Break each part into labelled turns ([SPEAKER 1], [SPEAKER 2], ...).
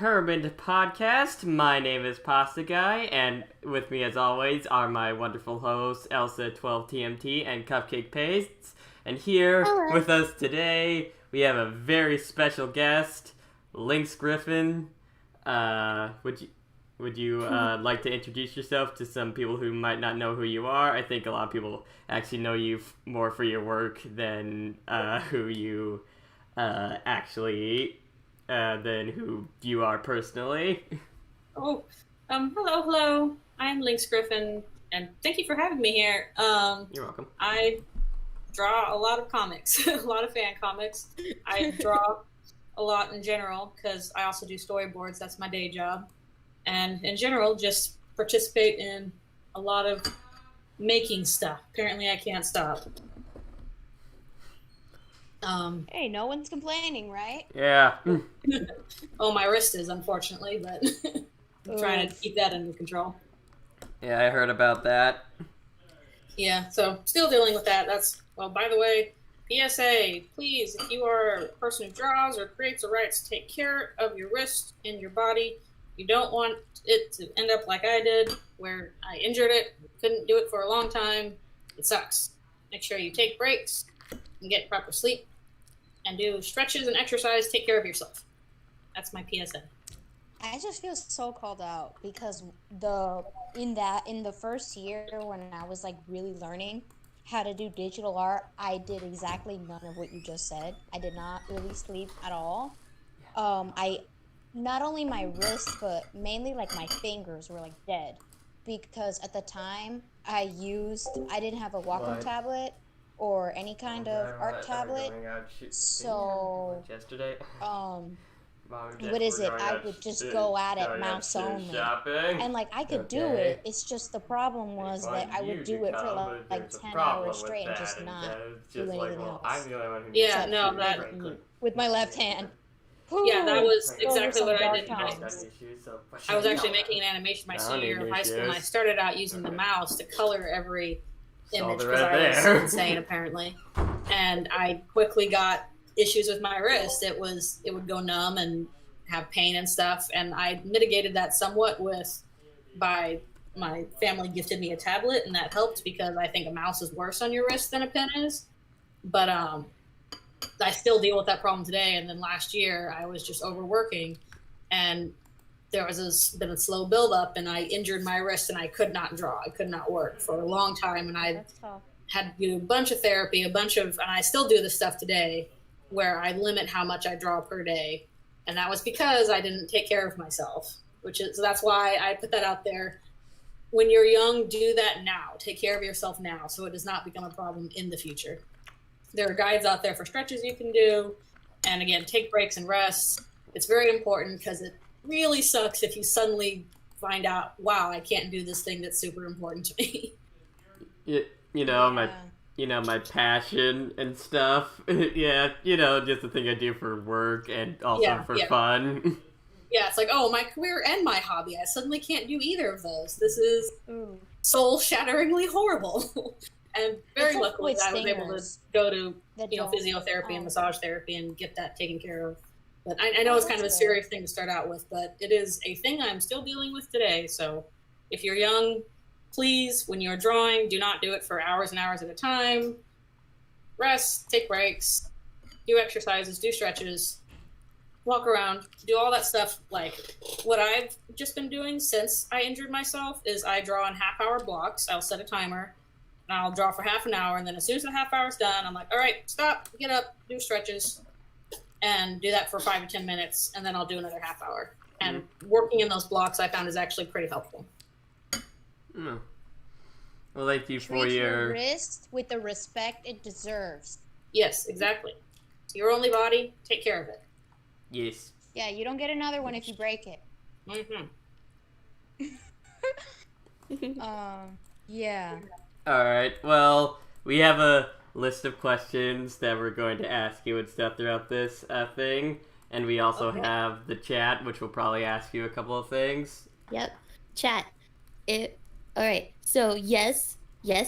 [SPEAKER 1] Determined podcast. My name is Pasta Guy, and with me, as always, are my wonderful hosts, Elsa12TMT and Cupcake Pastes. And here
[SPEAKER 2] Hello.
[SPEAKER 1] with us today, we have a very special guest, Lynxgriffin. Would you like to introduce yourself to some people who might not know who you are? I think a lot of people actually know you more for your work than who you than who you are personally.
[SPEAKER 2] Hello. I'm Lynxgriffin, and thank you for having me here.
[SPEAKER 1] You're welcome.
[SPEAKER 2] I draw a lot of comics, a lot of fan comics. I draw a lot in general because I also do storyboards. That's my day job. And in general, just participate in a lot of making stuff. Apparently, I can't stop.
[SPEAKER 3] Hey, no one's complaining, right?
[SPEAKER 1] Yeah.
[SPEAKER 2] Oh, my wrist is, unfortunately, but I'm trying to keep that under control.
[SPEAKER 1] Yeah, I heard about that.
[SPEAKER 2] Yeah, so still dealing with that. By the way, PSA, please, if you are a person who draws or creates or writes, take care of your wrist and your body. You don't want it to end up like I did, where I injured it, couldn't do it for a long time. It sucks. Make sure you take breaks and get proper sleep and do stretches and exercise. Take care of yourself. That's my PSA.
[SPEAKER 3] I just feel so called out because in the first year when I was like really learning how to do digital art, I did exactly none of what you just said. I did not really sleep at all. I not only my wrist but mainly like my fingers were like dead because at the time I didn't have a Wacom tablet or any kind of art tablet. So
[SPEAKER 1] yesterday.
[SPEAKER 3] What is it? I would just go at it mouse only. And like I could do it. It's just the problem was that I would do it for like 10 hours straight and just not do anything else.
[SPEAKER 2] Yeah, no,
[SPEAKER 3] with my left hand.
[SPEAKER 2] Yeah, that was exactly what I did.
[SPEAKER 3] Times.
[SPEAKER 2] I was actually making an animation my senior year of high school, and I started out using the mouse to color every image because I was insane, apparently. And I quickly got issues with my wrist. It would go numb and have pain and stuff, and I mitigated that somewhat by my family gifted me a tablet, and that helped because I think a mouse is worse on your wrist than a pen is. But I still deal with that problem today. And then last year I was just overworking, and there was been a slow buildup, and I injured my wrist, and I could not draw. I could not work for a long time, and I had to do a bunch of therapy, and I still do this stuff today, where I limit how much I draw per day, and that was because I didn't take care of myself. So that's why I put that out there. When you're young, do that now. Take care of yourself now, so it does not become a problem in the future. There are guides out there for stretches you can do. And again, take breaks and rest. It's very important because it really sucks if you suddenly find out, wow, I can't do this thing that's super important to me.
[SPEAKER 1] My passion and stuff. Yeah, just the thing I do for work and also for fun.
[SPEAKER 2] Yeah, it's like, oh, my career and my hobby. I suddenly can't do either of those. This is soul-shatteringly horrible. And very luckily, I was able to go to physiotherapy and massage therapy and get that taken care of. But I know it's kind of a serious thing to start out with, but it is a thing I'm still dealing with today. So if you're young, please, when you're drawing, do not do it for hours and hours at a time. Rest, take breaks, do exercises, do stretches, walk around, do all that stuff. Like what I've just been doing since I injured myself is I draw in half-hour blocks. I'll set a timer. I'll draw for half an hour, and then as soon as the half hour's done, I'm like, all right, stop, get up, do stretches, and do that for 5 to 10 minutes, and then I'll do another half hour. And working in those blocks I found is actually pretty helpful.
[SPEAKER 1] Well, thank you for
[SPEAKER 3] Treat
[SPEAKER 1] your
[SPEAKER 3] wrist with the respect it deserves.
[SPEAKER 2] Yes, exactly. It's your only body, take care of it.
[SPEAKER 1] Yes.
[SPEAKER 3] Yeah, you don't get another one if you break it. Yeah.
[SPEAKER 1] Alright, well, we have a list of questions that we're going to ask you and stuff throughout this thing. And we also have the chat, which will probably ask you a couple of things.
[SPEAKER 4] Yep. Chat. Alright, so yes,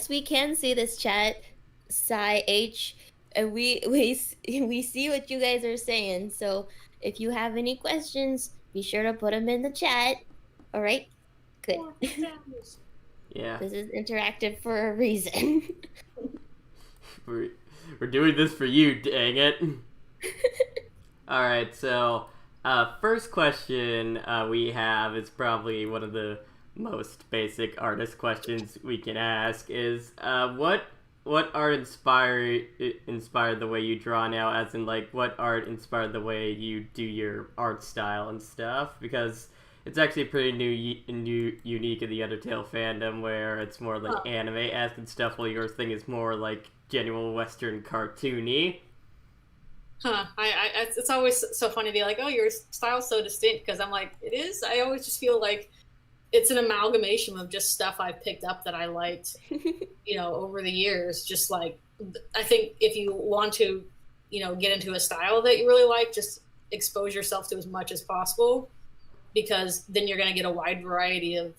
[SPEAKER 4] we can see this chat. Psy H and we see what you guys are saying. So if you have any questions, be sure to put them in the chat. All right, good.
[SPEAKER 1] Yeah.
[SPEAKER 4] This is interactive for a reason.
[SPEAKER 1] We're doing this for you, dang it. Alright, so first question we have is probably one of the most basic artist questions we can ask is what art inspired the way you draw now, as in like what art inspired the way you do your art style and stuff, because it's actually pretty unique in the Undertale fandom, where it's more like anime-esque and stuff, while your thing is more like genuine Western cartoony.
[SPEAKER 2] It's always so funny to be like, oh, your style's so distinct, because I'm like, it is. I always just feel like it's an amalgamation of just stuff I picked up that I liked, over the years. Just like, I think if you want to, get into a style that you really like, just expose yourself to as much as possible, because then you're going to get a wide variety of,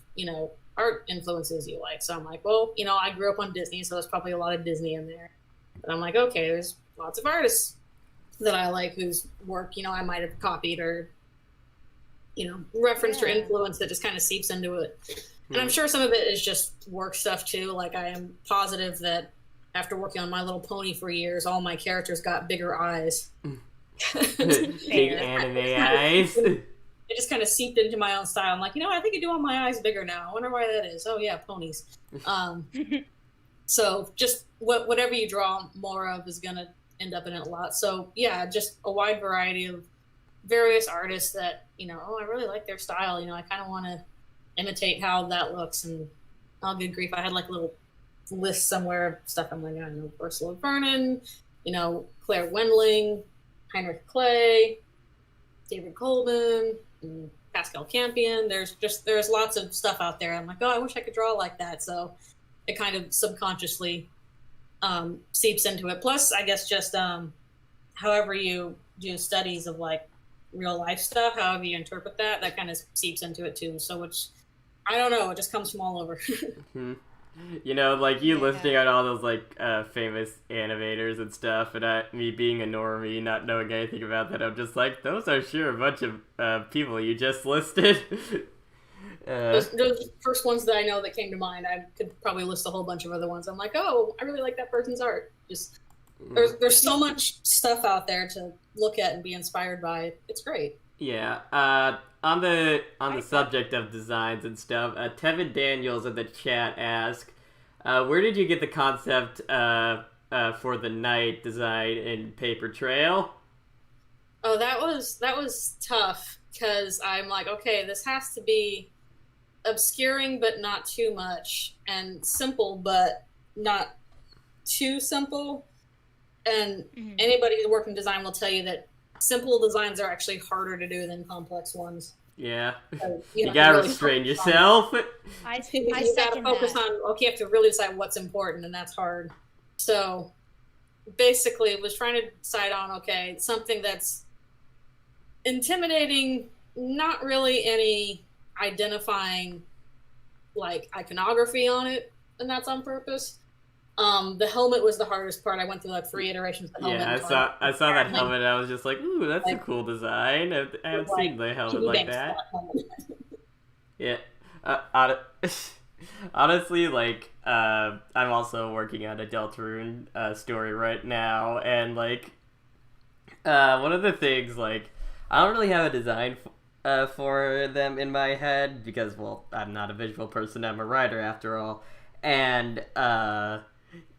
[SPEAKER 2] art influences you like. So I'm like, well, I grew up on Disney, so there's probably a lot of Disney in there. But I'm like, okay, there's lots of artists that I like whose work, I might have copied or, referenced or influenced that just kind of seeps into it. And I'm sure some of it is just work stuff too. Like, I am positive that after working on My Little Pony for years, all my characters got bigger eyes.
[SPEAKER 1] Big anime eyes.
[SPEAKER 2] It just kind of seeped into my own style. I'm like, I think I do want my eyes bigger now. I wonder why that is. Oh yeah, ponies. So just whatever you draw more of is going to end up in it a lot. So yeah, just a wide variety of various artists that, I really like their style. I kind of want to imitate how that looks. And oh, good grief, I had like a little list somewhere of stuff. I'm like, I know Ursula Vernon, Claire Wendling, Heinrich Clay, David Coleman, and Pascal Campion. There's lots of stuff out there. I'm like, oh, I wish I could draw like that. So it kind of subconsciously seeps into it. Plus, I guess just however you do studies of like real life stuff, however you interpret that kind of seeps into it too. So which, I don't know, it just comes from all over.
[SPEAKER 1] Like you listing out all those like famous animators and stuff, and me being a normie, not knowing anything about that, I'm just like, those are sure a bunch of people you just listed.
[SPEAKER 2] Those first ones that I know that came to mind. I could probably list a whole bunch of other ones. I'm like, oh, I really like that person's art. Just there's so much stuff out there to look at and be inspired by. It's great.
[SPEAKER 1] Yeah. On the subject of designs and stuff, Tevin Daniels in the chat asked, where did you get the concept for the night design in Paper Trail?
[SPEAKER 2] Oh, that was tough, because I'm like, okay, this has to be obscuring but not too much, and simple but not too simple. And anybody who's worked in design will tell you that simple designs are actually harder to do than complex ones.
[SPEAKER 1] Yeah.
[SPEAKER 2] So,
[SPEAKER 1] you gotta really restrain yourself.
[SPEAKER 2] I gotta focus on, okay, you have to really decide what's important, and that's hard. So basically it was trying to decide on, okay, something that's intimidating, not really any identifying like iconography on it, and that's on purpose. The helmet was the hardest part. I went through like 3 iterations of the helmet.
[SPEAKER 1] Yeah, I saw that helmet and I was just like, ooh, that's a cool design. I haven't seen the helmet like that. Yeah. Honestly, like, I'm also working on a Deltarune story right now, and like, one of the things, like, I don't really have a design for them in my head, because, well, I'm not a visual person, I'm a writer after all, and,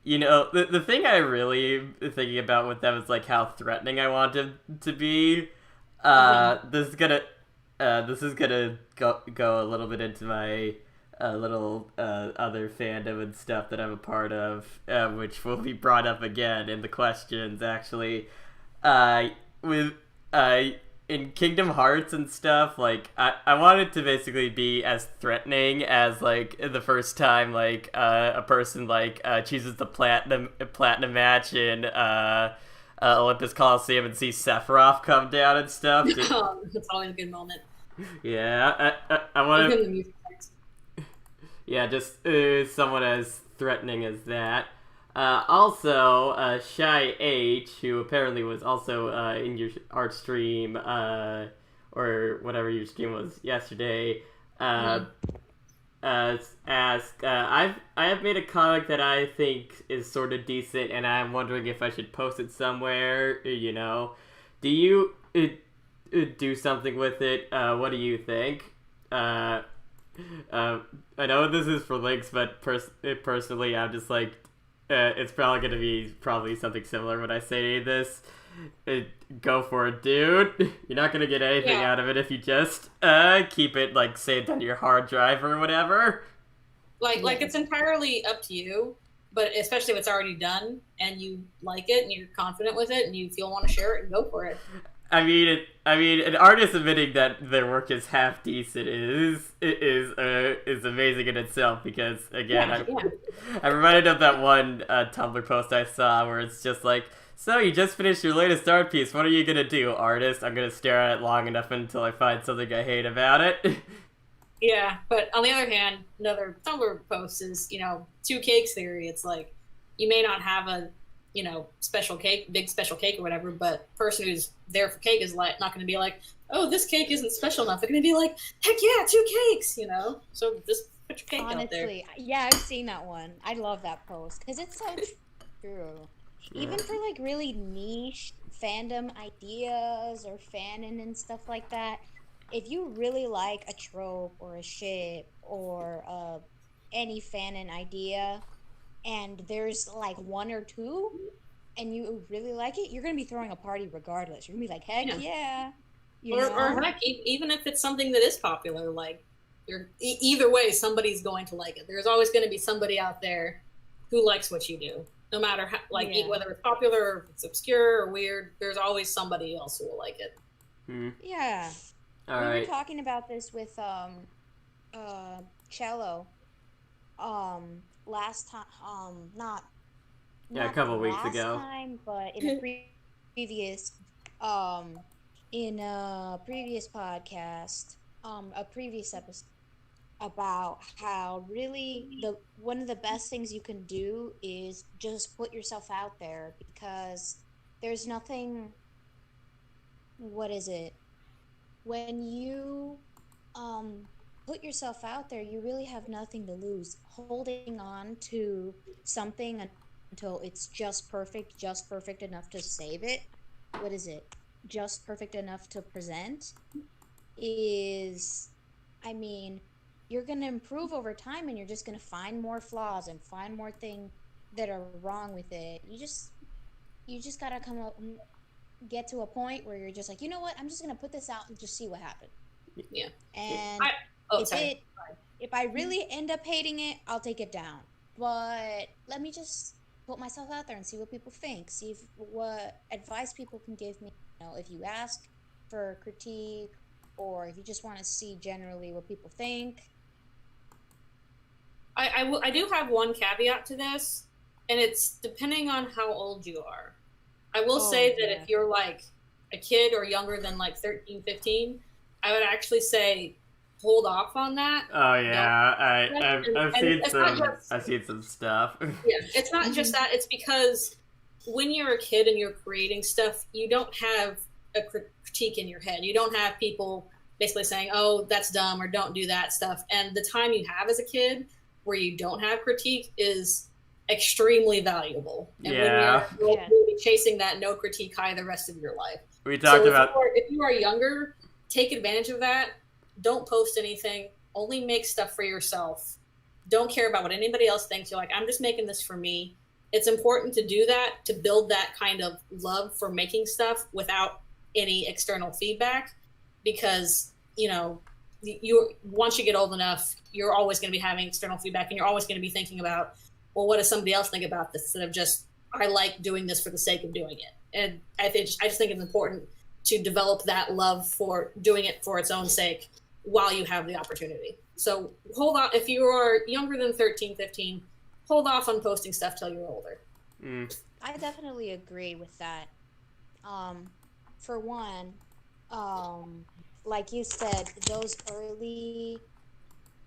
[SPEAKER 1] the thing I really thinking about with them is, like, how threatening I want them to be. This is gonna go a little bit into my little other fandom and stuff that I'm a part of, which will be brought up again in the questions, actually. In Kingdom Hearts and stuff, like, I want it to basically be as threatening as, like, the first time, like, a person, like, chooses the platinum match in Olympus Coliseum and sees Sephiroth come down and stuff.
[SPEAKER 2] That's always a good moment.
[SPEAKER 1] Yeah, I want to... Yeah, just someone as threatening as that. Also, Shy H, who apparently was also in your art stream, or or whatever your stream was yesterday, I have made a comic that I think is sort of decent, and I'm wondering if I should post it somewhere. You know, do you do something with it? What do you think? I know this is for Lynx, but personally, I'm just like, it's probably gonna be something similar when I say this. Go for it, dude. You're not gonna get anything out of it if you just keep it like saved on your hard drive or whatever.
[SPEAKER 2] Like it's entirely up to you, but especially if it's already done and you like it and you're confident with it and you feel want to share it, and go for it.
[SPEAKER 1] I mean, an artist admitting that their work is half decent is amazing in itself. Because again, I'm reminded of that one Tumblr post I saw where it's just like, so you just finished your latest art piece. What are you gonna do, artist? I'm gonna stare at it long enough until I find something I hate about it.
[SPEAKER 2] Yeah, but on the other hand, another Tumblr post is, two cakes theory. It's like, you may not have a, special cake, big special cake or whatever, but the person who's there for cake is not going to be like, oh, this cake isn't special enough. They're going to be like, heck yeah, 2 cakes, So just put your cake out there.
[SPEAKER 3] Honestly, yeah, I've seen that one. I love that post because it's so true. Even for like really niche fandom ideas or fanon and stuff like that, if you really like a trope or a ship or any fanon idea, and there's like 1 or 2, and you really like it, you're gonna be throwing a party regardless. You're gonna be like, heck yeah.
[SPEAKER 2] Or heck, even if it's something that is popular, like either way, somebody's going to like it. There's always going to be somebody out there who likes what you do, no matter how, whether it's popular or it's obscure or weird. There's always somebody else who will like it.
[SPEAKER 3] Yeah.
[SPEAKER 1] All
[SPEAKER 3] we
[SPEAKER 1] right.
[SPEAKER 3] were talking about this with Cello last time, not
[SPEAKER 1] a couple weeks ago.
[SPEAKER 3] Time, but in a previous podcast, a previous episode, about how really one of the best things you can do is just put yourself out there, because there's nothing. What is it? When you put yourself out there, you really have nothing to lose. Holding on to something until it's just perfect enough to save it. What is it? Just perfect enough to present is, you're going to improve over time, and you're just going to find more flaws and find more things that are wrong with it. You just got to get to a point where you're just like, you know what? I'm just going to put this out and just see what happens.
[SPEAKER 2] Yeah.
[SPEAKER 3] And if I really end up hating it, I'll take it down. But let me just put myself out there and see what people think. See what advice people can give me. If you ask for critique, or if you just want to see generally what people think.
[SPEAKER 2] I do have one caveat to this, and it's depending on how old you are. I will say that if you're like a kid or younger than like 13, 15, I would actually say hold off on that.
[SPEAKER 1] Oh yeah, I've seen some stuff.
[SPEAKER 2] Yeah, it's not just that. It's because when you're a kid and you're creating stuff, you don't have a critique in your head. You don't have people basically saying, "Oh, that's dumb," or "Don't do that" stuff. And the time you have as a kid where you don't have critique is extremely valuable. And you'll be chasing that no critique high the rest of your life.
[SPEAKER 1] We talked about
[SPEAKER 2] if you are younger, take advantage of that. Don't post anything. Only make stuff for yourself. Don't care about what anybody else thinks. You're like, I'm just making this for me. It's important to do that, to build that kind of love for making stuff without any external feedback, because once you get old enough, you're always going to be having external feedback, and you're always going to be thinking about, well, what does somebody else think about this, instead of just, I like doing this for the sake of doing it. And I just think it's important to develop that love for doing it for its own sake while you have the opportunity. So hold on. If you are younger than 13, 15, hold off on posting stuff till you're older.
[SPEAKER 3] I definitely agree with that. For one, like you said, those early,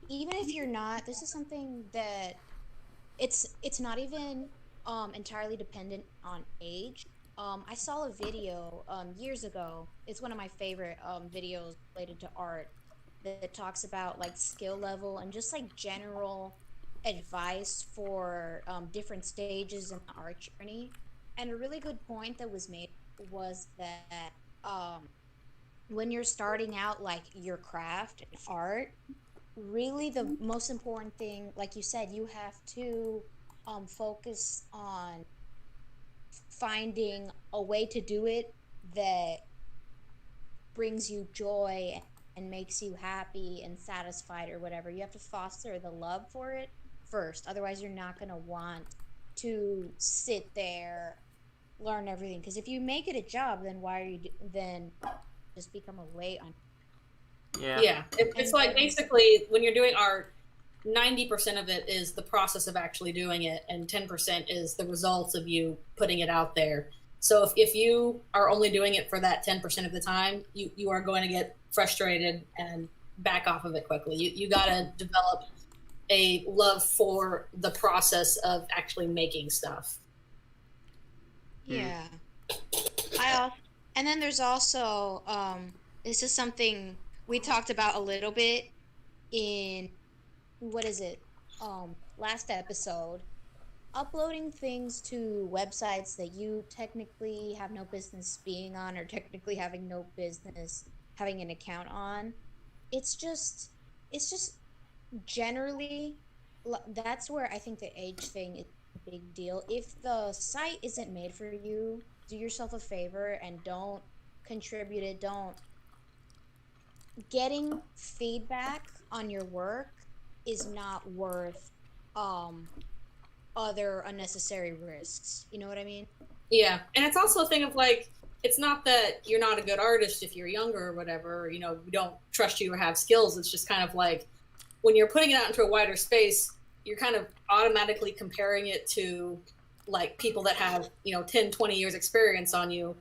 [SPEAKER 3] even if you're not, this is something that it's not even entirely dependent on age. I saw a video years ago. It's one of my favorite videos related to art that talks about like skill level and just like general advice for different stages in the art journey. And a really good point that was made was that when you're starting out like your craft and art, really the most important thing, like you said, you have to focus on finding a way to do it that brings you joy and makes you happy and satisfied or whatever. You have to foster the love for it first. Otherwise, you're not going to want to sit there, learn everything. Because if you make it a job, then why are you then just become a weight on?
[SPEAKER 2] Yeah. It's like basically when you're doing art, 90% of it is the process of actually doing it, and 10% is the results of you putting it out there. So if you are only doing it for that 10% of the time, you are going to get frustrated and back off of it quickly. You got to develop a love for the process of actually making stuff.
[SPEAKER 3] Yeah. And then there's also this is something we talked about a little bit in what is it? Last episode, uploading things to websites that you technically have no business being on or technically having no business having an account on. It's just generally that's where I think the age thing is a big deal. If the site isn't made for you, do yourself a favor and don't contribute it. Don't getting feedback on your work is not worth um other unnecessary risks. You know what I mean?
[SPEAKER 2] Yeah, and it's also a thing of like, it's not that you're not a good artist if you're younger or whatever, we don't trust you or have skills. It's just kind of like when you're putting it out into a wider space, you're kind of automatically comparing it to like people that have, 10, 20 years experience on you.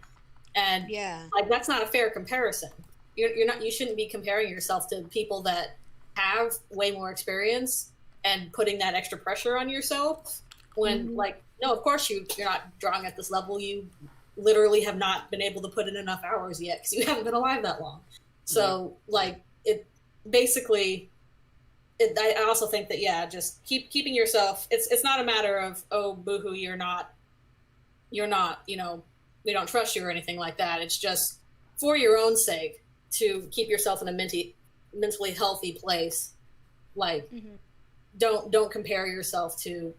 [SPEAKER 2] And like, that's not a fair comparison. You shouldn't be comparing yourself to people that have way more experience and putting that extra pressure on yourself when like, no, of course you're not drawing at this level. You literally have not been able to put in enough hours yet because you haven't been alive that long. So like it basically, I also think that, just keeping yourself, it's not a matter of, oh, boohoo, you're not, we don't trust you or anything like that. It's just for your own sake to keep yourself in a mentally healthy place. Like, don't compare yourself to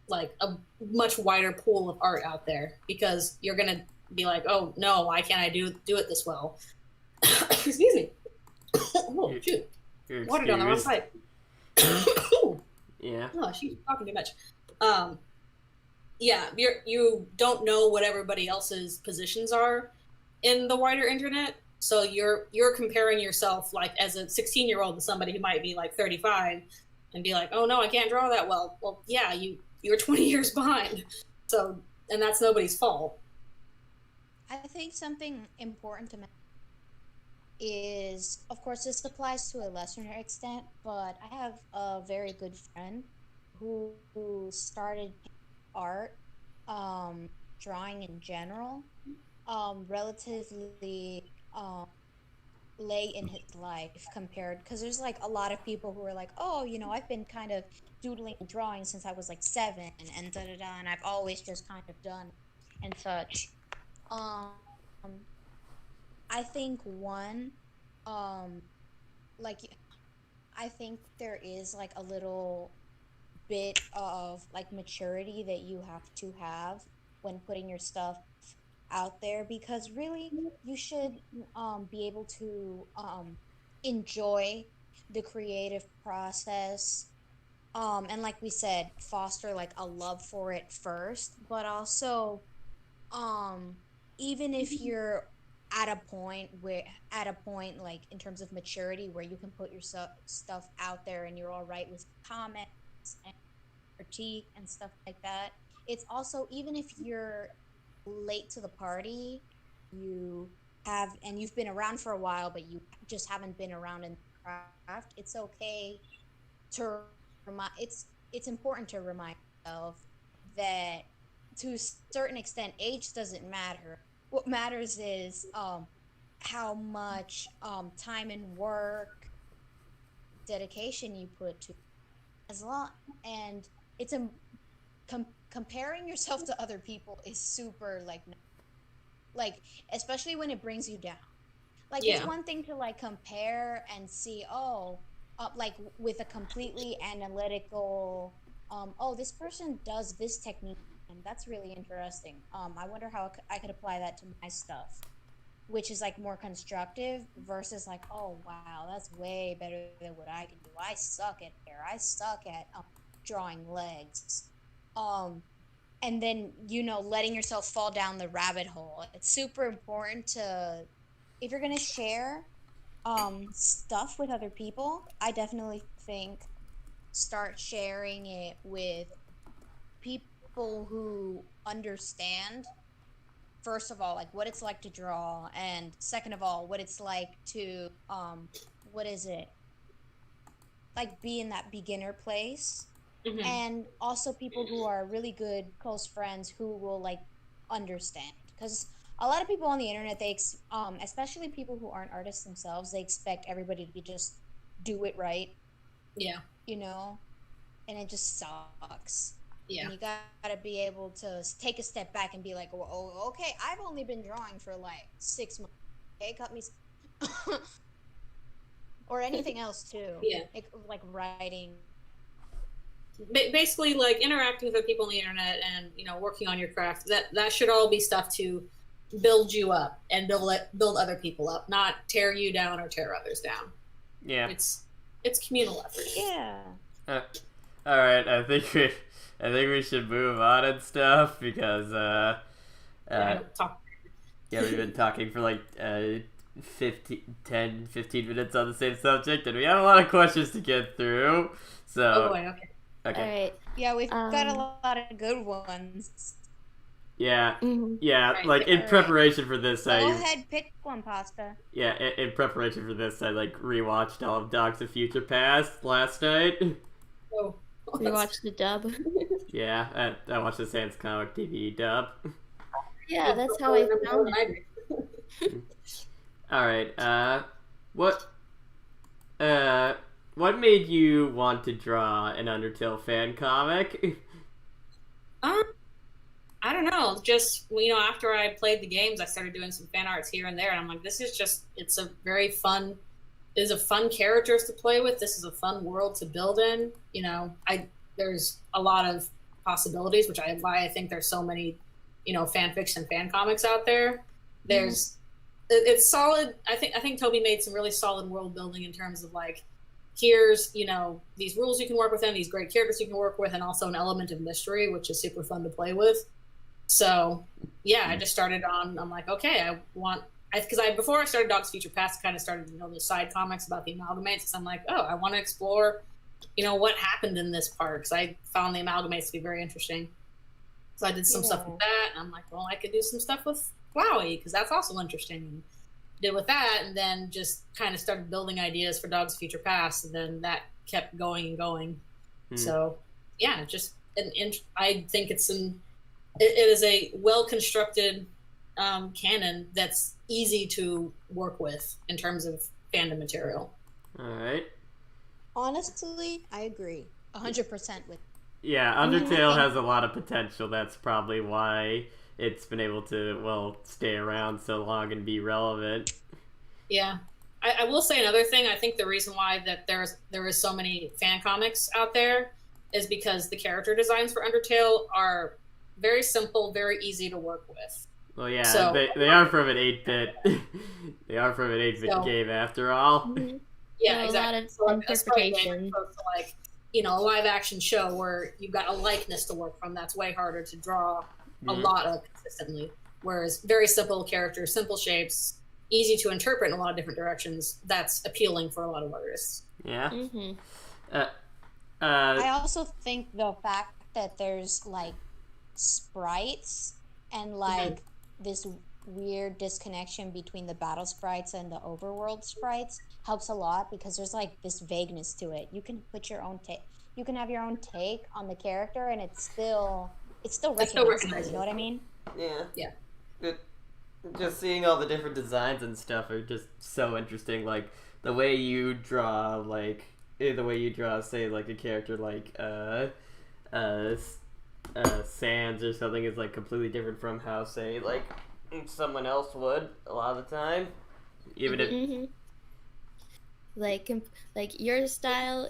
[SPEAKER 2] like a much wider pool of art out there, because you're going to be like, oh no, why can't I do it this well? Excuse me. Oh, shoot. Water down the wrong pipe.
[SPEAKER 1] Yeah.
[SPEAKER 2] Oh, she's talking too much. You don't know what everybody else's positions are in the wider internet, so you're comparing yourself like as a 16-year-old to somebody who might be like 35 and be like, oh no, I can't draw that well. Well, yeah, you're 20 years behind. So, and that's nobody's fault.
[SPEAKER 3] I think something important to mention is, of course, this applies to a lesser extent, but I have a very good friend who started art, drawing in general, relatively late in his life compared, because there's like a lot of people who are like, oh, I've been kind of doodling and drawing since I was like 7 and da da da, and I've always just kind of done and such. Um, I think like I think there is like a little bit of like maturity that you have when putting your stuff out there, because really you should be able to enjoy the creative process, and like we said, foster like a love for it first, but also even if you're at a point like in terms of maturity where you can put your stuff out there and you're all right with comments and critique and stuff like that, it's also, even if you're late to the party, you've been around for a while but you just haven't been around in the craft, it's okay to it's important to remind yourself that to a certain extent, age doesn't matter. What matters is how much time and work, dedication you put to as long, and it's a comparing yourself to other people is super like especially when it brings you down. Like it's one thing to like compare and see, like with a completely analytical, oh, this person does this technique and that's really interesting. I wonder how I could apply that to my stuff, which is like more constructive versus like, oh wow, that's way better than what I can do. I suck at hair. I suck at drawing legs. And then, you know, letting yourself fall down the rabbit hole. It's super important to, if you're going to share stuff with other people, I definitely think start sharing it with people who understand, first of all, like what it's like to draw, and second of all, what it's like to, what is it? Like be in that beginner place. Mm-hmm. And also people who are really good close friends who will like understand, because a lot of people on the internet, they especially people who aren't artists themselves, they expect everybody to just do it right, you know, and it just sucks. And you gotta be able to take a step back and be like, oh, okay, I've only been drawing for like 6 months, okay, cut me or anything else too, like writing.
[SPEAKER 2] Basically, like interacting with other people on the internet and, you know, working on your craft, that should all be stuff to build you up and build other people up, not tear you down or tear others down. It's communal effort.
[SPEAKER 1] All right, I think we should move on and stuff, because we've been talking for like 15 minutes on the same subject, and we have a lot of questions to get through. So
[SPEAKER 4] Okay. All right.
[SPEAKER 3] Yeah, we've got a lot of good ones.
[SPEAKER 1] Yeah. Like in preparation for this,
[SPEAKER 3] go ahead, pick one, Pasta.
[SPEAKER 1] Yeah, in preparation for this, I like rewatched all of Dogs of Future Past last night.
[SPEAKER 4] Oh, you watched the dub?
[SPEAKER 1] Yeah, I watched the Sans Comic TV dub.
[SPEAKER 4] Yeah, that's how I found it.
[SPEAKER 1] All right. What made you want to draw an Undertale fan comic?
[SPEAKER 2] I don't know. Just, you know, after I played the games, I started doing some fan arts here and there, and I'm like, this is just, it's a fun characters to play with. This is a fun world to build in. You know, there's a lot of possibilities, which why I think there's so many, you know, fan fiction, fan comics out there. It's solid. I think Toby made some really solid world building in terms of like, here's, you know, these rules you can work within, these great characters you can work with, and also an element of mystery, which is super fun to play with. So, yeah, I just started on, I'm like, okay, before I started Dogs Future Past, I kind of started, you know, the side comics about the amalgamates, because I'm like, oh, I want to explore, you know, what happened in this part, because I found the amalgamates to be very interesting. So I did some stuff with that, and I'm like, well, I could do some stuff with Flowey, because that's also interesting. And did with that, and then just kind of started building ideas for Dogs Future Past, and then that kept going and going. So yeah, just I think it is a well constructed canon that's easy to work with in terms of fandom material.
[SPEAKER 1] All right.
[SPEAKER 3] Honestly, I agree 100% with.
[SPEAKER 1] Yeah, Undertale has a lot of potential. That's probably why it's been able to, stay around so long and be relevant.
[SPEAKER 2] Yeah. I will say another thing. I think the reason why that there is so many fan comics out there is because the character designs for Undertale are very simple, very easy to work with.
[SPEAKER 1] Well, yeah, so, they are from an 8-bit. They are from an 8-bit game after all.
[SPEAKER 2] Yeah, exactly.
[SPEAKER 4] A lot of interpretation.
[SPEAKER 2] So like, you know, a live action show where you've got a likeness to work from, that's way harder to draw a lot of consistently. Whereas very simple characters, simple shapes, easy to interpret in a lot of different directions, that's appealing for a lot of artists.
[SPEAKER 1] Yeah.
[SPEAKER 3] I also think the fact that there's like sprites and like this weird disconnection between the battle sprites and the overworld sprites helps a lot, because there's like this vagueness to it. You can put your own take, you can have your own take on the character, and it's still it's still
[SPEAKER 2] It's still
[SPEAKER 3] recognizable.
[SPEAKER 2] recognizable.
[SPEAKER 3] You know what I mean?
[SPEAKER 1] Yeah.
[SPEAKER 2] Yeah.
[SPEAKER 1] Just seeing all the different designs and stuff are just so interesting. Like the way you draw, say like a character like Sans or something is like completely different from how say like someone else would a lot of the time. Even if
[SPEAKER 4] like your style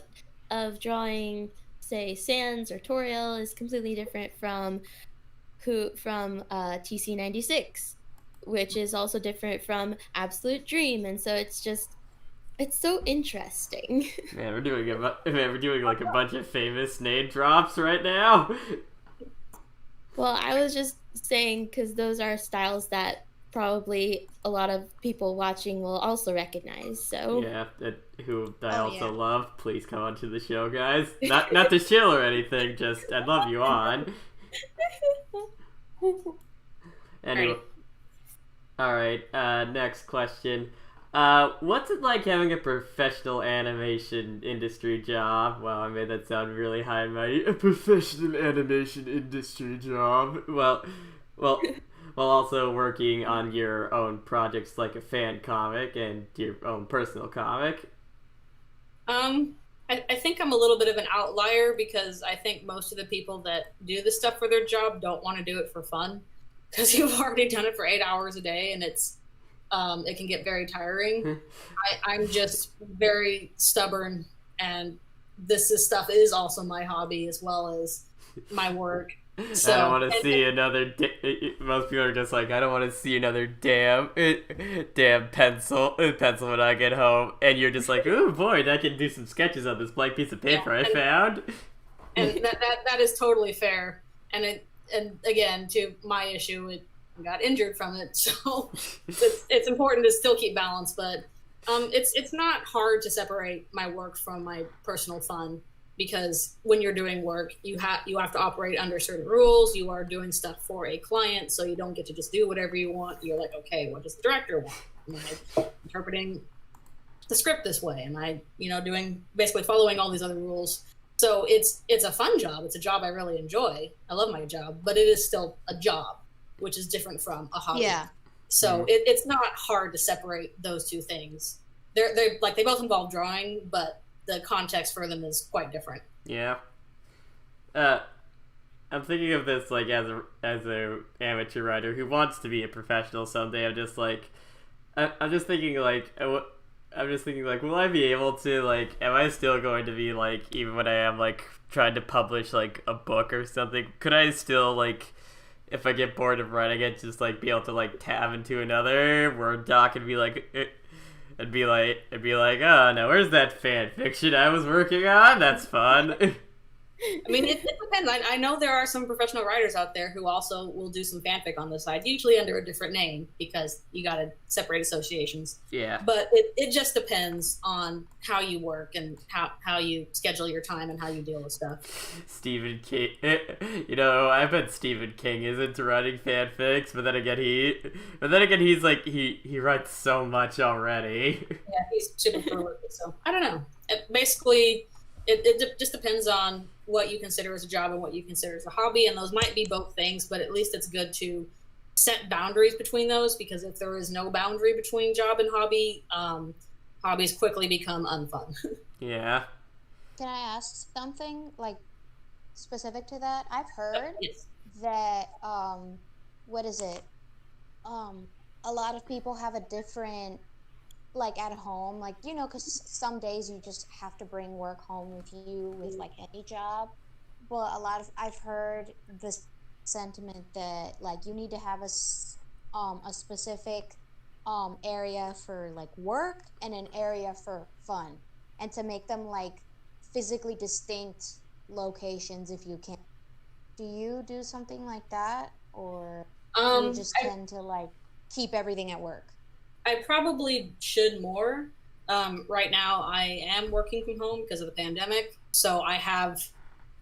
[SPEAKER 4] of drawing, say Sans or Toriel, is completely different from TC96, which is also different from Absolute Dream, and so it's so interesting.
[SPEAKER 1] Man, we're doing like a bunch of famous name drops right now.
[SPEAKER 4] Well, I was just saying because those are styles that probably a lot of people watching will also recognize. So
[SPEAKER 1] yeah, who I also love. Please come onto the show, guys. Not to shill or anything. Just I'd love you on. Anyway, all right. Next question. What's it like having a professional animation industry job? Wow, I made that sound really high and mighty. A professional animation industry job. Well, while also working on your own projects like a fan comic and your own personal comic.
[SPEAKER 2] I think I'm a little bit of an outlier because I think most of the people that do this stuff for their job don't want to do it for fun because you've already done it for 8 hours a day and it can get very tiring. I'm just very stubborn, and this stuff is also my hobby as well as my work. So,
[SPEAKER 1] I don't want to see another. Most people are just like, I don't want to see another damn pencil when I get home. And you're just like, oh boy, I can do some sketches on this blank piece of paper I found.
[SPEAKER 2] And that is totally fair. And again, to my issue, it got injured from it, so it's important to still keep balance. But it's not hard to separate my work from my personal fun. Because when you're doing work, you have to operate under certain rules. You are doing stuff for a client, so you don't get to just do whatever you want. You're like, okay, what does the director want? Am I interpreting the script this way? Am I, doing basically following all these other rules? So it's a fun job. It's a job I really enjoy. I love my job, but it is still a job, which is different from a hobby.
[SPEAKER 3] Yeah.
[SPEAKER 2] So it's not hard to separate those two things. They're like they both involve drawing, but the context for them is quite different.
[SPEAKER 1] Yeah. I'm thinking of this like as a amateur writer who wants to be a professional someday. I'm just thinking like, will I be able to like? Am I still going to be like, even when I am like trying to publish like a book or something? Could I still like, if I get bored of writing it, just like be able to like tab into another Word doc and be like? It'd be like, oh no, where's that fan fiction I was working on? That's fun.
[SPEAKER 2] I mean, it depends. I know there are some professional writers out there who also will do some fanfic on the side, usually under a different name because you got to separate associations.
[SPEAKER 1] Yeah.
[SPEAKER 2] But it just depends on how you work and how you schedule your time and how you deal with stuff.
[SPEAKER 1] Stephen King, I bet Stephen King is into writing fanfics, but then again he's like he writes so much already.
[SPEAKER 2] Yeah, he's super prolific. So I don't know. It just depends on what you consider as a job and what you consider as a hobby, and those might be both things, but at least it's good to set boundaries between those, because if there is no boundary between job and hobby, hobbies quickly become unfun.
[SPEAKER 1] Yeah.
[SPEAKER 3] Can I ask something like specific to that? I've heard
[SPEAKER 2] Yes.
[SPEAKER 3] that what is it? A lot of people have a different, like at home, like, because some days you just have to bring work home with you with like any job. But I've heard this sentiment that like you need to have a specific area for like work and an area for fun, and to make them like physically distinct locations if you can. Do you do something like that, or do you just tend to like keep everything at work?
[SPEAKER 2] I probably should more. Right now, I am working from home because of the pandemic. So I have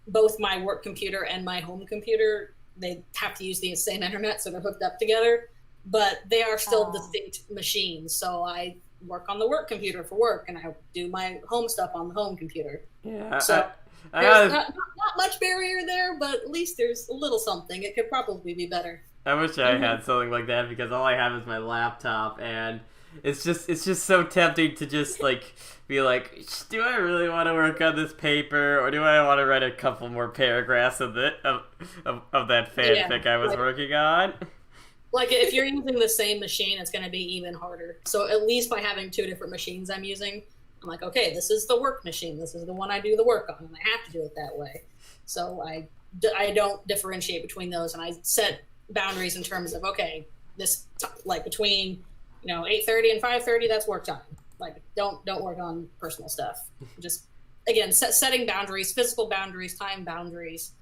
[SPEAKER 2] both my work computer and my home computer. They have to use the same internet, so they're hooked up together. But they are still distinct machines. So I work on the work computer for work, and I do my home stuff on the home computer.
[SPEAKER 1] Yeah.
[SPEAKER 2] So there's not much barrier there, but at least there's a little something. It could probably be better.
[SPEAKER 1] I wish I had something like that, because all I have is my laptop, and it's just so tempting to just like be like, do I really want to work on this paper, or do I want to write a couple more paragraphs of that fanfic I was working on?
[SPEAKER 2] Like, if you're using the same machine, it's going to be even harder. So at least by having 2 different machines I'm using, I'm like, okay, this is the work machine. This is the one I do the work on, and I have to do it that way. So I don't differentiate between those, and I set boundaries in terms of, okay, this, like, between, 8:30 and 5:30, that's work time. Like, don't work on personal stuff. Just, again, setting boundaries, physical boundaries, time boundaries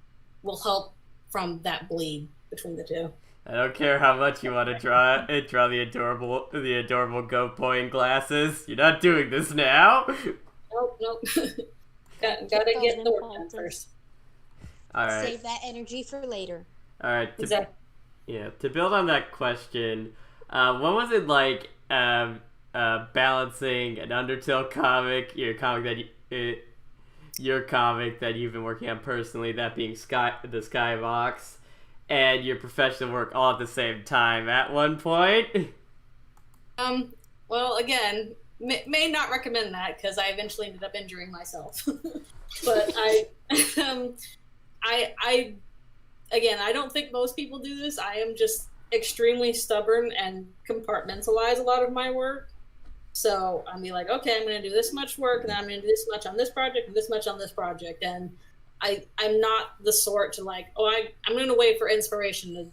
[SPEAKER 2] will help from that bleed between the two.
[SPEAKER 1] I don't care how much you want to draw the adorable goat boy in glasses. You're not doing this now.
[SPEAKER 2] Nope. Gotta get the work done first.
[SPEAKER 1] All right.
[SPEAKER 3] Save that energy for later.
[SPEAKER 1] All right.
[SPEAKER 2] Exactly.
[SPEAKER 1] Yeah. To build on that question, what was it like balancing an Undertale comic, your comic that you've been working on personally, that being the Skybox, and your professional work all at the same time at one point?
[SPEAKER 2] Well, again, may not recommend that, because I eventually ended up injuring myself. But I don't think most people do this. I am just extremely stubborn and compartmentalize a lot of my work. So I'm be like, okay, I'm going to do this much work, and then I'm going to do this much on this project, and this much on this project, and I'm not the sort to like, I'm going to wait for inspiration to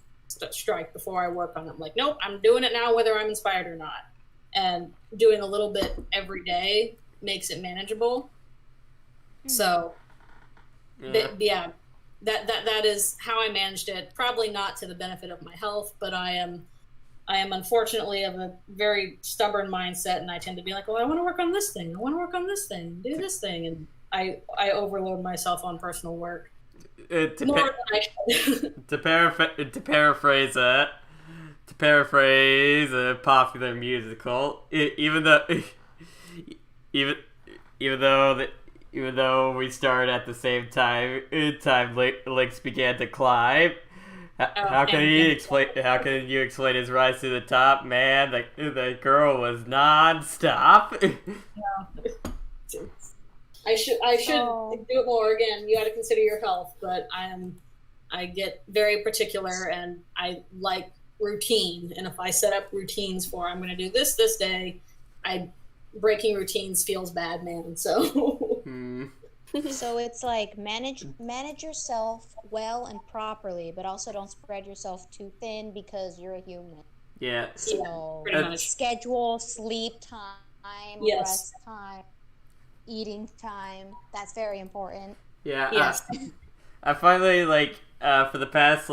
[SPEAKER 2] strike before I work on it. I'm like, nope, I'm doing it now whether I'm inspired or not. And doing a little bit every day makes it manageable. So, yeah, that is how I managed it. Probably not to the benefit of my health, but I am unfortunately of a very stubborn mindset, and I tend to be like, well, I want to work on this thing. I want to work on this thing, do this thing, and I overload myself on personal work more than I should.
[SPEAKER 1] To paraphrase a popular musical, even though we started at the same time, Lynx began to climb. How can you explain his rise to the top, man? The girl was non-stop.
[SPEAKER 2] No. I should do it more. Again, you got to consider your health, but I get very particular, and I like routine. And if I set up routines for I'm going to do this day, breaking routines feels bad, man. So.
[SPEAKER 3] So it's like manage yourself well and properly, but also don't spread yourself too thin, because you're a human.
[SPEAKER 1] Yeah.
[SPEAKER 3] So schedule sleep time, rest time, eating time. That's very important.
[SPEAKER 1] Yeah.
[SPEAKER 2] Yes.
[SPEAKER 1] I finally, for the past,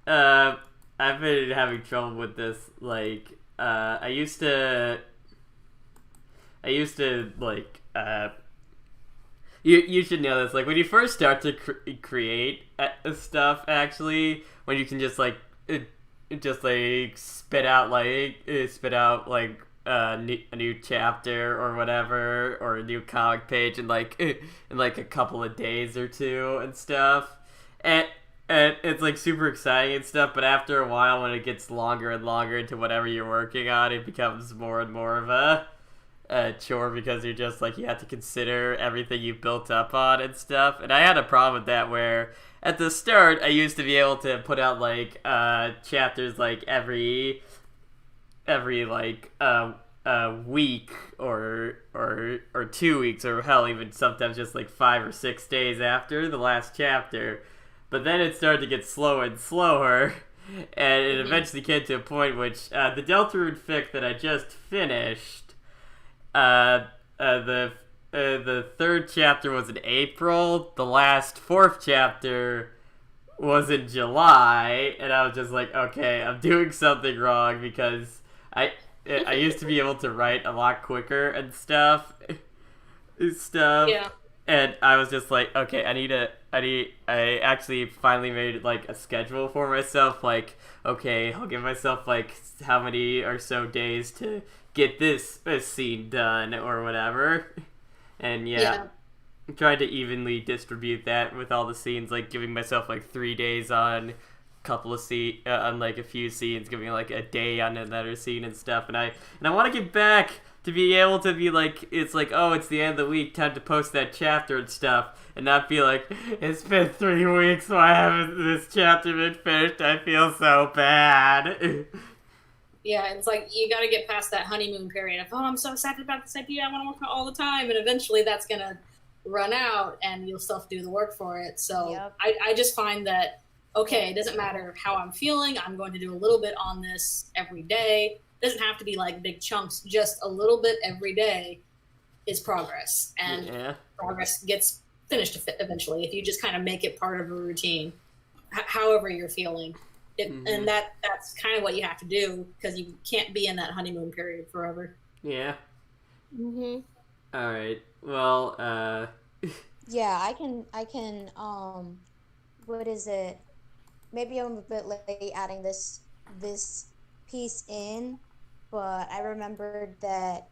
[SPEAKER 1] I've been having trouble with this. I used to, you should know this. When you first start to create stuff, actually, when you can just spit out a new chapter or whatever, or a new comic page in a couple of days or two and stuff, and it's super exciting and stuff. But after a while, when it gets longer and longer into whatever you're working on, it becomes more and more of a chore, because you're just you have to consider everything you built up on and stuff. And I had a problem with that, where at the start I used to be able to put out chapters every week or 2 weeks, or hell, even sometimes just 5 or 6 days after the last chapter. But then it started to get slower and slower, and it eventually came to a point which the Deltarune fic that I just finished, the third chapter was in April, the last fourth chapter was in July, and I was just like, okay, I'm doing something wrong, because I used to be able to write a lot quicker and stuff.
[SPEAKER 2] Yeah.
[SPEAKER 1] And I was just like, okay, I actually finally made like a schedule for myself. Like, okay, I'll give myself like how many or so days to get this scene done or whatever. And yeah. Trying to evenly distribute that with all the scenes, like giving myself like 3 days on on like a few scenes, giving like a day on another scene and stuff. And I want to get back to be able to be like, it's like, oh, it's the end of the week, time to post that chapter and stuff, and not be like, it's been 3 weeks, why haven't this chapter been finished? I feel so bad.
[SPEAKER 2] Yeah, it's like you got to get past that honeymoon period of, oh, I'm so excited about this idea, I want to work on it all the time, and eventually that's gonna run out, and you'll still have to do the work for it. So I just find that, okay, it doesn't matter how I'm feeling, I'm going to do a little bit on this every day. It doesn't have to be like big chunks, just a little bit every day is progress. And progress gets finished eventually if you just kind of make it part of a routine, however you're feeling. And that's kind of what you have to do, because you can't be in that honeymoon period forever.
[SPEAKER 1] Yeah. Mm-hmm. All right. Well,
[SPEAKER 3] yeah, I can, what is it? Maybe I'm a bit late adding this piece in, but I remembered that,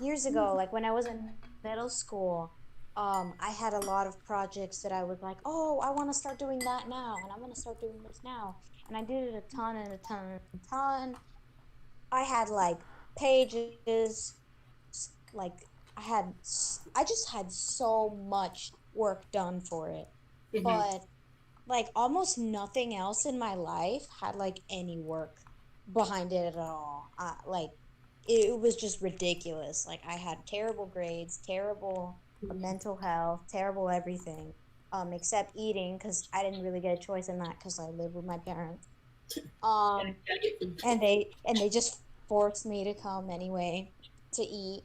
[SPEAKER 3] years ago, like when I was in middle school, I had a lot of projects that I was like, oh, I want to start doing that now, and I'm going to start doing this now. And I did it a ton and a ton and a ton. I had like pages, like I just had so much work done for it. Mm-hmm. But like almost nothing else in my life had like any work behind it at all. Like it was just ridiculous. Like I had terrible grades, terrible mental health, terrible everything, except eating, because I didn't really get a choice in that because I lived with my parents. And they just forced me to come anyway to eat.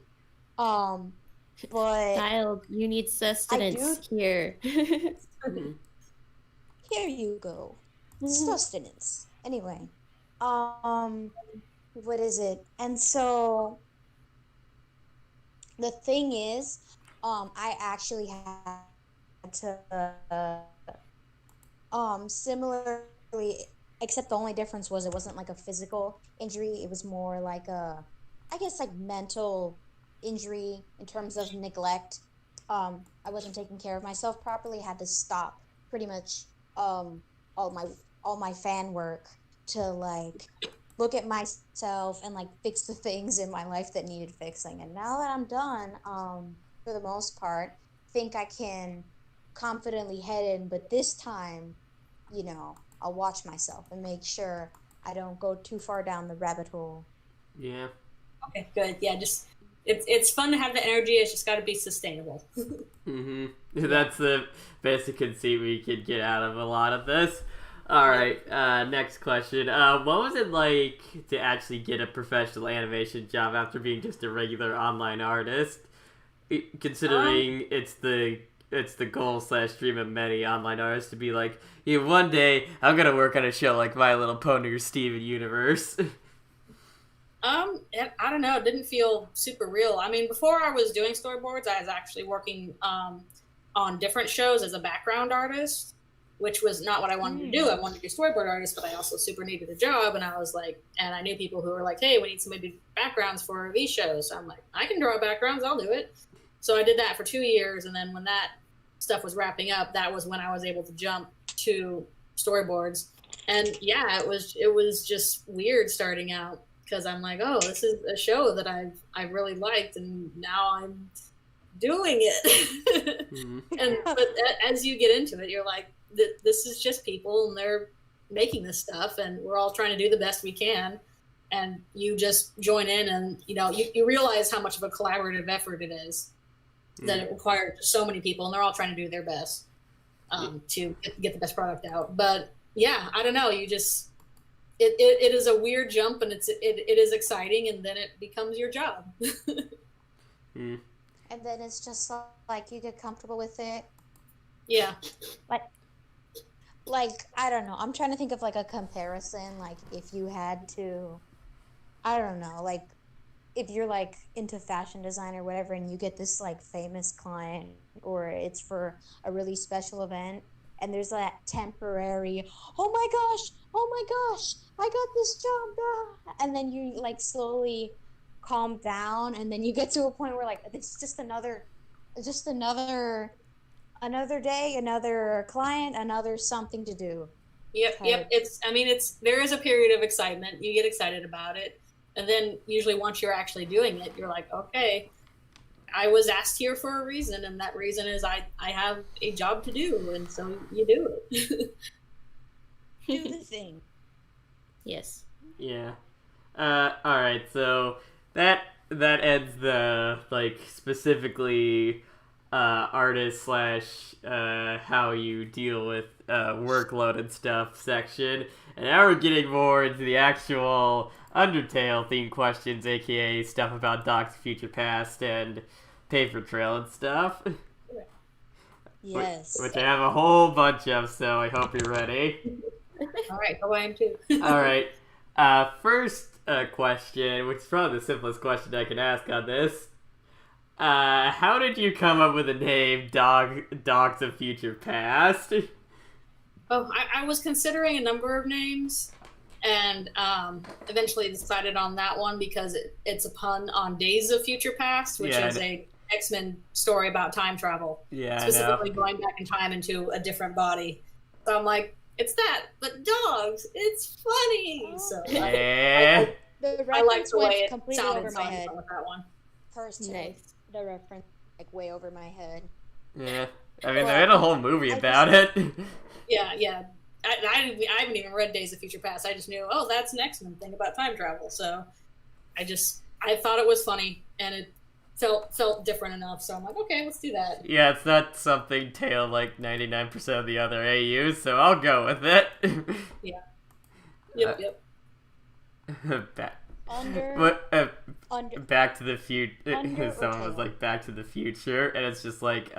[SPEAKER 3] But
[SPEAKER 4] child, you need sustenance here.
[SPEAKER 3] Here you go. Sustenance. Anyway, what is it? And so the thing is, I actually had to, similarly, except the only difference was it wasn't like a physical injury. It was more like a, I guess, like mental injury in terms of neglect. I wasn't taking care of myself properly. Had to stop pretty much all my fan work to like look at myself and like fix the things in my life that needed fixing. And now that I'm done, for the most part, think I can confidently head in, but this time, you know, I'll watch myself and make sure I don't go too far down the rabbit hole.
[SPEAKER 1] Yeah.
[SPEAKER 2] Okay, good. Yeah, just it's fun to have the energy. It's just got to be sustainable.
[SPEAKER 1] Mm-hmm. That's the basic conceit we could get out of a lot of this. All right, next question. What was it like to actually get a professional animation job after being just a regular online artist? Considering it's the goal / dream of many online artists to be like, yeah, one day I'm gonna work on a show like My Little Pony or Steven Universe.
[SPEAKER 2] I don't know. It didn't feel super real. I mean, before I was doing storyboards, I was actually working on different shows as a background artist, which was not what I wanted to do. I wanted to be a storyboard artist, but I also super needed a job. And I was like, and I knew people who were like, hey, we need somebody to do backgrounds for these shows. So I'm like, I can draw backgrounds. I'll do it. So I did that for 2 years. And then when that stuff was wrapping up, that was when I was able to jump to storyboards. And yeah, it was just weird starting out, because I'm like, oh, this is a show that I really liked, and now I'm doing it. Mm-hmm. But as you get into it, you're like, this is just people, and they're making this stuff, and we're all trying to do the best we can. And you just join in, and you realize how much of a collaborative effort it is, that it requires so many people, and they're all trying to do their best to get the best product out. But yeah, I don't know. You just it is a weird jump, and it is exciting, and then it becomes your job.
[SPEAKER 3] And then it's just like you get comfortable with it.
[SPEAKER 2] Yeah.
[SPEAKER 3] Like I don't know. I'm trying to think of like a comparison. Like if you had to, I don't know, like if you're like into fashion design or whatever, and you get this like famous client, or it's for a really special event, and there's that temporary, oh my gosh, I got this job, and then you like slowly calm down, and then you get to a point where like it's just another day, another client, another something to do.
[SPEAKER 2] Yep. There is a period of excitement. You get excited about it. And then usually once you're actually doing it, you're like, okay, I was asked here for a reason. And that reason is I have a job to do. And so you do it.
[SPEAKER 3] Do the thing.
[SPEAKER 4] Yes.
[SPEAKER 1] Yeah. All right. So that ends the like specifically artist slash how you deal with workload and stuff section, and now we're getting more into the actual Undertale themed questions, aka stuff about Doc's Future Past and Paper Trail and stuff.
[SPEAKER 3] Yes.
[SPEAKER 1] Which I have a whole bunch of, so I hope you're ready.
[SPEAKER 2] All right, I am too.
[SPEAKER 1] All right. First question, which is probably the simplest question I can ask on this. How did you come up with the name Dogs of Future Past?
[SPEAKER 2] Oh, I was considering a number of names, and eventually decided on that one because it's a pun on Days of Future Past, which is a X-Men story about time travel.
[SPEAKER 1] Yeah,
[SPEAKER 2] specifically going back in time into a different body. So I'm like, it's that, but dogs. It's funny. So
[SPEAKER 3] the
[SPEAKER 2] I like the way it
[SPEAKER 3] completely
[SPEAKER 2] sounded
[SPEAKER 3] over my head.
[SPEAKER 2] with that one.
[SPEAKER 3] Personally,
[SPEAKER 4] Nice.
[SPEAKER 3] The reference like way over my head.
[SPEAKER 1] Yeah, I mean, they had a whole movie about it.
[SPEAKER 2] Yeah. I haven't even read Days of Future Past. I just knew, oh, that's an X-Men thing about time travel. So I thought it was funny, and it felt different enough. So I'm like, okay, let's do that.
[SPEAKER 1] Yeah, it's not something Tail like 99% of the other AUs, so I'll go with it.
[SPEAKER 2] Yeah. Yep.
[SPEAKER 1] Back to the Future. Someone was like, Back to the Future, and it's just like,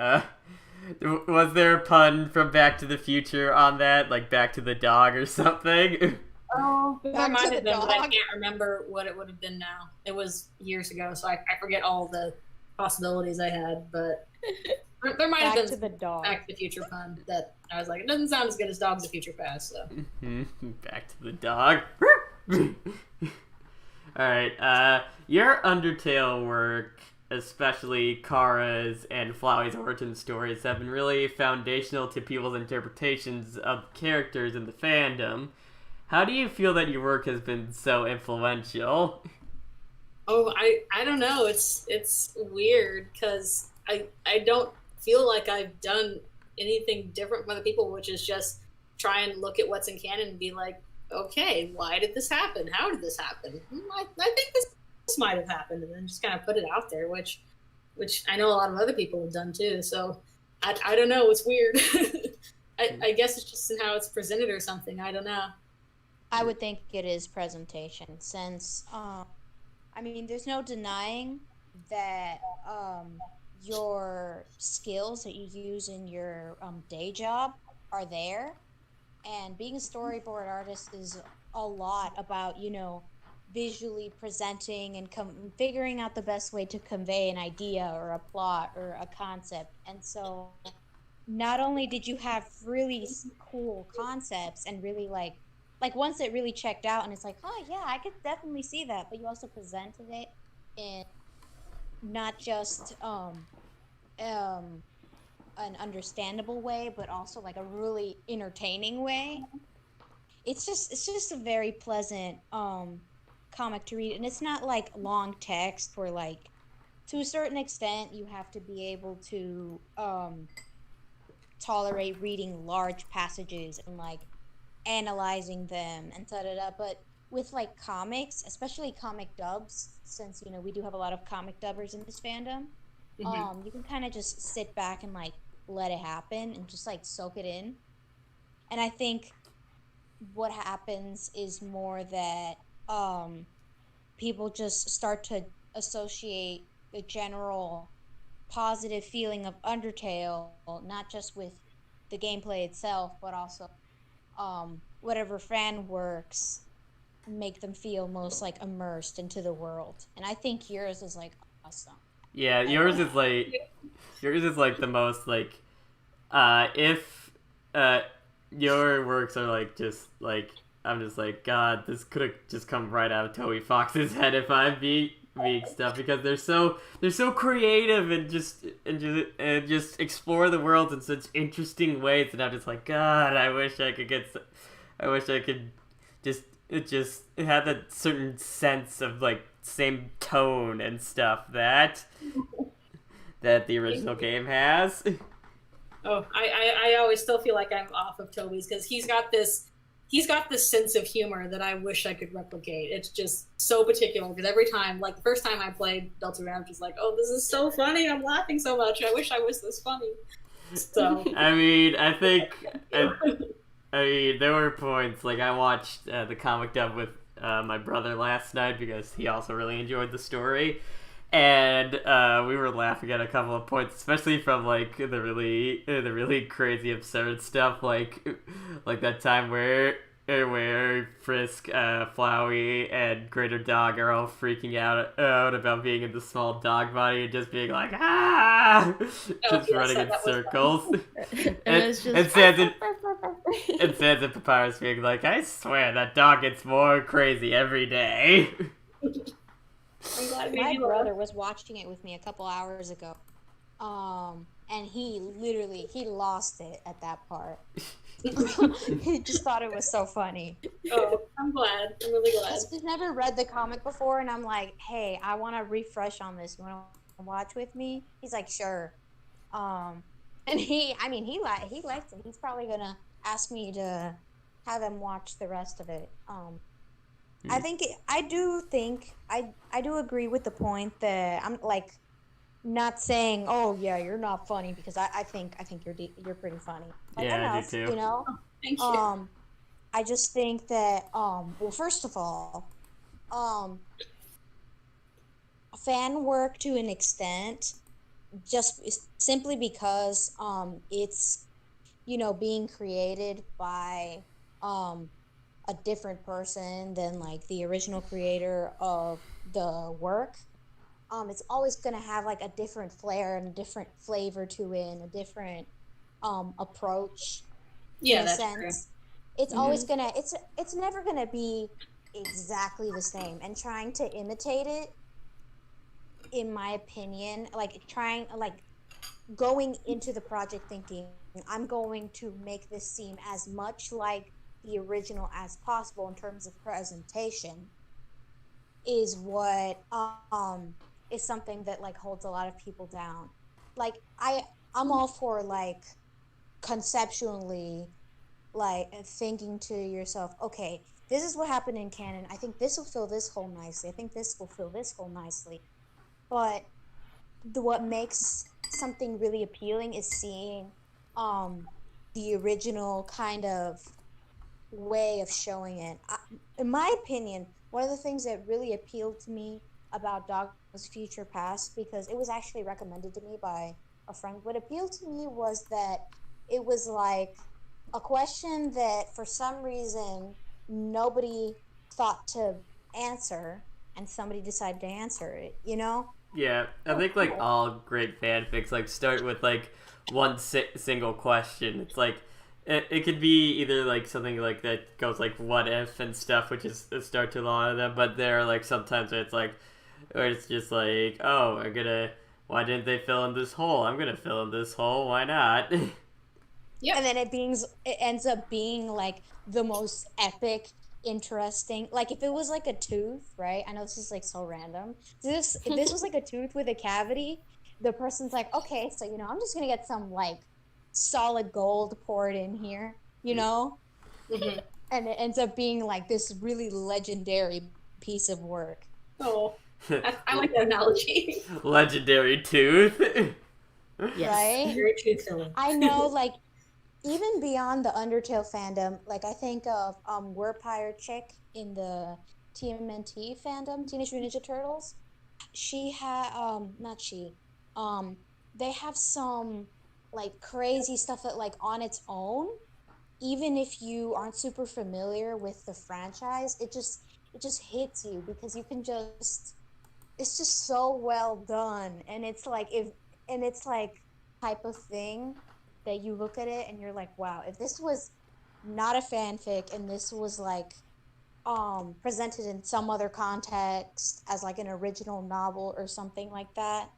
[SPEAKER 1] was there a pun from Back to the Future on that? Like Back to the Dog or something?
[SPEAKER 2] Oh, there might have been, but I can't remember what it would have been now. It was years ago, so I forget all the possibilities I had, but there might have been Back to the Future pun that I was like, it doesn't sound as good as Dogs of Future Past, so.
[SPEAKER 1] Back to the Dog. Alright, your Undertale work, especially Kara's and Flowey's origin stories, have been really foundational to people's interpretations of characters in the fandom. How do you feel that your work has been so influential?
[SPEAKER 2] Oh, I don't know. It's weird because I don't feel like I've done anything different from other people, which is just try and look at what's in canon and be like, okay, why did this happen? How did this happen? I think this might have happened, and then just kind of put it out there, which I know a lot of other people have done too. So I don't know. It's weird. I guess it's just in how it's presented or something. I don't know.
[SPEAKER 3] I would think it is presentation, since I mean, there's no denying that your skills that you use in your day job are there, and being a storyboard artist is a lot about, visually presenting and figuring out the best way to convey an idea or a plot or a concept. And so not only did you have really cool concepts and really like once it really checked out and it's like, oh yeah, I could definitely see that, but you also presented it in not just an understandable way, but also like a really entertaining way. It's just a very pleasant comic to read, and it's not like long text where, like, to a certain extent you have to be able to tolerate reading large passages and like analyzing them and da-da-da. But with like comics, especially comic dubs, since we do have a lot of comic dubbers in this fandom, you can kind of just sit back and like let it happen and just like soak it in. And I think what happens is more that people just start to associate the general positive feeling of Undertale, not just with the gameplay itself, but also whatever fan works make them feel most like immersed into the world. And I think yours is like awesome.
[SPEAKER 1] Yeah, yours is like the most like if your works are like just like I'm just like God, this could have just come right out of Toby Fox's head if I'm being stuff because they're so creative and just explore the world in such interesting ways and I'm just like God, I wish I could just have that certain sense of like same tone and stuff that the original game has.
[SPEAKER 2] Oh, I always still feel like I'm off of Toby's because he's got this sense of humor that I wish I could replicate. It's just so particular because every time, like the first time I played Deltarune, I was just like, oh, this is so funny. I'm laughing so much. I wish I was this funny. So
[SPEAKER 1] I mean, there were points like I watched the comic dub with my brother last night because he also really enjoyed the story. And we were laughing at a couple of points, especially from like the really crazy absurd stuff, like that time where Frisk, Flowey, and Greater Dog are all freaking out about being in the small dog body and just being like running in circles, and Sans and Papyrus being like, I swear that dog gets more crazy every day.
[SPEAKER 2] I'm glad
[SPEAKER 3] my brother was watching it with me a couple hours ago, and he lost it at that part. He just thought it was so funny.
[SPEAKER 2] Oh, I'm glad. I'm really glad.
[SPEAKER 3] He's never read the comic before, and I'm like, hey, I want to refresh on this. You want to watch with me? He's like, sure. And he liked it. He's probably gonna ask me to have him watch the rest of it. I do agree with the point that I'm like not saying, oh yeah, you're not funny because I think you're pretty funny. Like,
[SPEAKER 1] yeah, I do too.
[SPEAKER 3] You know,
[SPEAKER 2] thank you.
[SPEAKER 3] I just think that well, first of all, fan work to an extent, just simply because it's being created by a different person than like the original creator of the work. It's always going to have like a different flair and a different flavor to it and a different approach in a sense. True. It's always gonna it's never gonna be exactly the same, and trying to imitate it, in my opinion, going into the project thinking I'm going to make this seem as much like the original as possible in terms of presentation is what is something that like holds a lot of people down. Like I'm all for like conceptually like thinking to yourself, okay, this is what happened in canon. I think this will fill this hole nicely. I think this will fill this hole nicely. But what makes something really appealing is seeing the original kind of way of showing it. In my opinion, one of the things that really appealed to me about Dog's Future Past, because it was actually recommended to me by a friend, what appealed to me was that it was like a question that for some reason nobody thought to answer and somebody decided to answer it, you know?
[SPEAKER 1] Yeah, I think like all great fanfics like start with like one single question. It's like it could be either like something like that goes like what if and stuff, which is a start to a lot of them, but there are like sometimes where it's like or it's just like, oh, why didn't they fill in this hole? I'm gonna fill in this hole, why not?
[SPEAKER 3] Yeah. And then it ends up being like the most epic, interesting. Like if it was like a tooth, right? I know this is like so random. If this was like a tooth with a cavity, the person's like, okay, so I'm just gonna get some like solid gold poured in here, mm-hmm. And it ends up being like this really legendary piece of work.
[SPEAKER 2] Oh, I like that analogy.
[SPEAKER 1] Legendary tooth.
[SPEAKER 2] Yes,
[SPEAKER 3] right?
[SPEAKER 2] Very tooth filling.
[SPEAKER 3] I know, like. Even beyond the Undertale fandom, like I think of Werpire Chick in the TMNT fandom, Teenage Mutant Ninja Turtles. She had they have some like crazy stuff that like on its own, even if you aren't super familiar with the franchise, hits you because you can just, it's just so well done, and it's like type of thing that you look at it and you're like, wow, if this was not a fanfic and this was like presented in some other context as like an original novel or something like that,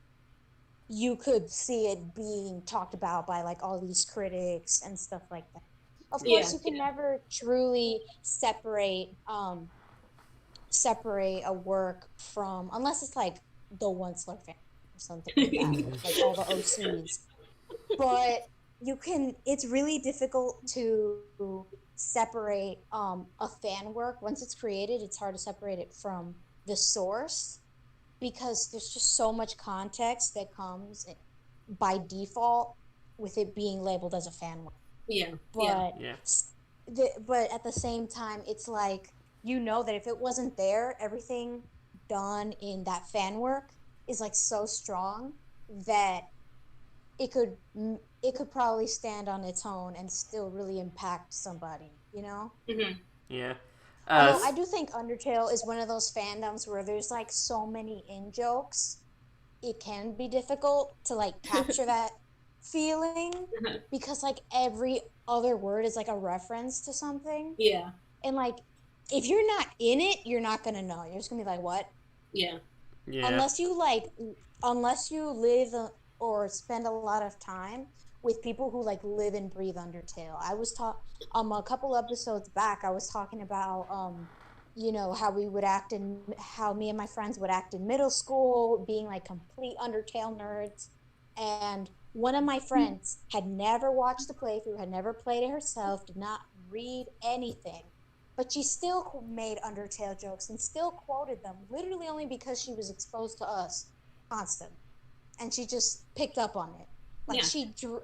[SPEAKER 3] you could see it being talked about by like all these critics and stuff like that. Of course, you can never truly separate a work from, unless it's like the One Slug family or something like that, like all the OCs. But you can. It's really difficult to separate a fan work once it's created. It's hard to separate it from the source because there's just so much context that comes by default with it being labeled as a fan work. But at the same time, it's like, you know that if it wasn't there, everything done in that fan work is like so strong that it could probably stand on its own and still really impact somebody, you know?
[SPEAKER 1] Mm-hmm. Yeah.
[SPEAKER 3] Although I do think Undertale is one of those fandoms where there's like so many in-jokes, it can be difficult to like capture that feeling because like every other word is like a reference to something.
[SPEAKER 2] Yeah.
[SPEAKER 3] And like, if you're not in it, you're not gonna know. You're just gonna be like, what?
[SPEAKER 2] Yeah.
[SPEAKER 3] Unless you live or spend a lot of time with people who like live and breathe Undertale. I was a couple episodes back, I was talking about you know, how me and my friends would act in middle school, being like complete Undertale nerds. And one of my friends had never watched the playthrough, had never played it herself, did not read anything. But she still made Undertale jokes and still quoted them, literally only because she was exposed to us constantly. And she just picked up on it. Like, she drew,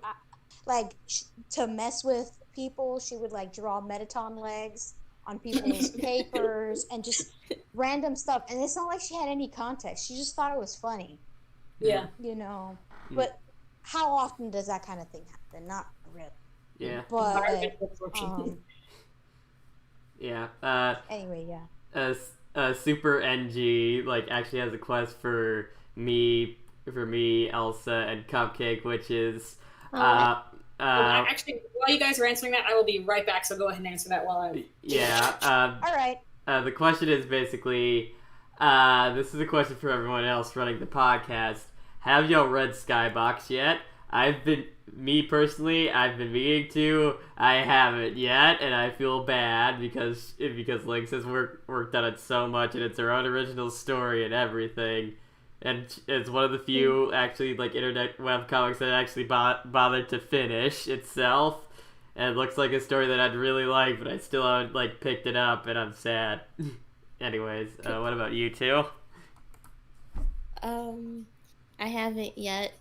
[SPEAKER 3] to mess with people, she would, like, draw Metaton legs on people's papers and just random stuff. And it's not like she had any context. She just thought it was funny.
[SPEAKER 2] Yeah.
[SPEAKER 3] You know? But how often does that kind of thing happen? Not really.
[SPEAKER 1] Yeah.
[SPEAKER 3] But,
[SPEAKER 1] anyway,
[SPEAKER 3] yeah.
[SPEAKER 1] Super NG like actually has a quest for me, Elsa, and Cupcake, which is
[SPEAKER 2] actually, while you guys are answering that, I will be right back. So go ahead and answer that while I.
[SPEAKER 3] All right.
[SPEAKER 1] The question is basically, this is a question for everyone else running the podcast. Have y'all read Skybox yet? I've been meaning to. I haven't yet, and I feel bad because Lynx has worked on it so much, and it's her own original story and everything. And it's one of the few actually like internet webcomics that actually bothered to finish itself. And it looks like a story that I'd really like, but I still haven't like picked it up, and I'm sad. Anyways, what about you two?
[SPEAKER 4] I haven't yet,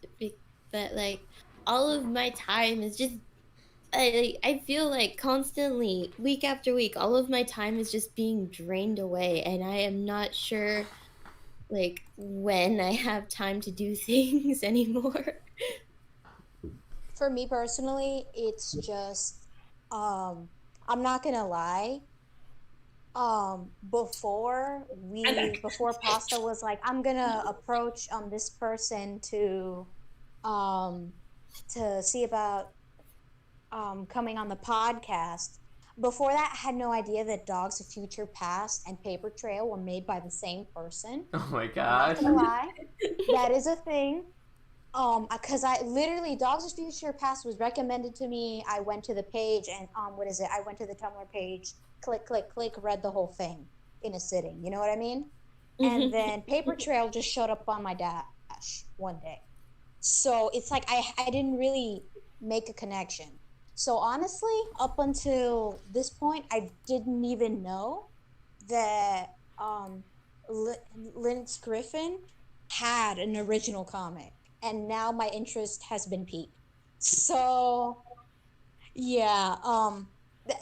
[SPEAKER 4] but like all of my time is just I feel like constantly week after week all of my time is just being drained away, and I am not sure like when I have time to do things anymore.
[SPEAKER 3] For me personally, it's just I'm not gonna lie, before Pasta was like, I'm gonna approach this person to see about coming on the podcast. Before that, I had no idea that Dogs of Future Past and Paper Trail were made by the same person.
[SPEAKER 1] Oh my gosh.
[SPEAKER 3] I'm not gonna lie, that is a thing. Because Dogs of Future Past was recommended to me. I went to the page and I went to the Tumblr page, click, read the whole thing in a sitting. You know what I mean? And then Paper Trail just showed up on my dash one day. So it's like I didn't really make a connection. So honestly, up until this point, I didn't even know that Lynxgriffin had an original comic. And now my interest has been piqued. So, yeah,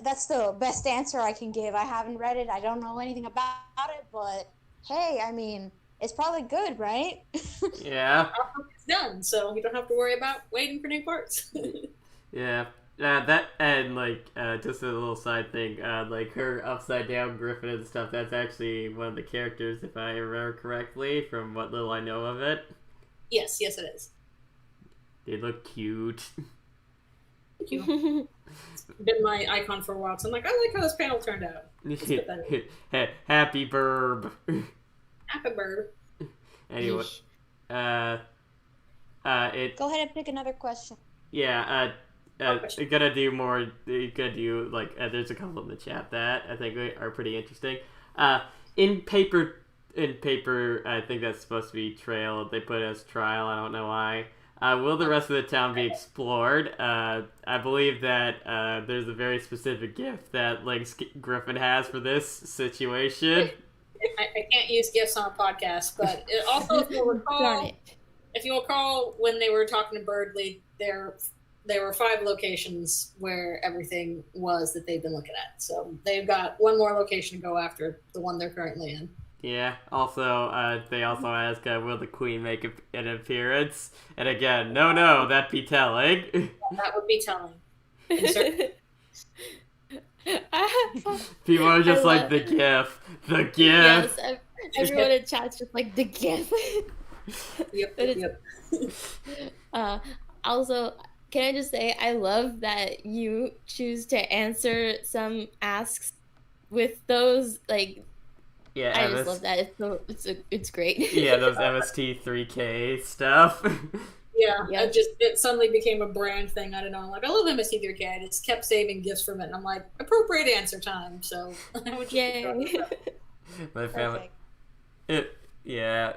[SPEAKER 3] that's the best answer I can give. I haven't read it. I don't know anything about it, but hey, I mean, it's probably good, right?
[SPEAKER 1] Yeah.
[SPEAKER 2] It's done, so you don't have to worry about waiting for new parts.
[SPEAKER 1] Yeah. That and just a little side thing, like her upside down griffin and stuff. That's actually one of the characters, if I remember correctly, from what little I know of it.
[SPEAKER 2] Yes, it is.
[SPEAKER 1] They look cute.
[SPEAKER 2] Thank you. It's been my icon for a while, so I'm like, I like how this panel turned out.
[SPEAKER 1] Happy burb.
[SPEAKER 2] Happy burb.
[SPEAKER 1] Anyway,
[SPEAKER 3] Go ahead and pick another question.
[SPEAKER 1] Yeah, gonna do more. Gonna do there's a couple in the chat that I think are pretty interesting. In paper, I think that's supposed to be trail. They put it as trial. I don't know why. Will the rest of the town be explored? I believe that there's a very specific gift that Lynxgriffin has for this situation.
[SPEAKER 2] I can't use gifts on a podcast, but also if you recall when they were talking to Birdly, there were 5 locations where everything was that they've been looking at. So they've got one more location to go after, the one they're currently in.
[SPEAKER 1] Yeah. Also, they also ask, will the queen make an appearance? And again, no, that'd be telling.
[SPEAKER 2] That would be telling.
[SPEAKER 1] People are just like, the gif. The gif.
[SPEAKER 4] Yes, everyone in chat's just like, the gif.
[SPEAKER 2] Yep.
[SPEAKER 4] Also, can I just say, I love that you choose to answer some asks with those,
[SPEAKER 1] yeah,
[SPEAKER 4] I just love that. It's great.
[SPEAKER 1] Yeah, those MST3K stuff.
[SPEAKER 2] Yeah, it suddenly became a brand thing. I don't know. I love MST3K. I just kept saving gifts from it, and I'm like, appropriate answer time. So I would
[SPEAKER 4] Yay.
[SPEAKER 1] My family. Yeah.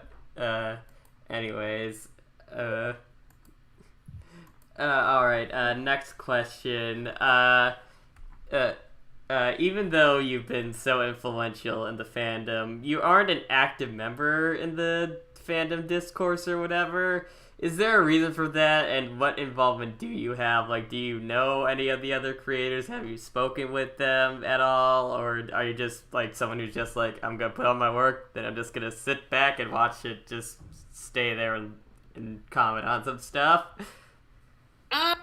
[SPEAKER 1] Anyways. All right. Next question. Even though you've been so influential in the fandom, you aren't an active member in the fandom discourse or whatever. Is there a reason for that, and what involvement do you have? Do you know any of the other creators? Have you spoken with them at all? Or are you just, someone who's just I'm gonna put on my work, then I'm just gonna sit back and watch it just stay there and comment on some stuff?
[SPEAKER 2] A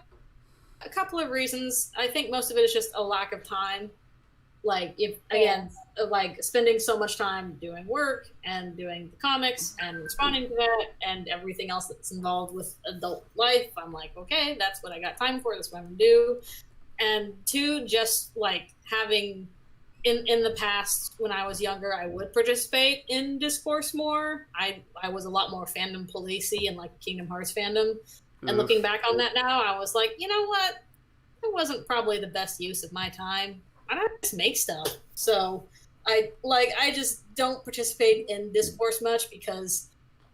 [SPEAKER 2] couple of reasons. I think most of it is just a lack of time. Spending so much time doing work and doing the comics and responding to that and everything else that's involved with adult life. I'm like, okay, that's what I got time for. That's what I'm gonna do. And 2, just having in the past when I was younger, I would participate in discourse more. I was a lot more fandom policey and Kingdom Hearts fandom. And looking back on that now, I was like, you know what? It wasn't probably the best use of my time. I don't just make stuff. So I just don't participate in discourse much because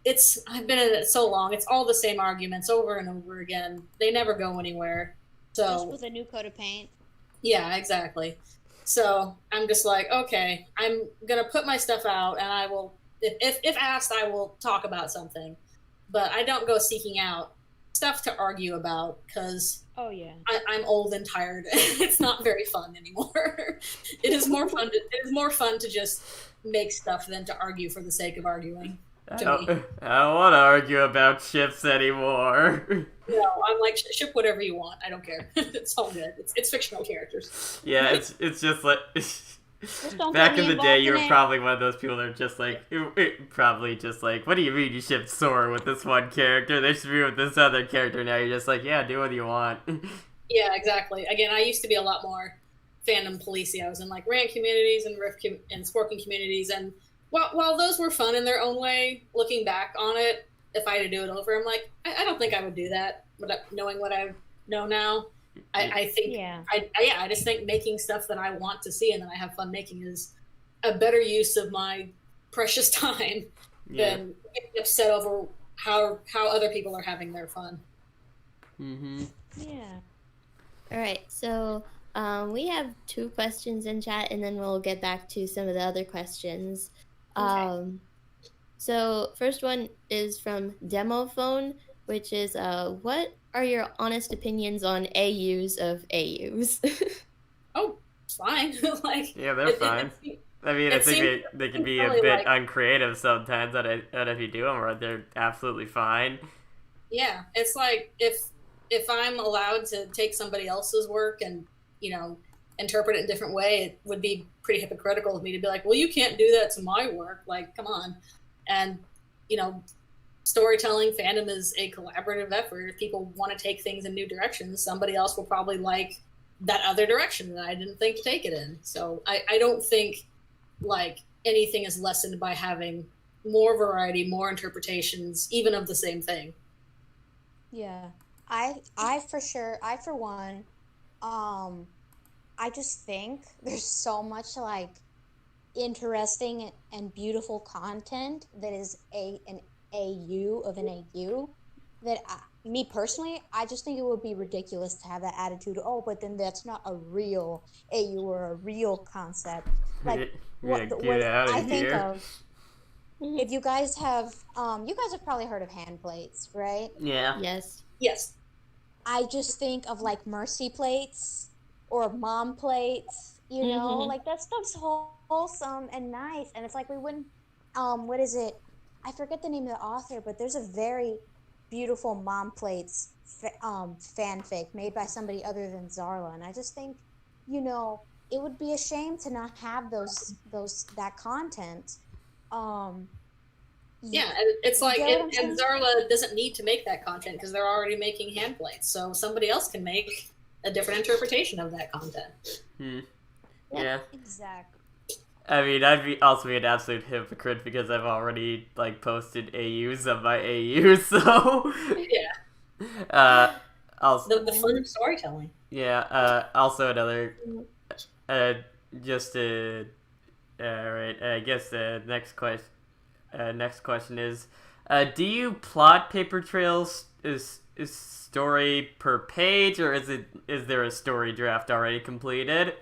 [SPEAKER 2] I've been in it so long. It's all the same arguments over and over again. They never go anywhere. So
[SPEAKER 3] just with a new coat of paint.
[SPEAKER 2] Yeah, exactly. So I'm just like, okay, I'm gonna put my stuff out, and I will, if asked, I will talk about something, but I don't go seeking out stuff to argue about because I'm old and tired. It's not very fun anymore. It is more fun to just make stuff than to argue for the sake of arguing. I don't
[SPEAKER 1] want to argue about ships anymore.
[SPEAKER 2] No, I'm like, ship whatever you want. I don't care. It's all good. It's fictional characters.
[SPEAKER 1] Yeah, it's just back in the day, you were probably one of those people that are just probably just what do you mean you shipped Sora with this one character? They should be with this other character. Now you're just yeah, do what you want.
[SPEAKER 2] Yeah, exactly. Again, I used to be a lot more fandom policey. I was in rant communities and Rift and Sporking communities, and while those were fun in their own way, looking back on it, if I had to do it over, I'm like, I don't think I would do that. But knowing what I know now, I think, I just think making stuff that I want to see and that I have fun making is a better use of my precious time than getting upset over how other people are having their fun.
[SPEAKER 1] Mm-hmm.
[SPEAKER 3] Yeah.
[SPEAKER 4] All right, so we have 2 questions in chat, and then we'll get back to some of the other questions.
[SPEAKER 2] Okay.
[SPEAKER 4] So first one is from Demophone, which is, what are your honest opinions on AUs of AUs?
[SPEAKER 2] Oh, it's fine.
[SPEAKER 1] Yeah, they're fine. I mean, I think they can be a bit uncreative sometimes, and if you do them right, they're absolutely fine.
[SPEAKER 2] Yeah, it's if if I'm allowed to take somebody else's work and, interpret it in a different way, it would be pretty hypocritical of me to be like, well, you can't do that to my work. Like, come on. And, storytelling fandom is a collaborative effort. If people want to take things in new directions, somebody else will probably like that other direction that I didn't think to take it in. So I don't think like anything is lessened by having more variety, more interpretations, even of the same thing.
[SPEAKER 3] Yeah. I for one, I just think there's so much like interesting and beautiful content that is an AU of an AU that me personally, I just think it would be ridiculous to have that attitude. Oh, but then that's not a real AU or a real concept. Like what I think of. If you guys have probably heard of hand plates, right?
[SPEAKER 1] Yeah.
[SPEAKER 2] Yes.
[SPEAKER 3] I just think of like mercy plates or mom plates, like that stuff's wholesome and nice. And it's like we wouldn't, what is it? I forget the name of the author, but there's a very beautiful mom plates fanfic made by somebody other than Zarla. And I just think, it would be a shame to not have that content.
[SPEAKER 2] Yeah, it's like, and Zarla doesn't need to make that content because they're already making hand plates. So somebody else can make a different interpretation of that content.
[SPEAKER 1] Yeah.
[SPEAKER 3] Exactly.
[SPEAKER 1] I mean, I'd also be an absolute hypocrite because I've already like posted AUs of my AUs, so
[SPEAKER 2] yeah. Also, the fun of storytelling.
[SPEAKER 1] Yeah. Also another. Right. I guess the next question is, do you plot paper trails? Is story per page, or is there a story draft already completed?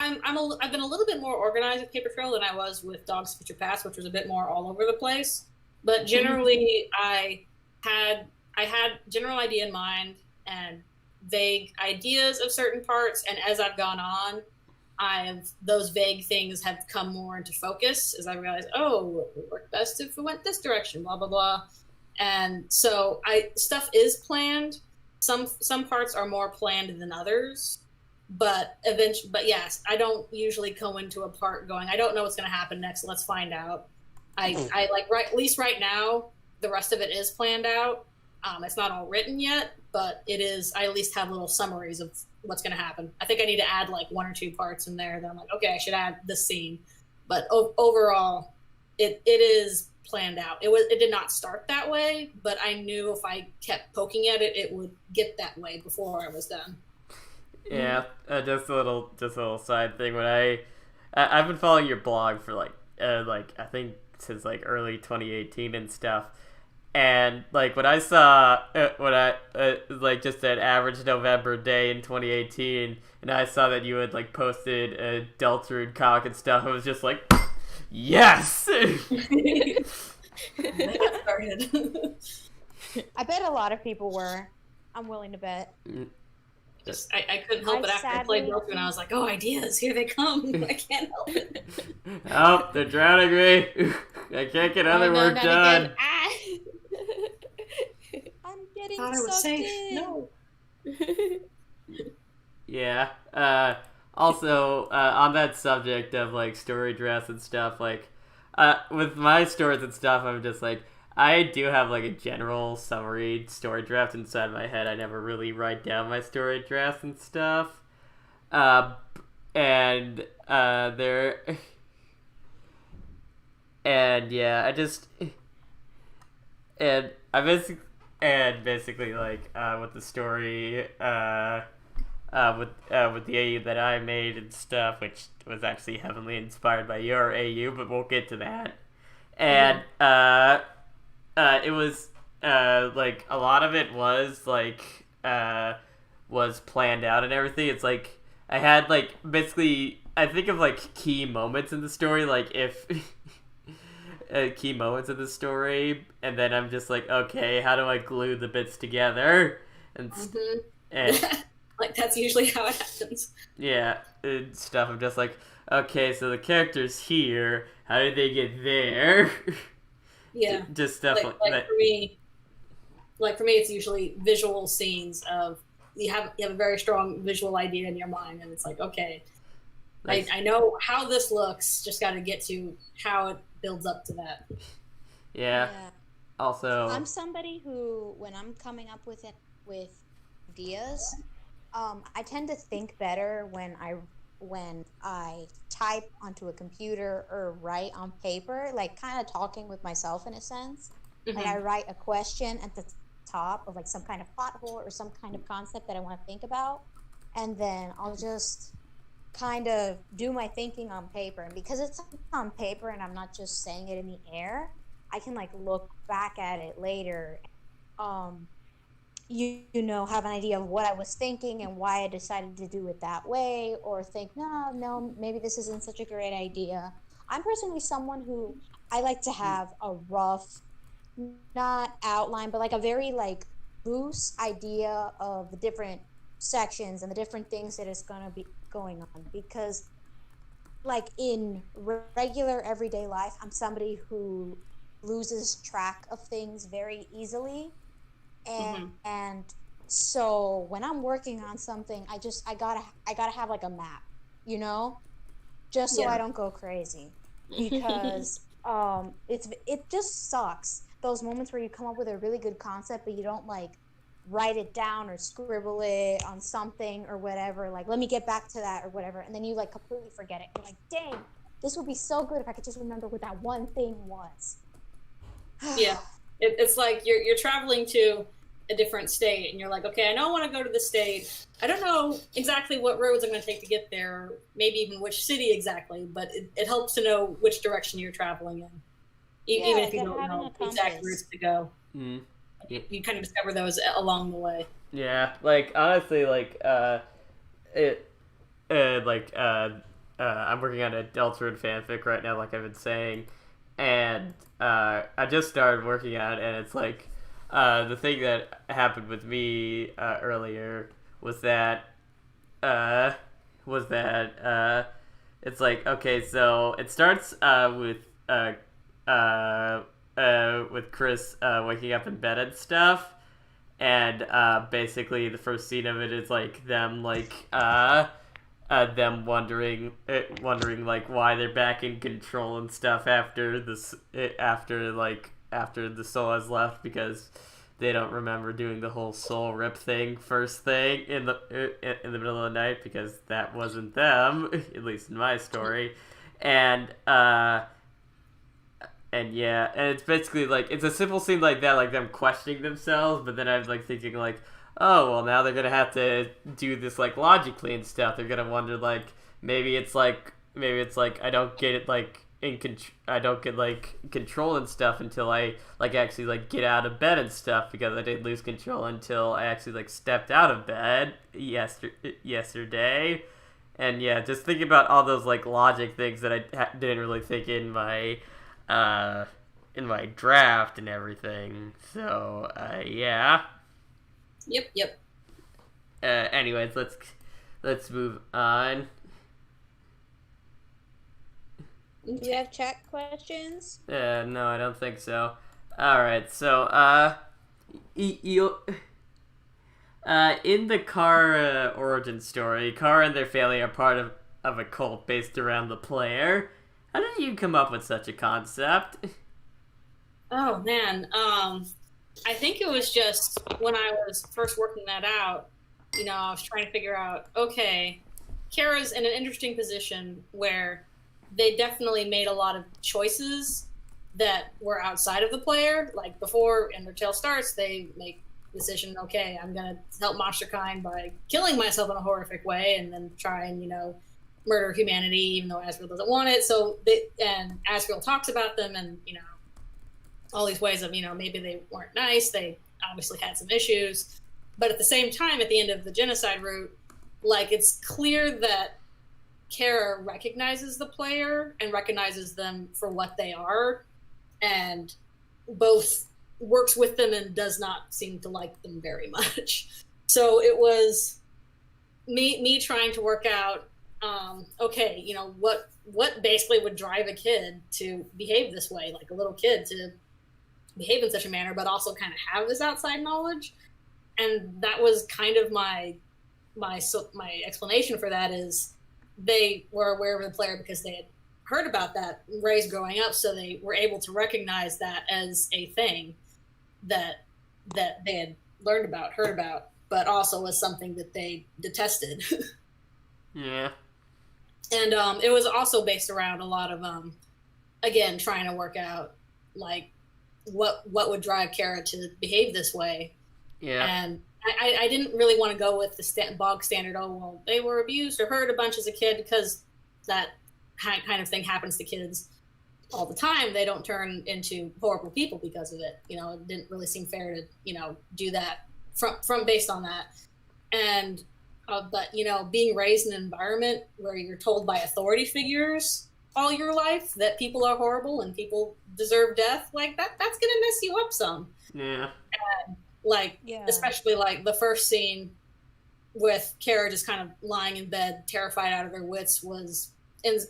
[SPEAKER 2] I've been a little bit more organized with Paper Trail than I was with Dogs Future Past, which was a bit more all over the place. But generally, I had general idea in mind and vague ideas of certain parts, and as I've gone on, those vague things have come more into focus as I realized, oh, it would work best if we went this direction, blah blah blah. And so stuff is planned. Some parts are more planned than others. But yes, I don't usually go into a part going, I don't know what's going to happen next. Let's find out. I like at least right now, the rest of it is planned out. It's not all written yet, but it is. I at least have little summaries of what's going to happen. I think I need to add like one or two parts in there that I'm like, okay, I should add this scene. But overall, it is planned out. It did not start that way, but I knew if I kept poking at it, it would get that way before I was done.
[SPEAKER 1] Yeah, just a little side thing. When I've been following your blog for like I think since like early 2018 and stuff, and like when I saw like just an average November day in 2018, and I saw that you had like posted a Deltarune comic and stuff, I was just like, yes.
[SPEAKER 3] I bet a lot of people were. I'm willing to bet.
[SPEAKER 2] I couldn't help it after I played Deltarune, and I was like, oh, ideas, here they come. I can't help it.
[SPEAKER 1] Oh, they're drowning me. I can't get other work done.
[SPEAKER 3] I'm getting
[SPEAKER 2] thought I was safe.
[SPEAKER 3] in.
[SPEAKER 2] No.
[SPEAKER 1] Yeah. Also, on that subject of like story drafts and stuff, like with my stories and stuff, I'm just like, I do have like a general summary story draft inside my head. I never really write down my story drafts and stuff. And yeah, basically like with the story with the AU that I made and stuff, which was actually heavily inspired by your AU, but we'll get to that. And it was like a lot of it was like was planned out and everything. It's like I had like basically I think of like key moments in the story, like if key moments of the story, and then I'm just like, okay, how do I glue the bits together? And
[SPEAKER 2] like that's usually how it happens.
[SPEAKER 1] Yeah, and stuff. I'm just like, okay, so the character's here. How did they get there?
[SPEAKER 2] Yeah,
[SPEAKER 1] just stuff
[SPEAKER 2] like that. For me, like for me, it's usually visual scenes of you have a very strong visual idea in your mind, and it's like, okay, I know how this looks. Just got to get to how it builds up to that.
[SPEAKER 1] Yeah. Also,
[SPEAKER 3] I'm somebody who, when I'm coming up with ideas, I tend to think better when I type onto a computer or write on paper, like kind of talking with myself in a sense. Mm-hmm. Like I write a question at the top of like some kind of plot hole or some kind of concept that I want to think about, and then I'll just kind of do my thinking on paper. And because it's on paper and I'm not just saying it in the air, I can like look back at it later, you know, have an idea of what I was thinking and why I decided to do it that way, or think, no, maybe this isn't such a great idea. I'm personally someone who I like to have a rough, not outline, but like a very like loose idea of the different sections and the different things that is going to be going on, because like in regular everyday life, I'm somebody who loses track of things very easily, and so when I'm working on something, I gotta have like a map, you know, just so I don't go crazy, because it just sucks, those moments where you come up with a really good concept but you don't like write it down or scribble it on something or whatever, like let me get back to that or whatever, and then you like completely forget it. You're like, dang, this would be so good if I could just remember what that one thing was.
[SPEAKER 2] Yeah, it's like you're traveling to a different state, and you're like, okay, I know I want to go to the state. I don't know exactly what roads I'm going to take to get there, maybe even which city exactly, but it helps to know which direction you're traveling in, even if you don't know exact routes to go.
[SPEAKER 1] Mm.
[SPEAKER 2] You kind of discover those along the way.
[SPEAKER 1] Yeah, like honestly, like I'm working on a Deltarune fanfic right now, like I've been saying, and I just started working on it, and it's like the thing that happened with me earlier was that it's like, okay, so it starts with Chris waking up in bed and stuff, and basically the first scene of it is like them them wondering like why they're back in control and stuff after the soul has left, because they don't remember doing the whole soul rip thing first thing in the middle of the night, because that wasn't them, at least in my story, and yeah, and it's basically like, it's a simple scene like that, like them questioning themselves, but then I'm like thinking like, oh, well, now they're gonna have to do this like logically and stuff. They're gonna wonder like, maybe it's like I don't get it like I don't get like control and stuff until I like actually like get out of bed and stuff, because I didn't lose control until I actually like stepped out of bed yesterday. And yeah, just thinking about all those like logic things that I didn't really think in my draft and everything. So yeah.
[SPEAKER 2] Yep.
[SPEAKER 1] Anyways, let's move on.
[SPEAKER 3] Do you have chat questions?
[SPEAKER 1] No, I don't think so. All right, so in the Kara origin story, Kara and their family are part of a cult based around the player. How did you come up with such a concept?
[SPEAKER 2] Oh man, I think it was just when I was first working that out, you know, I was trying to figure out, okay, Kara's in an interesting position where they definitely made a lot of choices that were outside of the player. Like before Undertale starts, they make the decision, okay, I'm going to help Monsterkind by killing myself in a horrific way, and then try and, you know, murder humanity, even though Asriel doesn't want it. So and Asriel talks about them, and, you know, all these ways of, you know, maybe they weren't nice, they obviously had some issues, but at the same time, at the end of the genocide route, like, it's clear that Kara recognizes the player and recognizes them for what they are, and both works with them and does not seem to like them very much. So it was me trying to work out, okay, you know, what basically would drive a kid to behave this way, like a little kid to behave in such a manner, but also kind of have this outside knowledge. And that was kind of my explanation for that, is they were aware of the player because they had heard about that raised growing up, so they were able to recognize that as a thing that they had learned about, heard about, but also was something that they detested.
[SPEAKER 1] Yeah.
[SPEAKER 2] And it was also based around a lot of again, trying to work out like what would drive Kara to behave this way.
[SPEAKER 1] Yeah.
[SPEAKER 2] And I didn't really want to go with the bog standard, oh, well, they were abused or hurt a bunch as a kid, because that kind of thing happens to kids all the time. They don't turn into horrible people because of it. You know, it didn't really seem fair to, you know, do that from based on that. And, but, you know, being raised in an environment where you're told by authority figures all your life that people are horrible and people deserve death, like that's going to mess you up some.
[SPEAKER 1] Yeah.
[SPEAKER 2] And, like, especially like the first scene with Kara just kind of lying in bed, terrified out of her wits, was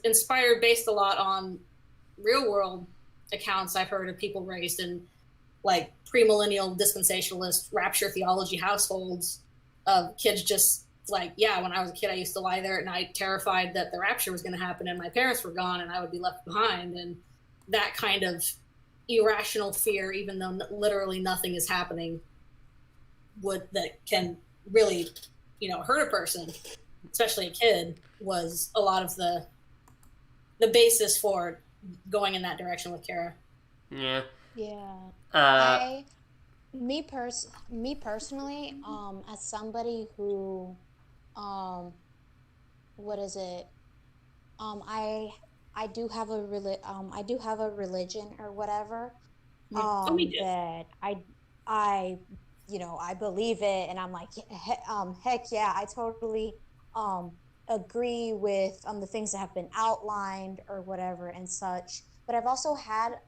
[SPEAKER 2] inspired based a lot on real world accounts I've heard of people raised in like premillennial dispensationalist rapture theology households, of kids just like, yeah, when I was a kid, I used to lie there at night terrified that the rapture was going to happen and my parents were gone and I would be left behind. And that kind of irrational fear, even though literally nothing is happening, that can really, you know, hurt a person, especially a kid, was a lot of the basis for going in that direction with Kara.
[SPEAKER 1] Yeah.
[SPEAKER 3] Yeah. Me personally, as somebody who, what is it? I do have a religion or whatever. That I you know, I believe it, and I'm like, heck yeah, I totally agree with the things that have been outlined or whatever and such. But I've also had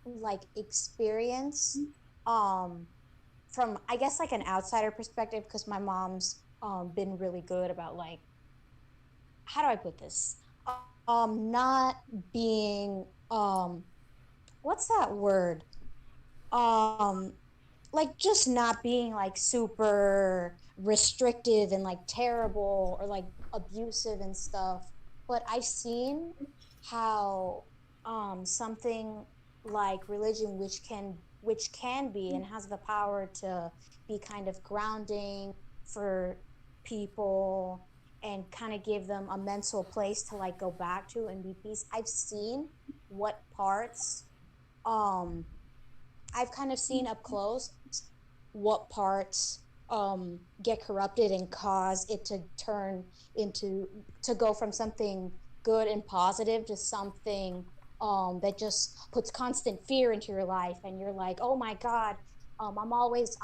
[SPEAKER 3] like experience from, I guess, like an outsider perspective, because my mom's been really good about, like, how do I put this? Not being what's that word? Like, just not being like super restrictive and like terrible or like abusive and stuff. But I've seen how something like religion, which can be and has the power to be kind of grounding for people and kind of give them a mental place to like go back to and be peace. I've seen what parts I've kind of seen up close what parts get corrupted and cause it to go from something good and positive to something that just puts constant fear into your life, and you're like, oh my god, I'm always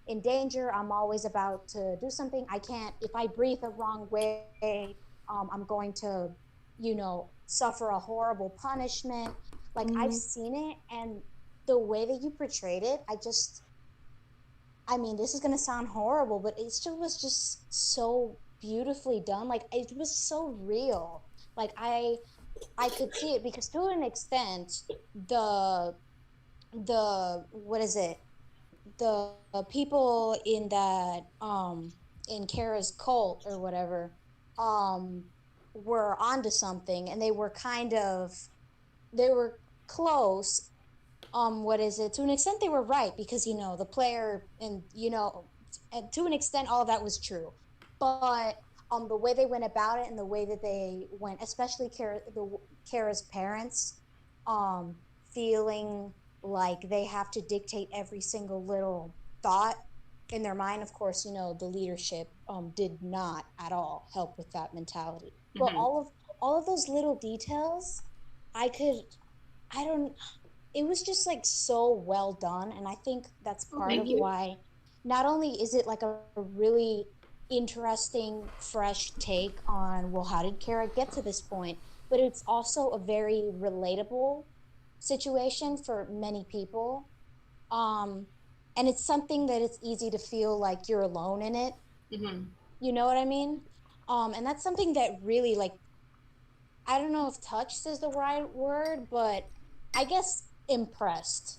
[SPEAKER 3] in danger, I'm always about to do something, I can't, if I breathe the wrong way, I'm going to, you know, suffer a horrible punishment. Like, I've seen it, and the way that you portrayed it, I mean, this is going to sound horrible, but it still was just so beautifully done. Like, it was so real. Like, I could see it, because to an extent, the what is it? The people in that, in Kara's cult or whatever, were onto something, and they were close. What is it? To an extent, they were right, because, you know, the player, and, you know, and to an extent, all of that was true. But the way they went about it and the way that they went, especially Kara's parents, feeling like they have to dictate every single little thought in their mind. Of course, you know, the leadership did not at all help with that mentality. Mm-hmm. But all of those little details, it was just like so well done, and I think that's part of why not only is it like a really interesting, fresh take on, well, how did Kara get to this point, but it's also a very relatable situation for many people, and it's something that it's easy to feel like you're alone in it. Mm-hmm. You know what I mean? And that's something that really, like, I don't know if touched is the right word, but I guess impressed.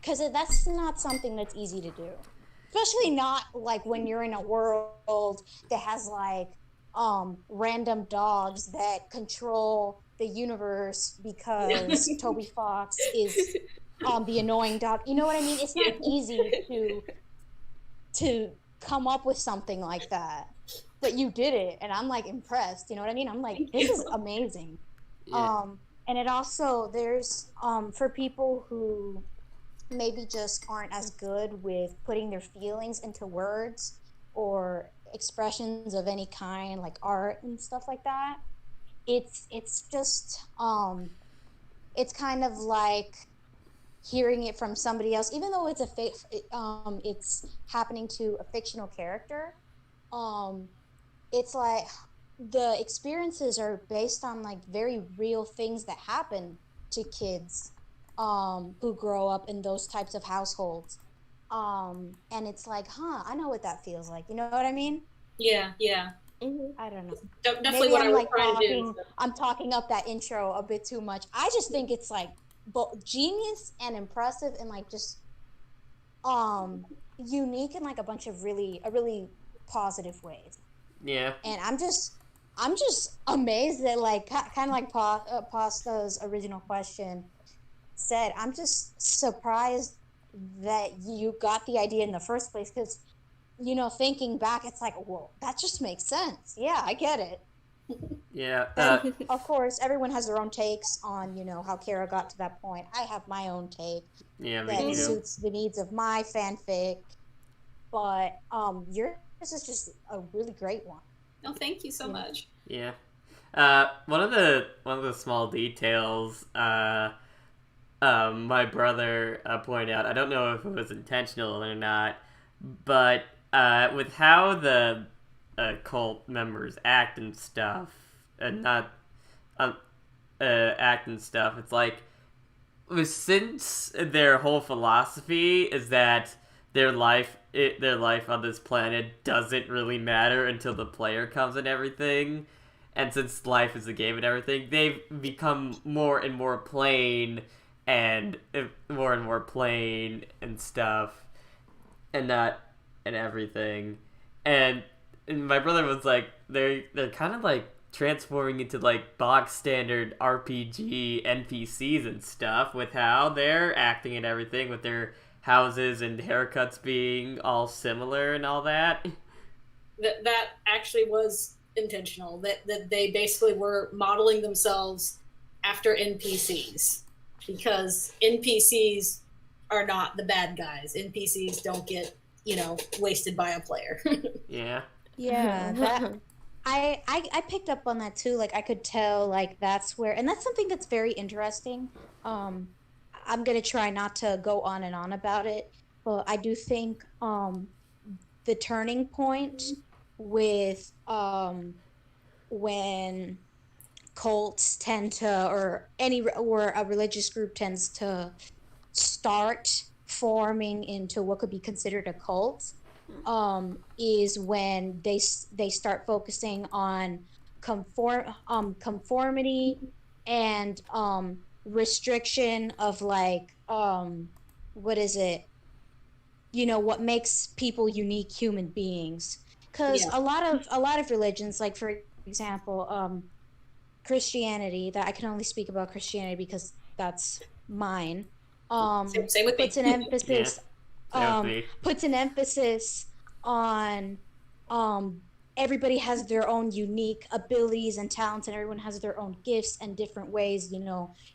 [SPEAKER 3] because that's not something that's easy to do, especially not like when you're in a world that has like random dogs that control the universe because Toby Fox is the annoying dog. You know what I mean? It's not easy to come up with something like that, but you did it, and I'm like impressed. You know what I mean? I'm like, this is amazing. And it also, there's for people who maybe just aren't as good with putting their feelings into words or expressions of any kind, like art and stuff like that. It's just it's kind of like hearing it from somebody else, even though it's happening to a fictional character. It's like the experiences are based on like very real things that happen to kids who grow up in those types of households. And it's like, I know what that feels like. You know what I mean?
[SPEAKER 2] Yeah.
[SPEAKER 3] I don't know.
[SPEAKER 2] Definitely
[SPEAKER 3] Maybe
[SPEAKER 2] what
[SPEAKER 3] I'm
[SPEAKER 2] I was
[SPEAKER 3] like
[SPEAKER 2] trying to do.
[SPEAKER 3] I'm talking up that intro a bit too much. I just think it's like both genius and impressive and like just unique in like a bunch of really positive ways.
[SPEAKER 1] Yeah.
[SPEAKER 3] And I'm just amazed that like kind of like Pasta's original question said. I'm just surprised that you got the idea in the first place, because thinking back, it's like, well, that just makes sense. Yeah, I get it.
[SPEAKER 1] Yeah.
[SPEAKER 3] Of course, everyone has their own takes on how Kara got to that point. I have my own take that suits the needs of my fanfic, but yours is just a really great one.
[SPEAKER 2] No, thank you so much.
[SPEAKER 1] Yeah. One of the small details my brother pointed out, I don't know if it was intentional or not, but with how the cult members act and stuff, it's like, since their whole philosophy is that their life on this planet doesn't really matter until the player comes and everything, and since life is a game and everything, they've become more and more plain and stuff, and everything, and my brother was like, they're kind of like transforming into like box standard RPG NPCs and stuff with how they're acting and everything, with their houses and haircuts being all similar and all that.
[SPEAKER 2] That actually was intentional. That they basically were modeling themselves after NPCs, because NPCs are not the bad guys. NPCs don't get wasted by a player.
[SPEAKER 3] Yeah, that I picked up on that too. Like, I could tell, like, that's where, and that's something that's very interesting. I'm gonna try not to go on and on about it, but I do think the turning point with when cults tend to, or a religious group tends to start forming into what could be considered a cult, is when they start focusing on conformity and restriction of like what is it, what makes people unique human beings. Because a lot of religions, like for example Christianity, that I can only speak about Christianity because that's mine,
[SPEAKER 2] same with
[SPEAKER 3] puts
[SPEAKER 2] me.
[SPEAKER 3] an emphasis puts an emphasis on everybody has their own unique abilities and talents, and everyone has their own gifts and different ways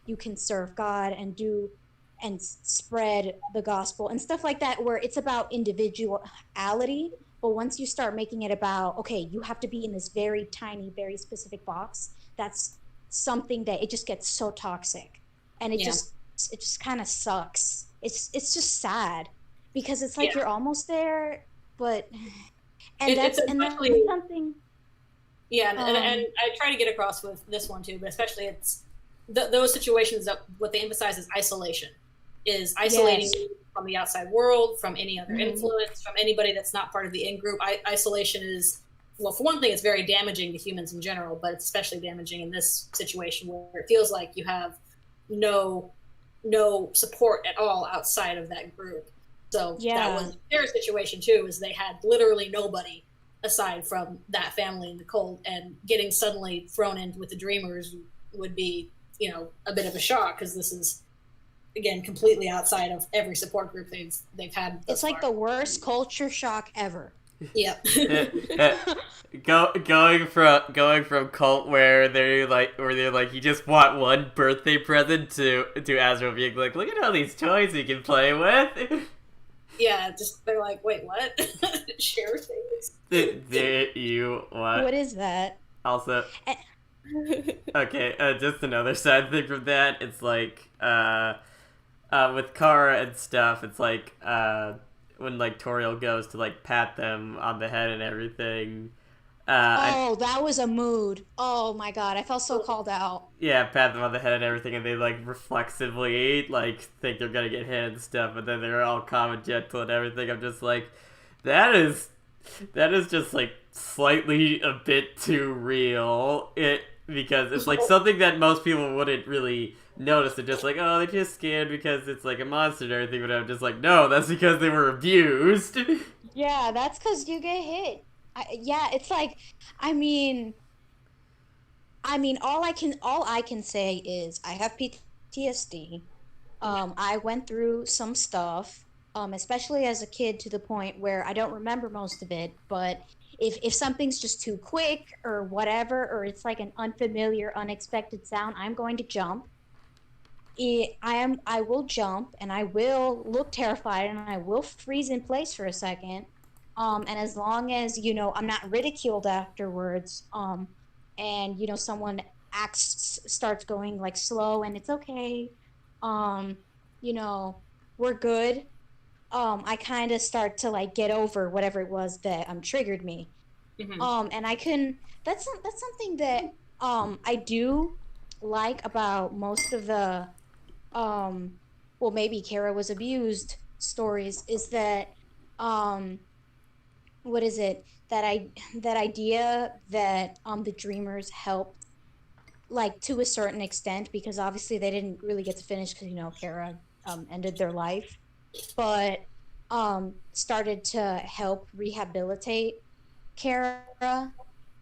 [SPEAKER 3] you can serve God and spread the gospel and stuff like that, where it's about individuality. But once you start making it about, okay, you have to be in this very tiny, very specific box, that's something that it just gets so toxic, and it just kind of sucks. It's just sad, because it's like you're almost there, but that's something.
[SPEAKER 2] Yeah, and I try to get across with this one too, but especially it's those situations that what they emphasize is isolation, is isolating you from the outside world, from any other influence, from anybody that's not part of the in-group. Isolation is, well, for one thing, it's very damaging to humans in general, but it's especially damaging in this situation where it feels like you have no no support at all outside of that group. So that was their situation too, is they had literally nobody aside from that family in the cold, and getting suddenly thrown in with the Dreamers would be, you know, a bit of a shock, because this is, again, completely outside of every support group they've had.
[SPEAKER 3] It's like the worst culture shock ever.
[SPEAKER 2] Yep.
[SPEAKER 1] Going from cult where they're like you just want one birthday present to Azrael being like, look at all these toys you can play with.
[SPEAKER 2] Yeah, just they're like, wait, what? Share things.
[SPEAKER 3] What is that?
[SPEAKER 1] Also, okay, just another side thing from that. It's like, with Kara and stuff, it's like, when like Toriel goes to like pat them on the head and everything.
[SPEAKER 3] That was a mood. Oh my god, I felt so called out.
[SPEAKER 1] Yeah, pat them on the head and everything, and they like reflexively like think they're gonna get hit and stuff, but then they're all calm and gentle and everything. I'm just like, that is just like slightly a bit too real. Because it's like something that most people wouldn't really notice. They're just like, oh, they're just scared because it's like a monster and everything. But I'm just like, no, that's because they were abused.
[SPEAKER 3] Yeah, that's because you get hit. It's like, I mean, all I can say is I have PTSD. I went through some stuff, especially as a kid, to the point where I don't remember most of it. But if something's just too quick or whatever, or it's like an unfamiliar, unexpected sound, I'm going to jump. I will jump, and I will look terrified, and I will freeze in place for a second. And as long as, you know, I'm not ridiculed afterwards, and, you know, someone starts going like slow and it's okay, you know, we're good. I kind of start to like get over whatever it was that triggered me. Mm-hmm. And that's something that I do like about most of the well, maybe Kara was abused stories, is that what is it, that idea that the Dreamers helped, like, to a certain extent, because obviously they didn't really get to finish because, you know, Kara ended their life, but started to help rehabilitate Kara,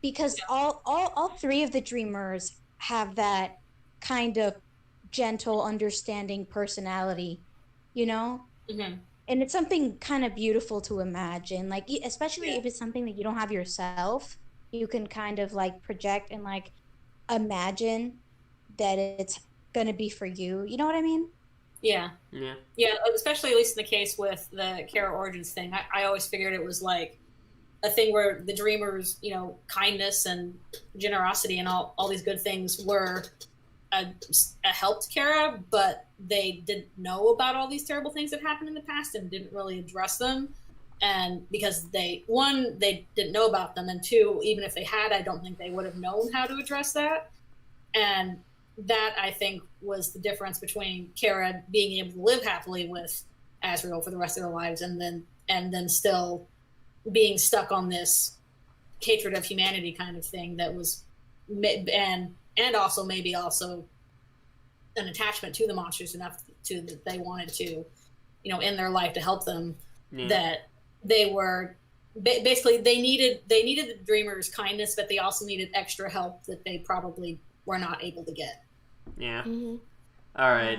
[SPEAKER 3] because all three of the Dreamers have that kind of gentle, understanding personality, you know? Mm-hmm. And it's something kind of beautiful to imagine, like, especially if it's something that you don't have yourself, you can kind of like project and like imagine that it's gonna be for you. You know what I mean?
[SPEAKER 2] Yeah. Especially, at least in the case with the Kara Origins thing, I always figured it was like a thing where the Dreamers, you know, kindness and generosity and all these good things were a help to Kara, but they didn't know about all these terrible things that happened in the past and didn't really address them. And because they didn't know about them, and two, even if they had, I don't think they would have known how to address that. And that, I think, was the difference between Kara being able to live happily with Azrael for the rest of their lives, and then still being stuck on this hatred of humanity kind of thing that was, and also maybe also an attachment to the monsters enough to that they wanted to, you know, in their life to help them. Yeah. That they were basically they needed the Dreamers' kindness, but they also needed extra help that they probably were not able to get.
[SPEAKER 1] Yeah. Mm-hmm. All right.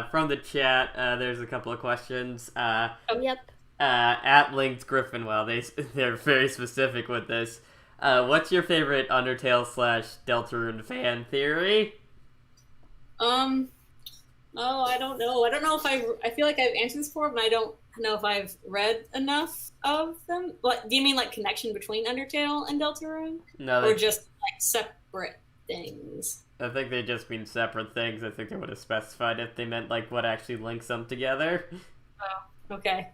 [SPEAKER 1] From the chat, there's a couple of questions.
[SPEAKER 4] Yep.
[SPEAKER 1] At Lynxgriffin, well, they're very specific with this. What's your favorite Undertale / Deltarune fan theory?
[SPEAKER 2] Oh, I don't know. I don't know if I feel like I've answered this before, but I don't know if I've read enough of them. What do you mean, like connection between Undertale and Deltarune?
[SPEAKER 1] No,
[SPEAKER 2] or just like separate things?
[SPEAKER 1] I think they just mean separate things. I think they would have specified if they meant like what actually links them together.
[SPEAKER 2] Oh, okay.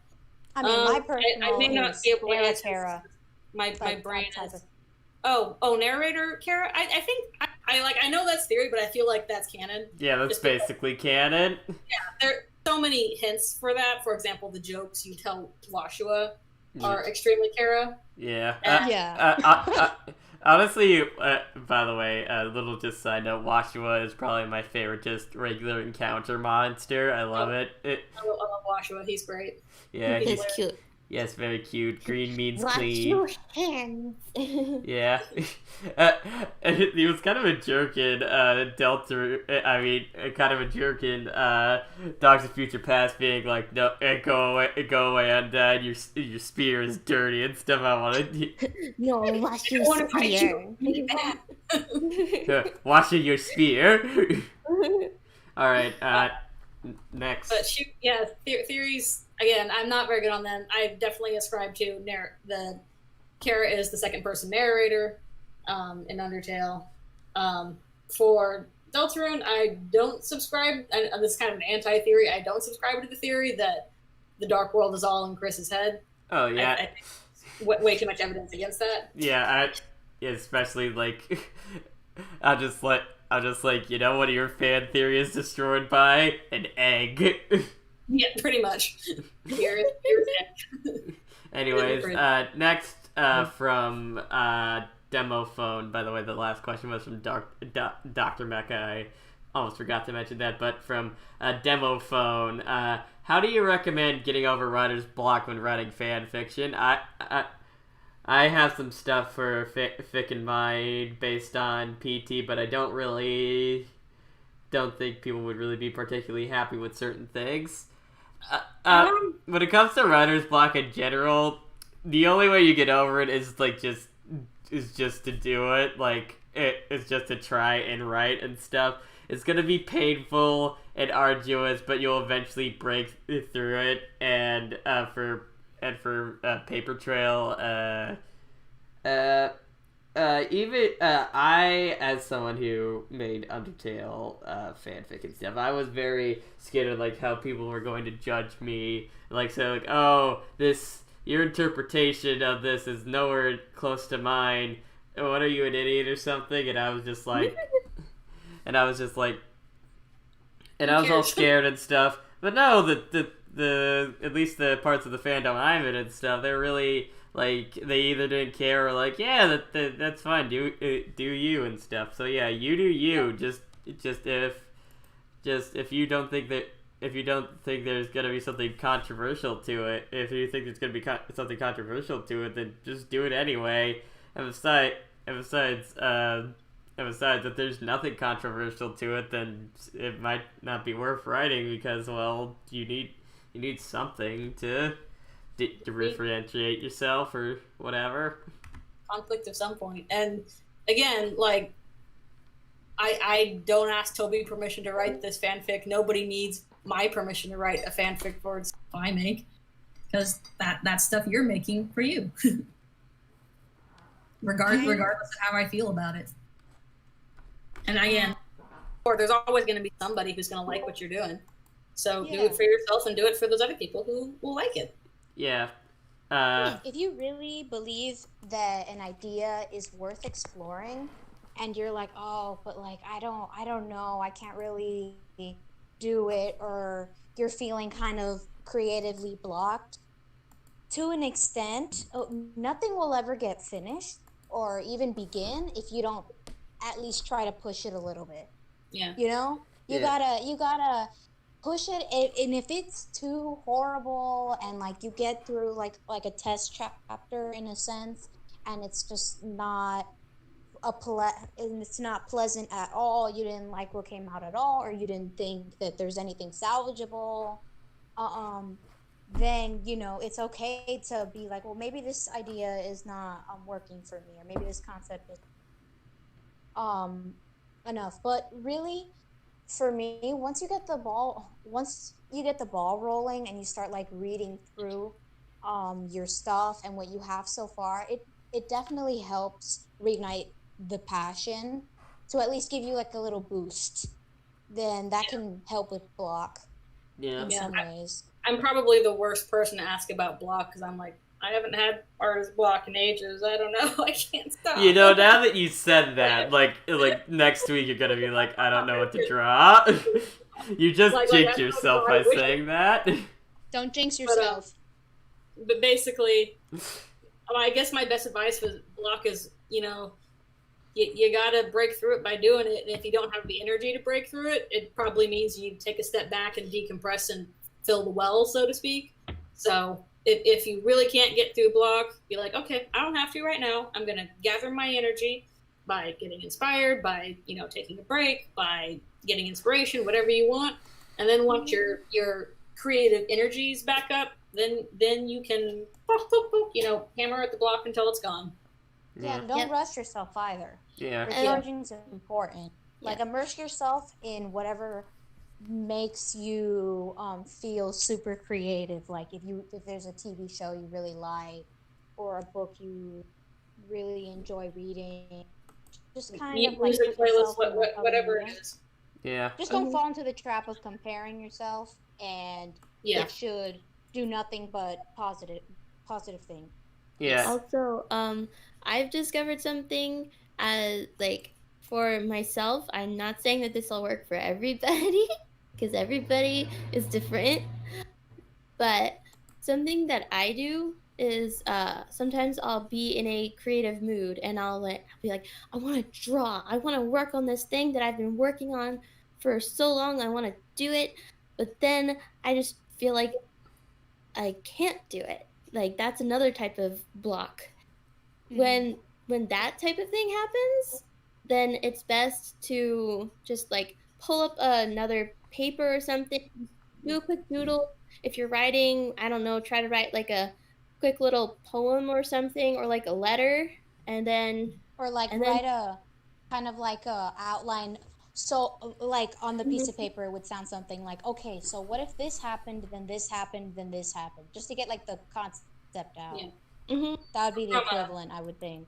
[SPEAKER 3] I mean, my personal
[SPEAKER 2] I may not be able to answer
[SPEAKER 3] Kara.
[SPEAKER 2] My brain is. Oh, narrator Kara. I think I know that's theory, but I feel like that's canon.
[SPEAKER 1] Yeah, that's just basically canon.
[SPEAKER 2] Yeah, there are so many hints for that. For example, the jokes you tell Washua are extremely Kara.
[SPEAKER 1] Yeah. Honestly, by the way, a little just side note, Washua is probably my favorite just regular encounter monster. I love it.
[SPEAKER 2] I love Washua. He's great.
[SPEAKER 1] Yeah,
[SPEAKER 4] He's cute.
[SPEAKER 1] Yes, very cute. Green means
[SPEAKER 4] Wash
[SPEAKER 1] clean.
[SPEAKER 4] your hands.
[SPEAKER 1] Yeah. He was kind of a jerk in Delta. I mean, kind of a jerk in Dogs of Future Past, being like, "No, go away, undead. Your spear is dirty and stuff." I wanted.
[SPEAKER 4] No, wash your spear.
[SPEAKER 1] Washing your spear. All right. Next.
[SPEAKER 2] But theories. Again, I'm not very good on them. I definitely ascribe to the Kara is the second person narrator in Undertale. For Deltarune, I don't subscribe. And this is kind of an anti-theory. I don't subscribe to the theory that the Dark World is all in Chris's head.
[SPEAKER 1] Oh yeah,
[SPEAKER 2] I think way too much evidence against that.
[SPEAKER 1] Yeah, especially like, I'll just like, one of your fan theory is destroyed by an egg.
[SPEAKER 2] Yeah, pretty much. Here's
[SPEAKER 1] Anyways, next from Demo Phone. By the way, the last question was from Dr. Mecha. I almost forgot to mention that, but from Demo Phone. How do you recommend getting over writer's block when writing fan fiction? I have some stuff for fic in mind based on PT, but I don't think people would really be particularly happy with certain things. When it comes to writer's block in general, the only way you get over it is just to do it. Like, it's just to try and write and stuff. It's gonna be painful and arduous, but you'll eventually break through it. And for Paper Trail, I, as someone who made Undertale fanfic and stuff, I was very scared of like how people were going to judge me, like say like, oh, your interpretation of this is nowhere close to mine. What are you, an idiot or something? And I was just like, I was all scared and stuff. But no, the at least the parts of the fandom I'm in and stuff, they're really. Like, they either didn't care or like, yeah, that's fine, do you and stuff. So yeah, you do you. Just if you don't think there's gonna be something controversial to it, if you think there's gonna be something controversial to it, then just do it anyway. And besides, if there's nothing controversial to it, then it might not be worth writing because, well, you need something to differentiate yourself or whatever.
[SPEAKER 2] Conflict of some point. And again, like, I don't ask Toby permission to write this fanfic. Nobody needs my permission to write a fanfic for stuff I make, because that's stuff you're making for you. Regardless of how I feel about it. And again, or there's always going to be somebody who's going to like what you're doing. So do it for yourself and do it for those other people who will like it.
[SPEAKER 1] Yeah.
[SPEAKER 3] If you really believe that an idea is worth exploring, and you're like, oh, but like I don't know, I can't really do it, or you're feeling kind of creatively blocked, to an extent, nothing will ever get finished or even begin if you don't at least try to push it a little bit.
[SPEAKER 2] Yeah.
[SPEAKER 3] You know, you gotta push it, and if it's too horrible and like you get through like a test chapter in a sense, and it's just not and it's not pleasant at all, you didn't like what came out at all, or you didn't think that there's anything salvageable, then it's okay to be like, well, maybe this idea is not working for me, or maybe this concept is enough. But really, for me, once you get the ball rolling and you start like reading through your stuff and what you have so far, it definitely helps reignite the passion to at least give you like a little boost. Then that can help with block in some ways.
[SPEAKER 2] I'm probably the worst person to ask about block, because I'm like, I haven't had artist block in ages. I don't know. I can't stop.
[SPEAKER 1] Now that you said that, like next week you're gonna be like, I don't know what to draw. You just jinxed yourself by saying that.
[SPEAKER 3] Don't jinx yourself.
[SPEAKER 2] But basically, I guess my best advice for block is, you gotta break through it by doing it. And if you don't have the energy to break through it, it probably means you take a step back and decompress and fill the well, so to speak. So if you really can't get through a block, be like, okay, I don't have to right now. I'm gonna gather my energy by getting inspired, by taking a break, by getting inspiration, whatever you want. And then once your creative energies back up, then you can hammer at the block until it's gone.
[SPEAKER 3] Yeah, don't rush yourself either.
[SPEAKER 1] Yeah.
[SPEAKER 3] Recharging is important. Like, immerse yourself in whatever makes you feel super creative. Like, if there's a TV show you really like, or a book you really enjoy reading, just kind of like
[SPEAKER 2] music playlist, whatever it is.
[SPEAKER 1] Yeah.
[SPEAKER 3] Just don't fall into the trap of comparing yourself, and it should do nothing but positive things.
[SPEAKER 1] Yeah.
[SPEAKER 4] Also, I've discovered something like for myself. I'm not saying that this will work for everybody because everybody is different. But something that I do is sometimes I'll be in a creative mood and I'll be like, I want to draw. I want to work on this thing that I've been working on for so long. I want to do it. But then I just feel like I can't do it. Like, that's another type of block. When that type of thing happens, then it's best to just like pull up another paper or something, do a quick doodle. If you're writing, I don't know, try to write like a quick little poem or something, or like a letter, and then
[SPEAKER 3] write a kind of like a outline. So, like, on the piece of paper, it would sound something like, okay, so what if this happened, then this happened, then this happened, just to get like the concept out. That would be the equivalent, I would think.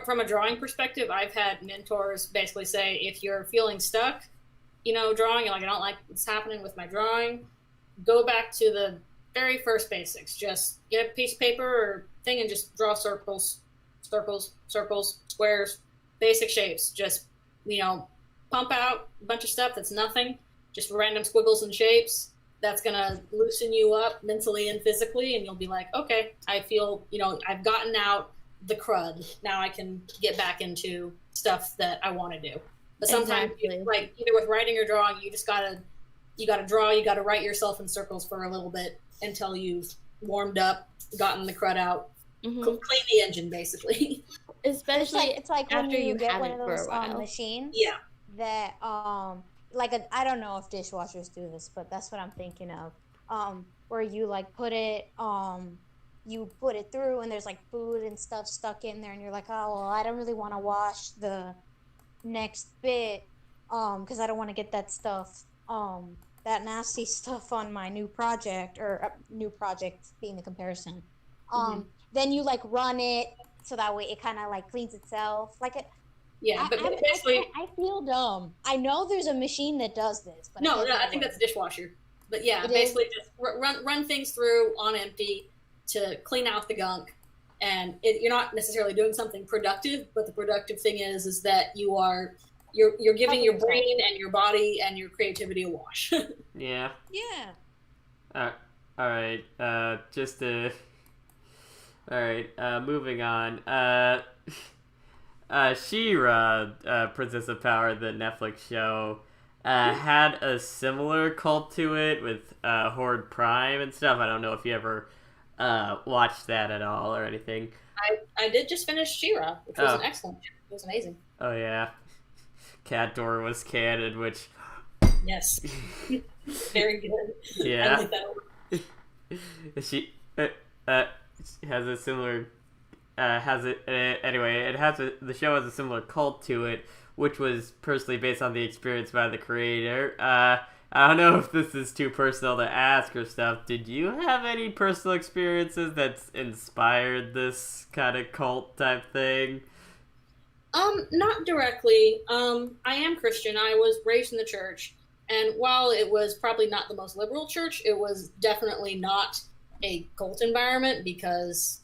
[SPEAKER 2] From a drawing perspective, I've had mentors basically say, if you're feeling stuck, drawing, like, I don't like what's happening with my drawing, go back to the very first basics. Just get a piece of paper or thing and just draw circles, squares, basic shapes. Just, pump out a bunch of stuff that's nothing, just random squiggles and shapes. That's going to loosen you up mentally and physically, and you'll be like, okay, I feel, I've gotten out the crud. Now I can get back into stuff that I want to do. But sometimes, like, either with writing or drawing, you just gotta draw, you gotta write yourself in circles for a little bit until you've warmed up, gotten the crud out, clean the engine, basically.
[SPEAKER 4] Especially
[SPEAKER 3] it's like when you get one of those machines.
[SPEAKER 2] Yeah.
[SPEAKER 3] That I don't know if dishwashers do this, but that's what I'm thinking of. Where you like put it through, and there's like food and stuff stuck in there, and you're like, oh well, I don't really want to wash the next bit, because I don't want to get that stuff, that nasty stuff on my new project, or new project being the comparison. Then you like run it so that way it kind of like cleans itself, like it.
[SPEAKER 2] Yeah, but basically,
[SPEAKER 3] I feel dumb. I know there's a machine that does this, but
[SPEAKER 2] no, I think that's a dishwasher. But yeah, basically just run things through on empty to clean out the gunk, and you're not necessarily doing something productive. But the productive thing is that you're giving your brain and your body and your creativity a wash.
[SPEAKER 1] Yeah.
[SPEAKER 3] Yeah.
[SPEAKER 1] All right. Moving on. She-Ra, Princess of Power, the Netflix show, had a similar cult to it with Horde Prime and stuff. I don't know if you ever watched that at all or anything.
[SPEAKER 2] I did just finish She-Ra, which was an excellent show. It was amazing.
[SPEAKER 1] Oh, yeah. Cat Door was canon, which...
[SPEAKER 2] Yes. Very good.
[SPEAKER 1] Yeah.
[SPEAKER 2] I like that.
[SPEAKER 1] She has a similar... the show has a similar cult to it, which was personally based on the experience by the creator. I don't know if this is too personal to ask or stuff. Did you have any personal experiences that's inspired this kind of cult type thing?
[SPEAKER 2] Not directly. I am Christian. I was raised in the church, and while it was probably not the most liberal church, it was definitely not a cult environment, because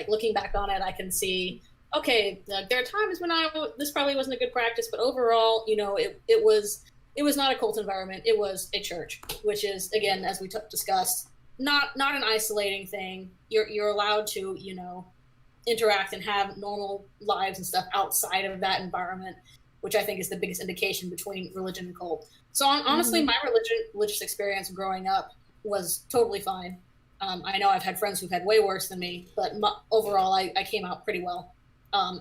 [SPEAKER 2] looking back on it, I can see, okay, there are times when this probably wasn't a good practice, but overall, it was not a cult environment. It was a church, which is, again, as we discussed, not an isolating thing. You're allowed to, interact and have normal lives and stuff outside of that environment, which I think is the biggest indication between religion and cult. So honestly, my religious experience growing up was totally fine. I know I've had friends who've had way worse than me, but overall, I came out pretty well.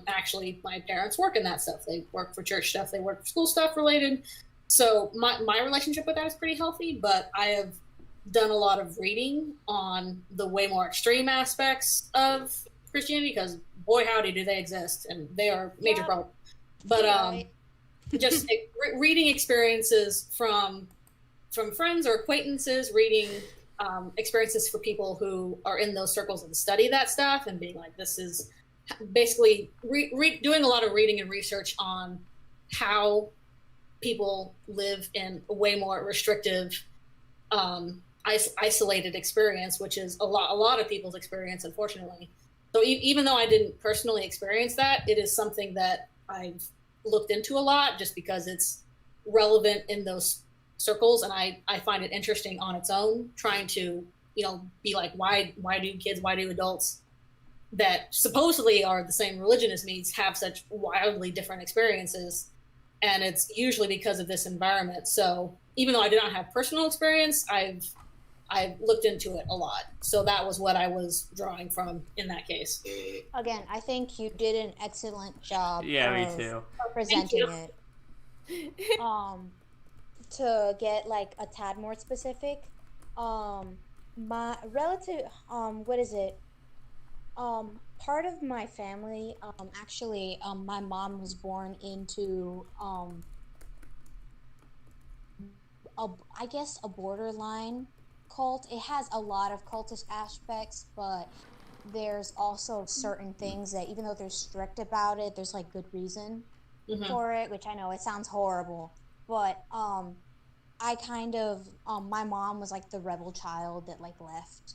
[SPEAKER 2] Actually, my parents work in that stuff. They work for church stuff. They work for school stuff related. So my relationship with that is pretty healthy, but I have done a lot of reading on the way more extreme aspects of Christianity, because boy howdy do they exist, and they are major problem. But just reading experiences from friends or acquaintances, reading experiences for people who are in those circles and study that stuff, and being like, this is basically doing a lot of reading and research on how people live in a way more restrictive, isolated experience, which is a lot of people's experience, unfortunately. So even though I didn't personally experience that, it is something that I've looked into a lot, just because it's relevant in those circles, and I find it interesting on its own, trying to, be like, why do adults that supposedly are the same religion as me have such wildly different experiences? And it's usually because of this environment. So even though I did not have personal experience, I've looked into it a lot. So that was what I was drawing from in that case.
[SPEAKER 3] Again, I think you did an excellent job.
[SPEAKER 1] Yeah, me too.
[SPEAKER 3] Presenting it. To get like a tad more specific, my relative, what is it? Part of my family, actually, my mom was born into, I guess a borderline cult. It has a lot of cultish aspects, but there's also certain things that, even though they're strict about it, there's like good reason for it, which I know it sounds horrible, but I kind of, my mom was like the rebel child that like left,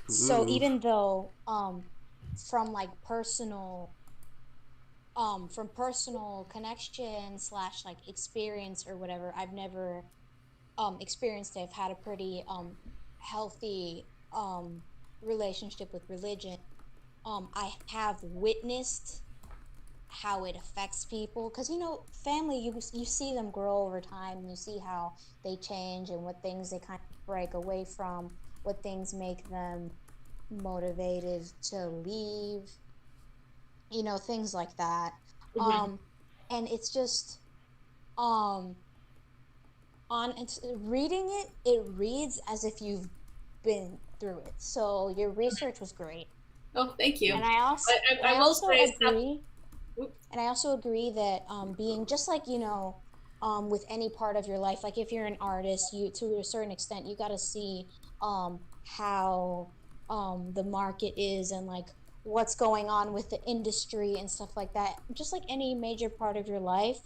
[SPEAKER 3] so even though from like personal connection / like experience or whatever, I've never experienced it. I've had a pretty healthy relationship with religion. I have witnessed how it affects people, because family, you see them grow over time, and you see how they change and what things they kind of break away from, what things make them motivated to leave, things like that. And it's just reading it reads as if you've been through it. So your research was great.
[SPEAKER 2] Oh, thank you.
[SPEAKER 3] And I also agree. And I also agree that being just like, with any part of your life, like if you're an artist, you, to a certain extent, you got to see how the market is, and like what's going on with the industry and stuff like that. Just like any major part of your life,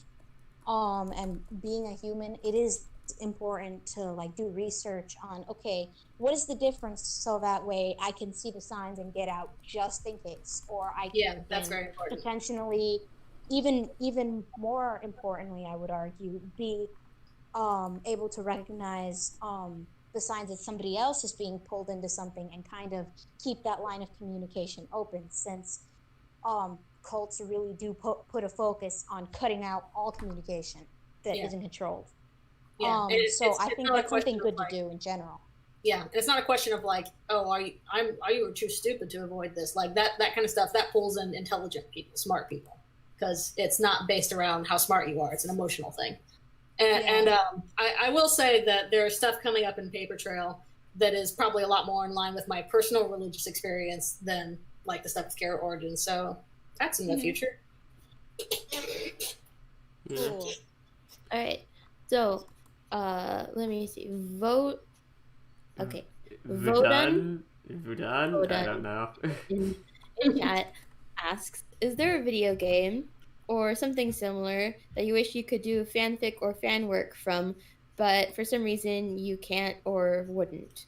[SPEAKER 3] and being a human, it is important to like do research on, okay, what is the difference, so that way I can see the signs and get out just in case, or I can
[SPEAKER 2] that's very important.
[SPEAKER 3] Potentially, even more importantly, I would argue, be able to recognize the signs that somebody else is being pulled into something, and kind of keep that line of communication open, since cults really do put a focus on cutting out all communication that isn't controlled.
[SPEAKER 2] Yeah.
[SPEAKER 3] So I think that's something good to do in general.
[SPEAKER 2] Yeah, and it's not a question of like, oh, are you too stupid to avoid this? Like that kind of stuff, that pulls in intelligent people, smart people, because it's not based around how smart you are. It's an emotional thing. And I will say that there's stuff coming up in Paper Trail that is probably a lot more in line with my personal religious experience than like the stuff with Carrot Origins. So that's in the future.
[SPEAKER 3] Cool.
[SPEAKER 4] All right. So, let me see. Vote. Okay.
[SPEAKER 1] Vudan? I don't know.
[SPEAKER 4] in chat asks, is there a video game or something similar that you wish you could do fanfic or fan work from, but for some reason you can't or wouldn't?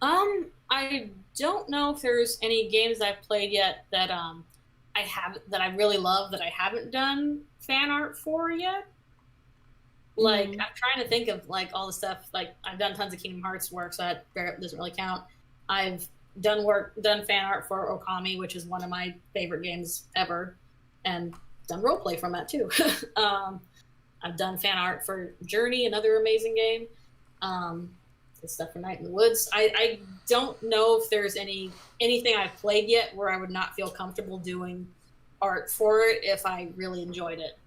[SPEAKER 2] I don't know if there's any games I've played yet that I really love that I haven't done fan art for yet. Like, I'm trying to think of like all the stuff, like I've done tons of Kingdom Hearts work, so that doesn't really count. I've done fan art for Okami, which is one of my favorite games ever, and done roleplay from that too. I've done fan art for Journey, another amazing game. Stuff for Night in the Woods. I don't know if there's anything I've played yet where I would not feel comfortable doing art for it if I really enjoyed it.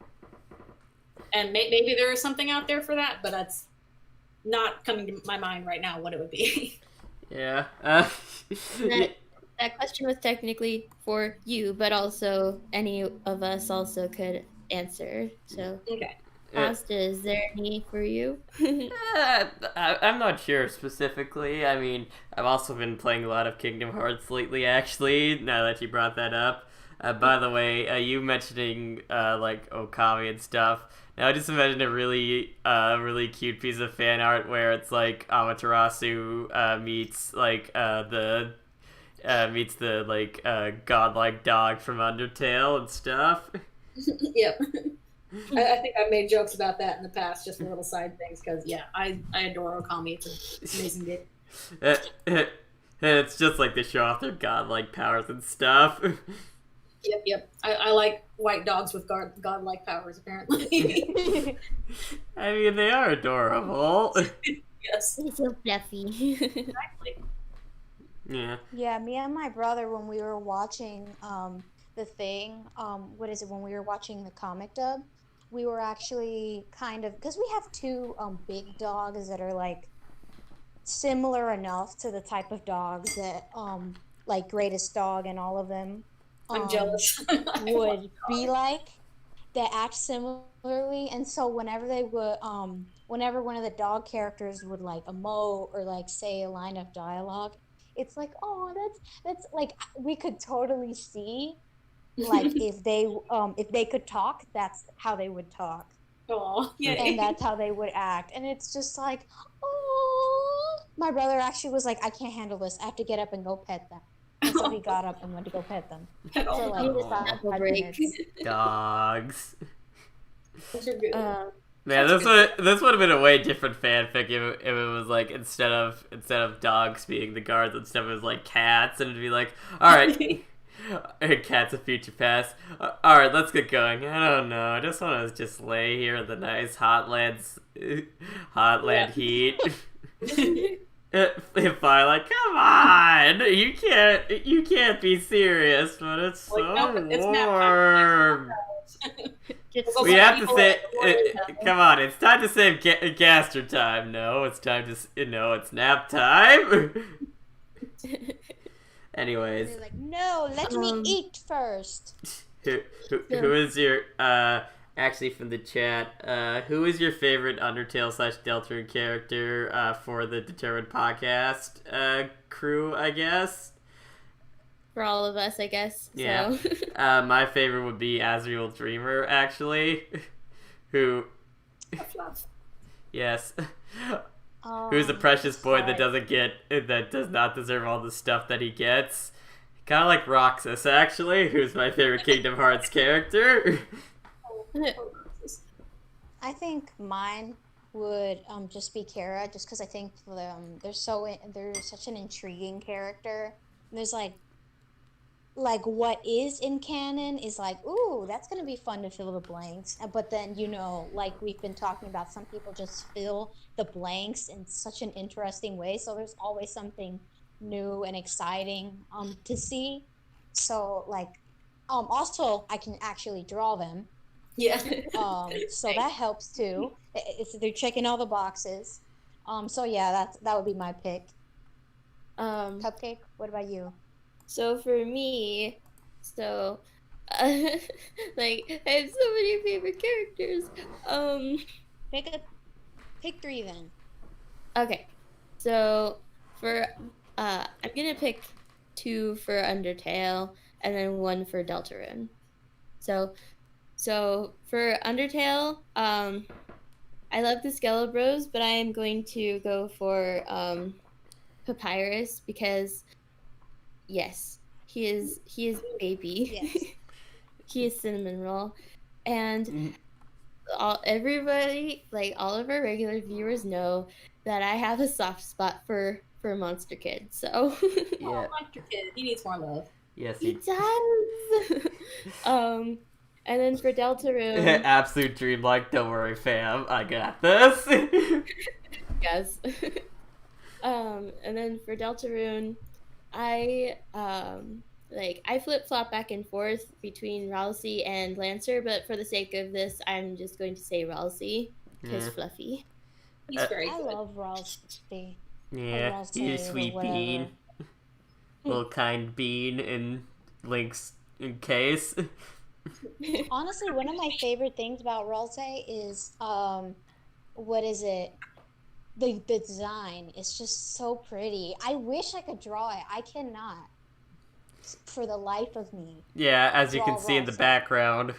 [SPEAKER 2] And maybe there is something out there for that, but that's not coming to my mind right now what it would be.
[SPEAKER 1] Yeah.
[SPEAKER 4] That question was technically for you, but also any of us also could answer. So,
[SPEAKER 2] okay.
[SPEAKER 4] Asta, is there any for you?
[SPEAKER 1] I'm not sure specifically. I mean, I've also been playing a lot of Kingdom Hearts lately, actually, now that you brought that up. By the way, you mentioning, like, Okami and stuff. Now, I just imagined a really cute piece of fan art where it's, like, Amaterasu meets, like, the godlike dog from Undertale and stuff.
[SPEAKER 2] Yep. I think I've made jokes about that in the past, just little side things, because, yeah, I adore Okami. It's an amazing game.
[SPEAKER 1] It's just like they show off their godlike powers and stuff.
[SPEAKER 2] Yep. I like white dogs with godlike powers, apparently.
[SPEAKER 1] I mean, they are adorable.
[SPEAKER 2] Yes.
[SPEAKER 4] It's so fluffy.
[SPEAKER 2] Exactly.
[SPEAKER 1] Yeah.
[SPEAKER 3] Yeah, me and my brother, when we were watching the thing, when we were watching the comic dub, we were actually kind of, because we have two big dogs that are like similar enough to the type of dogs that like Greatest Dog and all of them
[SPEAKER 2] I'm jealous.
[SPEAKER 3] would be like. They act similarly, and so whenever they would whenever one of the dog characters would like emote or like say a line of dialogue, it's like, oh, that's like, we could totally see like if they could talk, that's how they would talk.
[SPEAKER 2] Aw, yeah.
[SPEAKER 3] And that's how they would act, and it's just like, oh, my brother actually was like, I can't handle this, I have to get up and go pet them. And so he got up and went to go pet them for like 5 minutes.
[SPEAKER 1] Dogs.
[SPEAKER 2] Those are good.
[SPEAKER 1] Man, this would have been a way different fanfic if it was like instead of dogs being the guards, instead it was like cats, and it'd be like, all right, cats of future past. All right, let's get going. I don't know. I just want to just lay here in the nice hot land heat. If I like, come on, you can't be serious, but it's so warm. We have to say, come on, it's time to save gaster time. No, it's nap time. Anyways,
[SPEAKER 3] They're like, no, let me eat first.
[SPEAKER 1] who is your actually from the chat? Who is your favorite Undertale / Deltarune character for the Determined podcast crew? I guess.
[SPEAKER 4] For all of us, I guess.
[SPEAKER 1] Yeah.
[SPEAKER 4] So.
[SPEAKER 1] My favorite would be Azriel Dreamer, actually. Who? Yes. Who's a precious boy that does not deserve all the stuff that he gets. Kind of like Roxas, actually, who's my favorite Kingdom Hearts character.
[SPEAKER 3] I think mine would just be Kara, just because I think they're such an intriguing character. There's like what is in canon is like, ooh, that's gonna be fun to fill the blanks. But then, like we've been talking about, some people just fill the blanks in such an interesting way. So there's always something new and exciting to see. So like, also I can actually draw them.
[SPEAKER 2] Yeah.
[SPEAKER 3] So that helps too. They're checking all the boxes. So yeah, that would be my pick. Cupcake, what about you?
[SPEAKER 4] So for me, like I have so many favorite characters.
[SPEAKER 3] Pick 3 then. Okay.
[SPEAKER 4] So for I'm gonna pick 2 for Undertale and then 1 for Deltarune. So for Undertale, I love the Skelebros, but I am going to go for Papyrus because yes, he is baby.
[SPEAKER 3] Yes.
[SPEAKER 4] He is cinnamon roll, and everybody, like all of our regular viewers, know that I have a soft spot for for Monster Kid. So
[SPEAKER 1] Yeah.
[SPEAKER 2] Oh, Monster Kid, he needs more love.
[SPEAKER 1] Yes,
[SPEAKER 4] he does. And then for Deltarune,
[SPEAKER 1] absolute dreamlike. Don't worry, fam. I got this.
[SPEAKER 4] yes. And then for Deltarune, I I flip flop back and forth between Ralsei and Lancer, but for the sake of this, I'm just going to say Ralsei because fluffy.
[SPEAKER 2] He's very
[SPEAKER 3] I
[SPEAKER 2] good.
[SPEAKER 3] love Ralsei.
[SPEAKER 1] Yeah, he's a sweet bean. Little kind bean in Link's case.
[SPEAKER 3] Honestly, one of my favorite things about Ralsei is what is it? The design is just so pretty. I wish I could draw it. I cannot. For the life of me.
[SPEAKER 1] Yeah, as you can see in the
[SPEAKER 3] Ralsei.
[SPEAKER 1] background,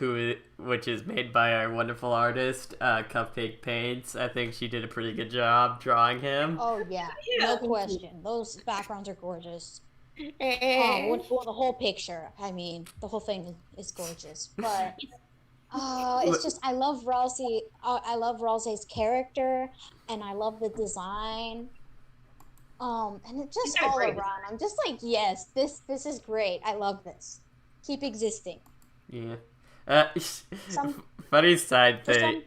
[SPEAKER 1] which is made by our wonderful artist, Cupcake Paints. I think she did a pretty good job drawing him.
[SPEAKER 3] Oh yeah, no question. Those backgrounds are gorgeous.
[SPEAKER 4] Eh.
[SPEAKER 3] Well, the whole picture. I mean, the whole thing is gorgeous. But it's just I love Ralsei. I love Ralsei's character, and I love the design. And it just all around. I'm just like, yes, this is great. I love this. Keep existing.
[SPEAKER 1] Yeah. Funny side thing.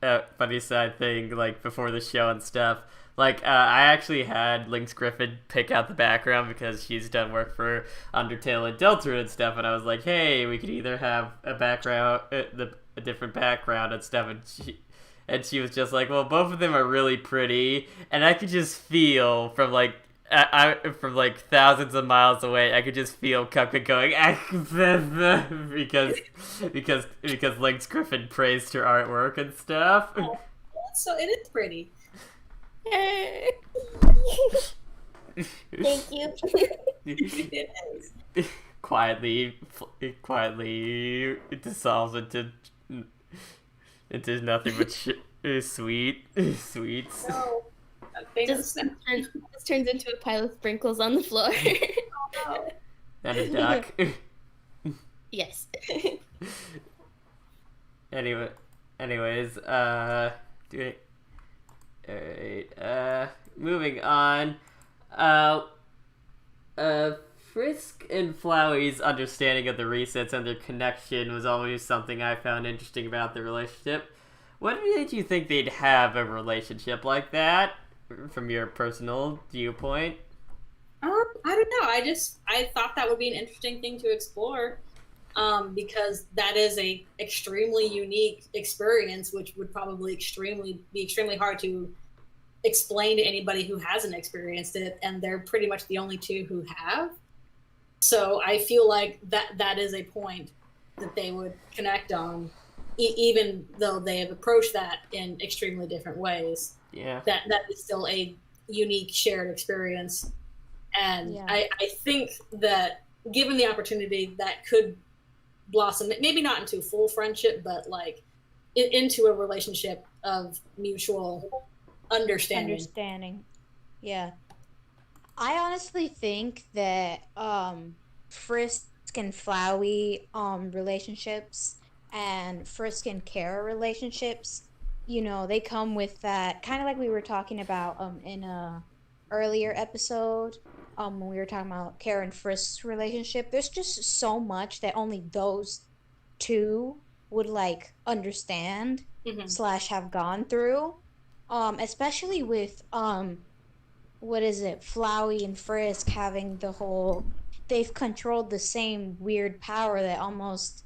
[SPEAKER 1] Like before the show and stuff. Like, I actually had Lynxgriffin pick out the background because she's done work for Undertale and Deltarune and stuff, and I was like, hey, we could either have a background, a different background and stuff, and she was just like, well, both of them are really pretty, and I could just feel from from like thousands of miles away, I could just feel Cupcake going because Lynxgriffin praised her artwork and stuff.
[SPEAKER 2] Oh, so it is pretty.
[SPEAKER 4] Thank you.
[SPEAKER 2] It is.
[SPEAKER 1] Quietly, it dissolves into nothing but sweets.
[SPEAKER 2] No,
[SPEAKER 4] Just turns into a pile of sprinkles on the floor.
[SPEAKER 2] Oh,
[SPEAKER 1] And a duck.
[SPEAKER 4] Yes.
[SPEAKER 1] Anyways, moving on. Frisk and Flowey's understanding of the resets and their connection was always something I found interesting about their relationship. When did you think they'd have a relationship like that, from your personal viewpoint?
[SPEAKER 2] I don't know. I thought that would be an interesting thing to explore, because that is a extremely unique experience, which would probably be extremely hard to explain to anybody who hasn't experienced it, and they're pretty much the only two who have. So I feel like that is a point that they would connect on, even though they have approached that in extremely different ways.
[SPEAKER 1] Yeah.
[SPEAKER 2] That is still a unique shared experience. And yeah. I think that given the opportunity, that could blossom, maybe not into full friendship, but like into a relationship of mutual understanding.
[SPEAKER 3] Yeah. I honestly think that Frisk and Flowey relationships and Frisk and Kara relationships, you know, they come with that kind of like we were talking about in a earlier episode when we were talking about Kara and Frisk's relationship. There's just so much that only those two would like understand / have gone through, especially with Flowey and Frisk having they've controlled the same weird power that almost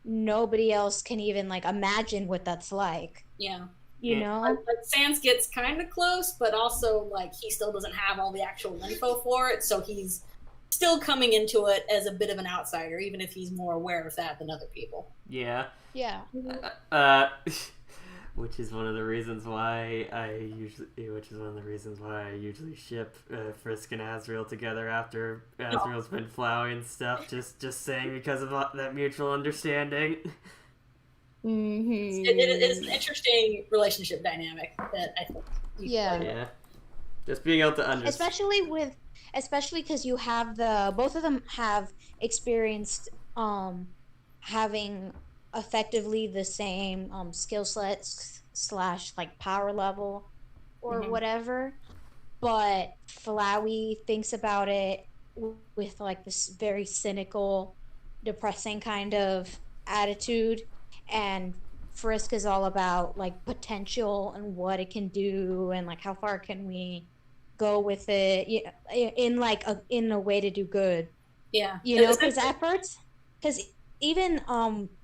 [SPEAKER 3] nobody else can even like imagine what that's like.
[SPEAKER 2] Yeah.
[SPEAKER 3] You know?
[SPEAKER 2] But Sans gets kind of close, but also like he still doesn't have all the actual info for it, so he's still coming into it as a bit of an outsider, even if he's more aware of that than other people.
[SPEAKER 1] Yeah.
[SPEAKER 3] Yeah.
[SPEAKER 1] Which is one of the reasons why I usually ship Frisk and Asriel together after Asriel's been Flowey and stuff. Just saying, because of that mutual understanding.
[SPEAKER 2] Mm-hmm. It is an interesting relationship dynamic that I think.
[SPEAKER 3] Yeah.
[SPEAKER 1] Just being able to understand.
[SPEAKER 3] Especially because you have both of them have experienced having effectively the same skill sets / like power level or whatever. but Flowey thinks about it with like this very cynical, depressing kind of attitude, and Frisk is all about like potential and what it can do and like how far can we go with it, in like in a way to do good.
[SPEAKER 2] Yeah,
[SPEAKER 3] because at first, because even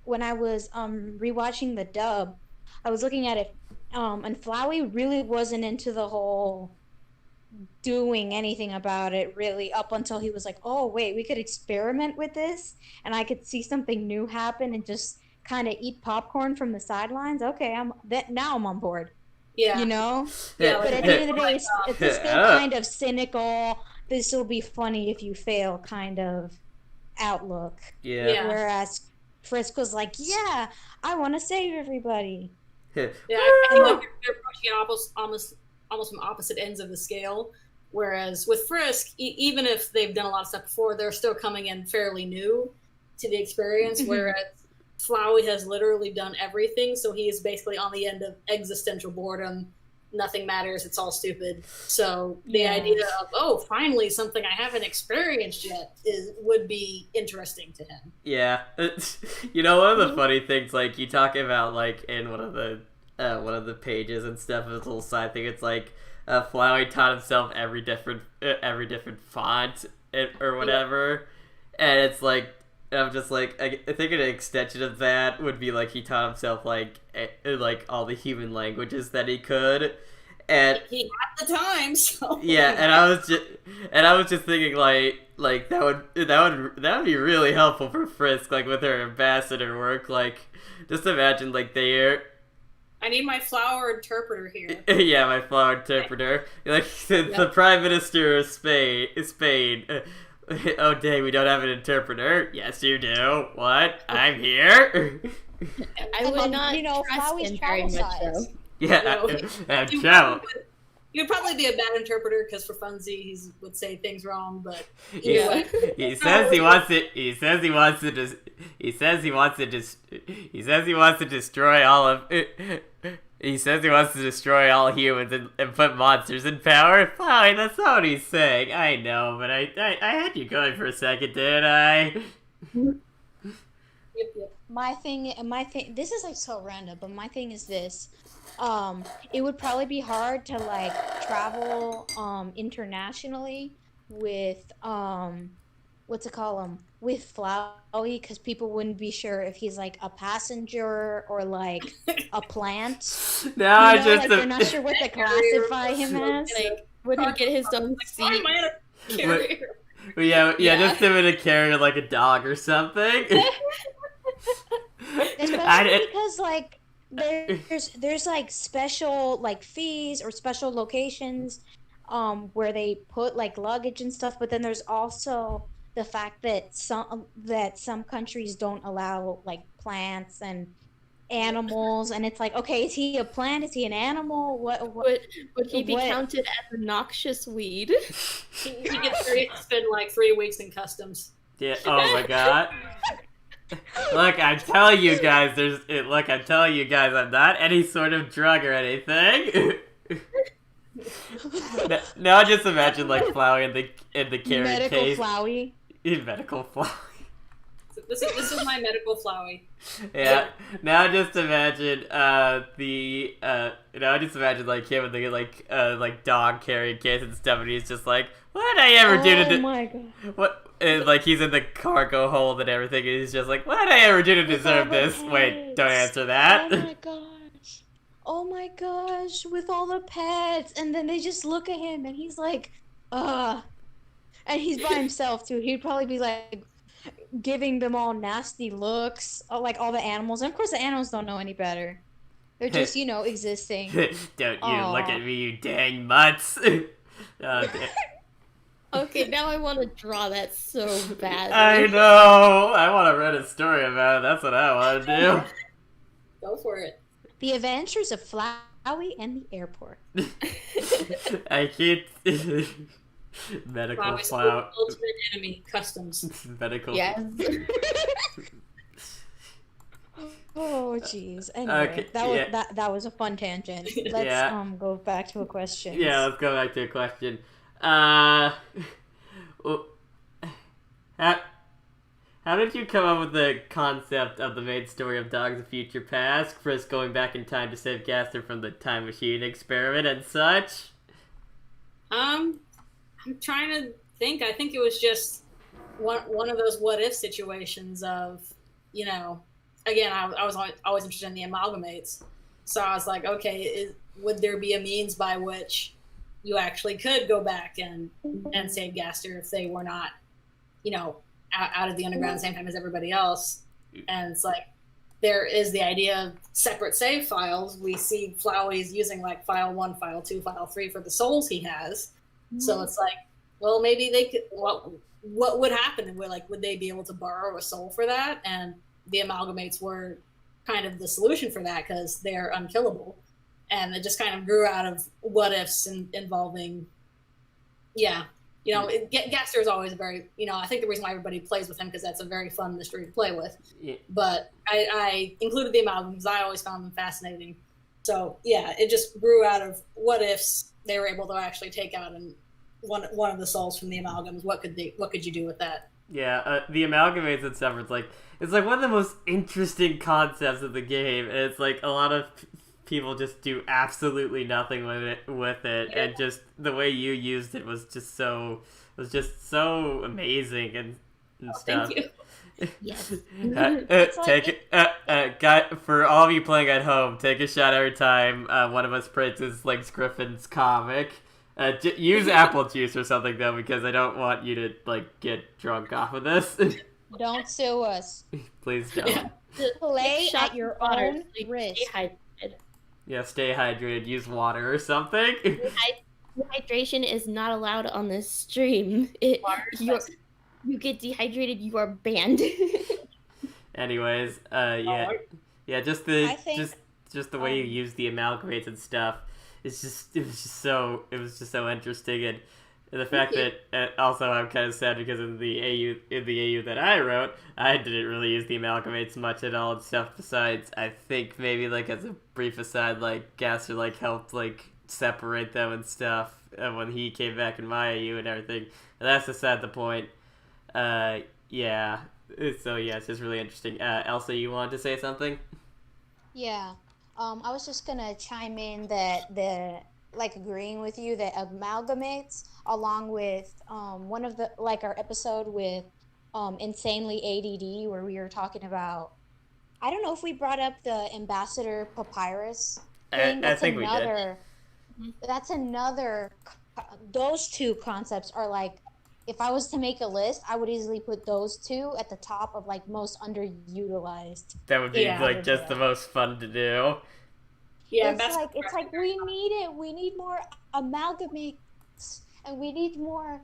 [SPEAKER 3] when I was rewatching the dub, I was looking at it, and Flowey really wasn't into the whole doing anything about it really up until he was like, oh wait, we could experiment with this and I could see something new happen and just kind of eat popcorn from the sidelines. Okay, now I'm on board.
[SPEAKER 2] Yeah.
[SPEAKER 3] Yeah, but at the end of the day, it's still kind of cynical, this will be funny if you fail kind of outlook.
[SPEAKER 1] Yeah.
[SPEAKER 3] Whereas Frisk was like, yeah, I want to save everybody.
[SPEAKER 2] Yeah, I like they're approaching almost from opposite ends of the scale. Whereas with Frisk, even if they've done a lot of stuff before, they're still coming in fairly new to the experience. Whereas Flowey has literally done everything, so he is basically on the end of existential boredom. Nothing matters, it's all stupid. So the idea of, finally something I haven't experienced yet would be interesting to him.
[SPEAKER 1] Yeah. One of the funny things, like, you talk about, like, in one of the pages and stuff, this little side thing, it's like, Flowey taught himself every different font or whatever, and it's like, I'm just like, I think an extension of that would be like he taught himself like all the human languages that he could, and
[SPEAKER 2] he had the time. So
[SPEAKER 1] yeah, and I was just thinking like that would be really helpful for Frisk, like with her ambassador work. Like, just imagine like
[SPEAKER 2] I need my flower interpreter here.
[SPEAKER 1] Yeah, my flower interpreter. Like the Prime Minister of Spain. Oh dang, we don't have an interpreter. Yes, you do. What? I'm here.
[SPEAKER 4] I would not trust him very much, though.
[SPEAKER 1] Yeah, I'm travel.
[SPEAKER 2] You'd probably be a bad interpreter because for funsies he would say things wrong, but
[SPEAKER 1] yeah. He says he wants to destroy all of. He says he wants to destroy all humans and put monsters in power. Fine, that's not what he's saying. I know, but I had you going for a second, didn't I?
[SPEAKER 2] Yep.
[SPEAKER 3] My thing. This is like so random, but my thing is this. It would probably be hard to like travel internationally with with Flowey, because people wouldn't be sure if he's like a passenger or like a plant.
[SPEAKER 1] No,
[SPEAKER 3] they're not sure what to classify him as.
[SPEAKER 4] Like, would he get his own seat?
[SPEAKER 1] Yeah, just him in a carrier like a dog or something.
[SPEAKER 3] Especially because like there's like special like fees or special locations where they put like luggage and stuff, but then there's also the fact that some countries don't allow like plants and animals, and it's like, okay, is he a plant? Is he an animal? What
[SPEAKER 4] would he be counted as a noxious weed?
[SPEAKER 2] He gets to spend like 3 weeks in customs.
[SPEAKER 1] Yeah. Oh my god. Look, I'm telling you guys, I'm not any sort of drug or anything. Now just imagine like Flowey in the carrot case.
[SPEAKER 3] Flowey.
[SPEAKER 1] Medical Flowey.
[SPEAKER 2] This is my medical Flowey.
[SPEAKER 1] Yeah. Now just imagine like him with the like dog carrying case and stuff, and he's just like, what did I ever do to?
[SPEAKER 3] Oh my god.
[SPEAKER 1] What? And, like, he's in the cargo hold and everything, and he's just like, what did I ever do to deserve this?
[SPEAKER 3] Pets.
[SPEAKER 1] Wait, don't answer that.
[SPEAKER 3] Oh my gosh, with all the pets, and then they just look at him, and he's like, and he's by himself too. He'd probably be like giving them all nasty looks, like all the animals, and of course the animals don't know any better. They're just, existing.
[SPEAKER 1] Don't you look at me, you dang mutts.
[SPEAKER 4] Okay, now I want to draw that so badly.
[SPEAKER 1] I know. I want to write a story about it. That's what I want to do.
[SPEAKER 2] Go for it.
[SPEAKER 3] The Adventures of Flowey and the Airport.
[SPEAKER 1] I can't. Medical
[SPEAKER 2] Flowey's
[SPEAKER 1] Flow.
[SPEAKER 2] ultimate enemy, customs.
[SPEAKER 1] Medical.
[SPEAKER 4] Yes.
[SPEAKER 3] Oh Oh jeez. Anyway, that was a fun tangent. Let's go back to a question.
[SPEAKER 1] Yeah, let's go back to a question. How did you come up with the concept of the main story of Dogs of Future Past, Chris going back in time to save Gaster from the time machine experiment and such?
[SPEAKER 2] I'm trying to think. I think it was just one of those what if situations of, again, I was always interested in the amalgamates. So I was like, okay, would there be a means by which you actually could go back and save Gaster if they were not, out of the underground same time as everybody else? And it's like, there is the idea of separate save files. We see Flowey's using like file 1, file 2, file 3 for the souls he has. So it's like, well, maybe they could, what would happen? Would they be able to borrow a soul for that? And the amalgamates were kind of the solution for that because they're unkillable. And it just kind of grew out of what ifs involving, Gaster is always very, I think the reason why everybody plays with him because that's a very fun mystery to play with. Yeah. But I included the amalgam because I always found them fascinating. So yeah, it just grew out of what ifs they were able to actually take out and one of the souls from the amalgams. What could you do with that?
[SPEAKER 1] Yeah, the amalgamates and stuff. It's like one of the most interesting concepts of the game, and it's like a lot of people just do absolutely nothing with it, yeah. And just the way you used it was just so amazing and stuff.
[SPEAKER 2] Thank you.
[SPEAKER 4] Yes.
[SPEAKER 1] For all of you playing at home, take a shot every time one of us praises Lynxgriffin's comic. Use apple juice or something though, because I don't want you to get drunk off of this.
[SPEAKER 3] Don't sue us.
[SPEAKER 1] Please don't.
[SPEAKER 3] Play at your own risk.
[SPEAKER 1] Yeah, stay hydrated. Use water or something.
[SPEAKER 4] Dehydration is not allowed on this stream. You get dehydrated, you are banned.
[SPEAKER 1] Anyways, just the way you use the amalgamates and stuff. It was just so interesting, and the fact that also I'm kind of sad because in the AU that I wrote, I didn't really use the amalgamates much at all and stuff. Besides, I think maybe as a brief aside, Gaster helped separate them and stuff when he came back in my AU and everything. And that's beside the point. So yeah, it's just really interesting. Elsa, you wanted to say something?
[SPEAKER 3] Yeah. I was just gonna chime in that agreeing with you that amalgamates, along with one of the our episode with Insanely ADD, where we were talking about, I don't know if we brought up the Ambassador Papyrus thing.
[SPEAKER 1] I think we did.
[SPEAKER 3] That's another. Those two concepts are if I was to make a list, I would easily put those two at the top of most underutilized.
[SPEAKER 1] That would be just the most fun to do.
[SPEAKER 2] Yeah,
[SPEAKER 3] it's we need it. We need more amalgamates, and we need more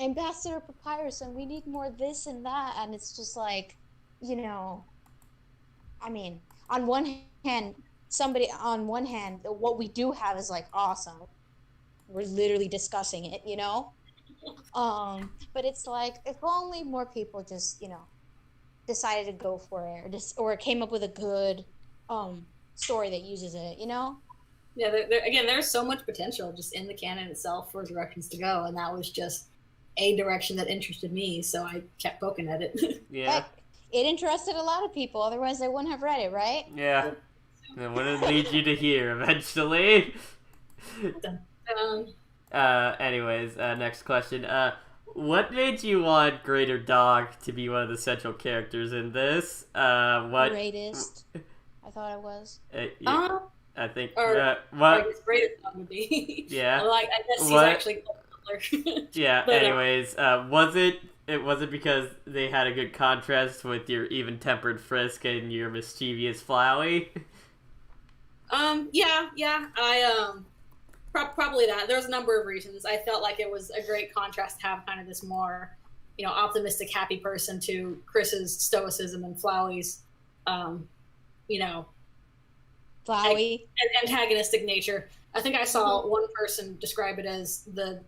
[SPEAKER 3] Ambassador Papyrus, and we need more this and that, and it's just I mean, on one hand, what we do have is awesome. We're literally discussing it, but it's if only more people just decided to go for it, or came up with a good story that uses it,
[SPEAKER 2] Yeah, there's so much potential just in the canon itself for directions to go, and that was just a direction that interested me, so I kept poking at it.
[SPEAKER 1] Yeah.
[SPEAKER 3] Heck, it interested a lot of people, otherwise they wouldn't have read it, right?
[SPEAKER 1] Yeah. And what did it lead you to here eventually? Anyways, next question. What made you want Greater Dog to be one of the central characters in this?
[SPEAKER 3] Greatest. I thought it was.
[SPEAKER 1] I think.
[SPEAKER 2] What? Greatest Dog would be.
[SPEAKER 1] Yeah.
[SPEAKER 2] I guess he's actually cooler.
[SPEAKER 1] Yeah. But, anyways, was it because they had a good contrast with your even-tempered Frisk and your mischievous Flowey?
[SPEAKER 2] Yeah. Probably that. There's a number of reasons. I felt like it was a great contrast to have kind of this more, optimistic, happy person to Chris's stoicism and Flowey's,
[SPEAKER 3] Flowey
[SPEAKER 2] antagonistic nature. I think I saw one person describe it as the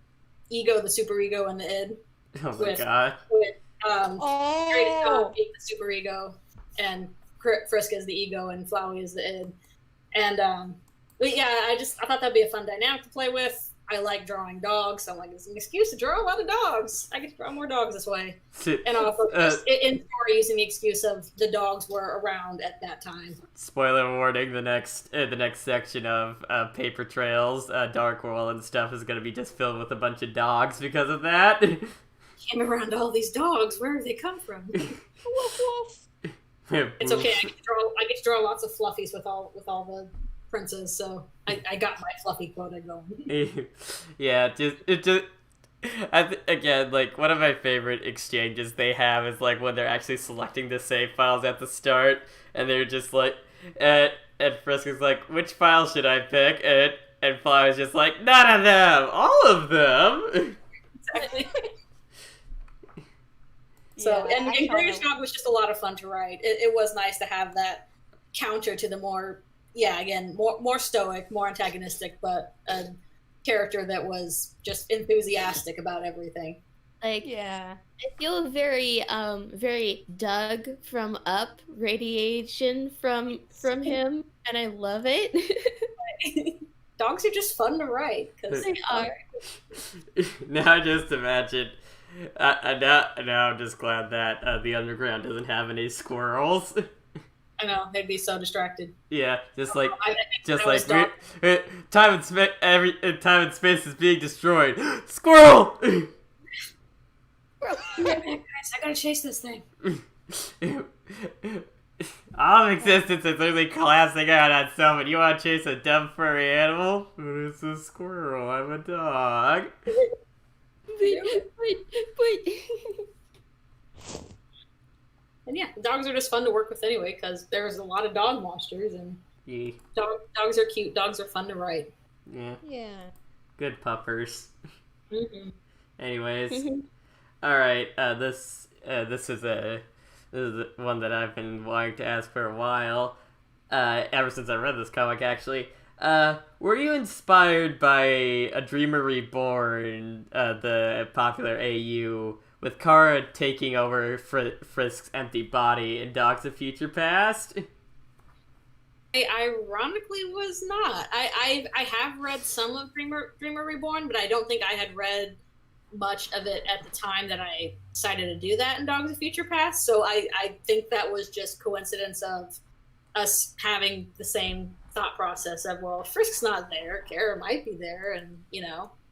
[SPEAKER 2] ego, the superego, and the id.
[SPEAKER 1] Oh my god.
[SPEAKER 2] With Greatest Dog being the superego and Frisk is the ego and Flowey is the id. And but yeah, I thought that'd be a fun dynamic to play with. I like drawing dogs, so I'm like, it's an excuse to draw a lot of dogs. I get to draw more dogs this way. And also, in story, using the excuse of the dogs were around at that time.
[SPEAKER 1] Spoiler warning: the next section of paper trails, Dark World and stuff is going to be just filled with a bunch of dogs because of that.
[SPEAKER 2] Came around all these dogs. Where did they come from? Woof woof. It's okay. I get to draw lots of fluffies with all the princes, so I got my fluffy quota going.
[SPEAKER 1] Yeah, again, like, one of my favorite exchanges they have is like when they're actually selecting the save files at the start, and they're just like, and Frisk is like, which file should I pick? And Flower's just like, none of them, all of them.
[SPEAKER 2] Exactly. So, yeah, and Greatest Dog was just a lot of fun to write. It was nice to have that counter to the more stoic, more antagonistic, but a character that was just enthusiastic about everything.
[SPEAKER 4] Like, yeah, I feel very Doug from Up radiation from him, and I love it.
[SPEAKER 2] Dogs are just fun to write because
[SPEAKER 4] they are.
[SPEAKER 1] Now just imagine. Now I'm just glad that the underground doesn't have any squirrels.
[SPEAKER 2] I know, they'd be so distracted.
[SPEAKER 1] Yeah, time and space is being destroyed. Squirrel!
[SPEAKER 2] Guys, I gotta chase this thing.
[SPEAKER 1] All of existence is literally collapsing out on someone. You want to chase a dumb furry animal? But it's a squirrel. I'm a dog.
[SPEAKER 2] Wait. And yeah, dogs are just fun to work with anyway, because there's a lot of dog monsters, and dogs are cute. Dogs are fun to write.
[SPEAKER 3] Yeah.
[SPEAKER 1] Good puppers.
[SPEAKER 2] Mm-hmm.
[SPEAKER 1] Anyways, all right. This is one that I've been wanting to ask for a while. Ever since I read this comic, actually. Were you inspired by A Dreamer Reborn, the popular AU, with Kara taking over Frisk's empty body in Dogs of Future Past?
[SPEAKER 2] I ironically was not. I have read some of Dreamer Reborn, but I don't think I had read much of it at the time that I decided to do that in Dogs of Future Past. So I think that was just coincidence of us having the same thought process of, well, Frisk's not there, Kara might be there, and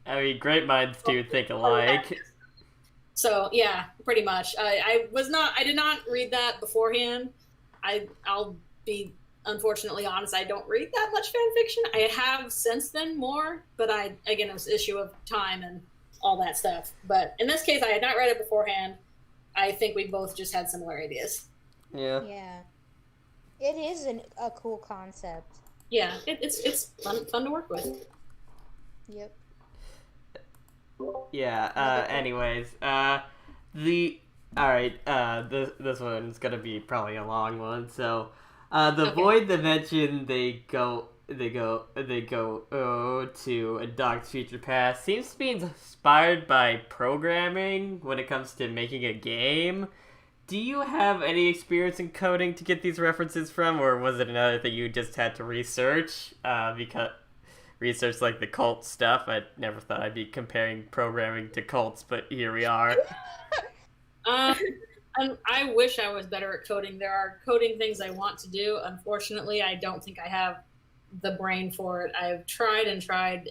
[SPEAKER 1] I mean, great minds do think alike.
[SPEAKER 2] So yeah, pretty much. I did not read that beforehand. I'll be unfortunately honest, I don't read that much fan fiction. I have since then more, but it was an issue of time and all that stuff. But in this case, I had not read it beforehand. I think we both just had similar ideas.
[SPEAKER 1] Yeah.
[SPEAKER 3] Yeah. It is a cool concept.
[SPEAKER 2] Yeah, it's fun to work with.
[SPEAKER 3] Yep.
[SPEAKER 1] Yeah, anyways, this one's gonna be probably a long one, so, Void Dimension they go to a Dog's Future Past seems to be inspired by programming when it comes to making a game. Do you have any experience in coding to get these references from, or was it another thing you just had to research? Because research like the cult stuff, I never thought I'd be comparing programming to cults, but here we are.
[SPEAKER 2] I wish I was better at coding. There are coding things I want to do. Unfortunately, I don't think I have the brain for it. I've tried,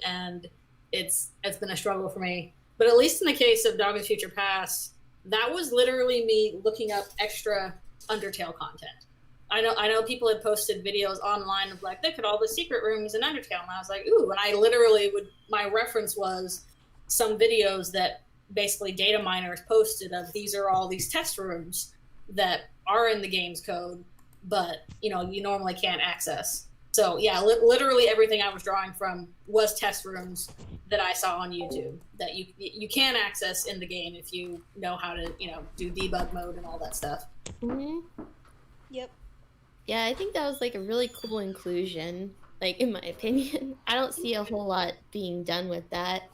[SPEAKER 2] and it's been a struggle for me. But at least in the case of Dog of Future Past, that was literally me looking up extra Undertale content. I know people had posted videos online of like, look at all the secret rooms in Undertale, and I was like, ooh, and I literally my reference was some videos that basically data miners posted of these are all these test rooms that are in the game's code, but you normally can't access. So yeah, literally everything I was drawing from was test rooms that I saw on YouTube that you can access in the game if you know how to do debug mode and all that stuff.
[SPEAKER 4] Mm-hmm.
[SPEAKER 3] Yep.
[SPEAKER 4] Yeah, I think that was like a really cool inclusion, like in my opinion. I don't see a whole lot being done with that.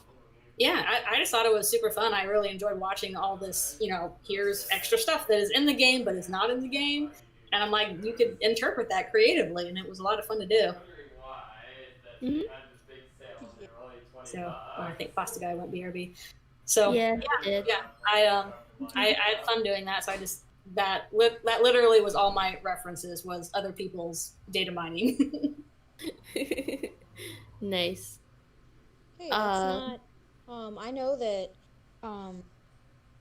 [SPEAKER 2] Yeah, I just thought it was super fun. I really enjoyed watching all this, here's extra stuff that is in the game but is not in the game. And I'm like, you could interpret that creatively, and it was a lot of fun to do.
[SPEAKER 4] Mhm.
[SPEAKER 2] So I think Pasta Guy went BRB. So
[SPEAKER 4] Yeah,
[SPEAKER 2] I had fun doing that. So I just that literally was all my references was other people's data mining.
[SPEAKER 4] Nice.
[SPEAKER 3] Hey, that's not. I know that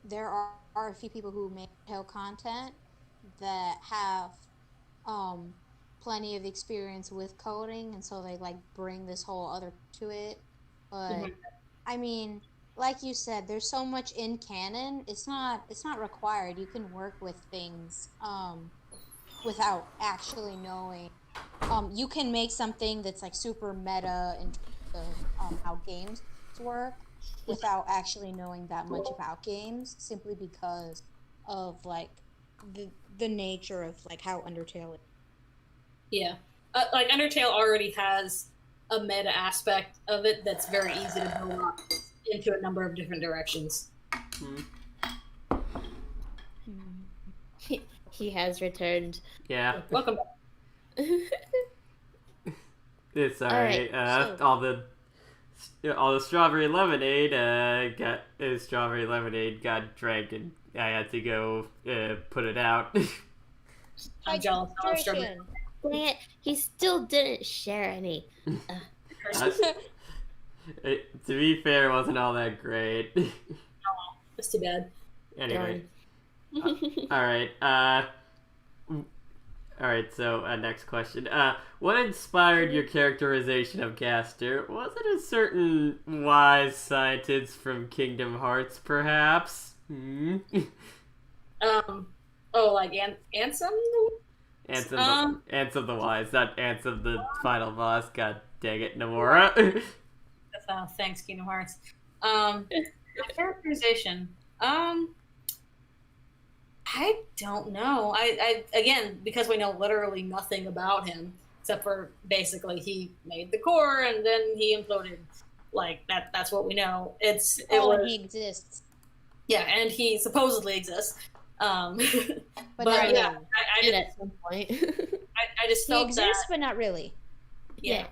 [SPEAKER 3] there are a few people who make tail content that have um plenty of experience with coding, and so they like bring this whole other to it. But I mean, like you said, there's so much in canon. It's not required. You can work with things without actually knowing. You can make something that's like super meta in terms of how games work without actually knowing that much about games, simply because of like the nature of like how Undertale is.
[SPEAKER 2] Yeah, like Undertale already has a meta aspect of it that's very easy to build up into a number of different directions.
[SPEAKER 4] He has returned.
[SPEAKER 1] Yeah.
[SPEAKER 2] Welcome back.
[SPEAKER 1] It's alright. All the strawberry lemonade got drank, and I had to go put it out.
[SPEAKER 2] I'm jealous. I love strawberry.
[SPEAKER 4] Dang it, he still didn't share any.
[SPEAKER 1] To be fair, it wasn't all that great.
[SPEAKER 2] That's too bad.
[SPEAKER 1] Anyway. Alright, Alright, so next question. What inspired your characterization of Gaster? Was it a certain wise scientist from Kingdom Hearts, perhaps?
[SPEAKER 2] Oh, like Ansem?
[SPEAKER 1] Ansem the Wise, not Ansem the final boss. God dang it, Nomura.
[SPEAKER 2] Thanks, Kingdom Hearts. My characterization. I don't know. I again, because we know literally nothing about him except for basically he made the core and then he imploded. Like that's what we know.
[SPEAKER 3] He exists.
[SPEAKER 2] Yeah, and he supposedly exists. But
[SPEAKER 3] yeah,
[SPEAKER 2] I did
[SPEAKER 4] at some point.
[SPEAKER 2] I just felt
[SPEAKER 3] he exists, but not really.
[SPEAKER 2] Yeah.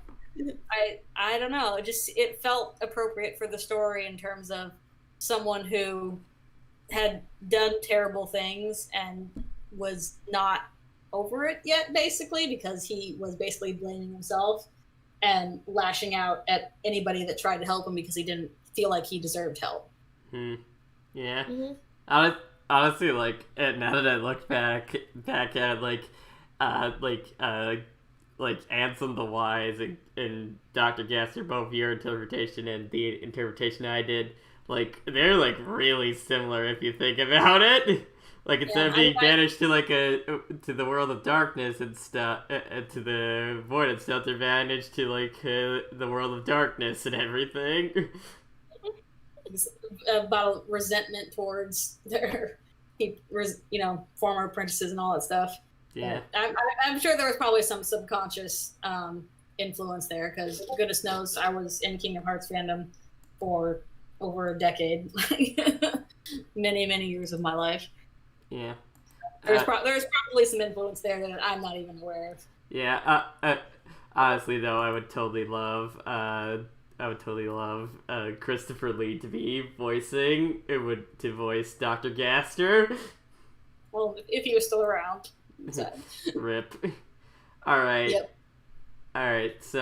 [SPEAKER 2] I don't know. It felt appropriate for the story in terms of someone who had done terrible things and was not over it yet, basically, because he was basically blaming himself and lashing out at anybody that tried to help him because he didn't feel like he deserved help.
[SPEAKER 1] Yeah. Honestly, like, now that I look back at it, like Ansem the Wise and Dr. Gaster, both your interpretation and the interpretation I did, like, they're like really similar if you think about it. Like, instead of being banished to to the world of darkness and stuff, to the void and stuff, they're banished to like the world of darkness and everything.
[SPEAKER 2] About resentment towards their, former apprentices and all that stuff.
[SPEAKER 1] Yeah,
[SPEAKER 2] I'm sure there was probably some subconscious influence there, because goodness knows I was in Kingdom Hearts fandom for over a decade, many years of my life.
[SPEAKER 1] Yeah,
[SPEAKER 2] there's probably some influence there that I'm not even aware of.
[SPEAKER 1] Yeah, honestly though, I would totally love Christopher Lee to voice Dr. Gaster.
[SPEAKER 2] Well, if he was still around. So.
[SPEAKER 1] Rip. Alright.
[SPEAKER 2] Yep.
[SPEAKER 1] Alright, so,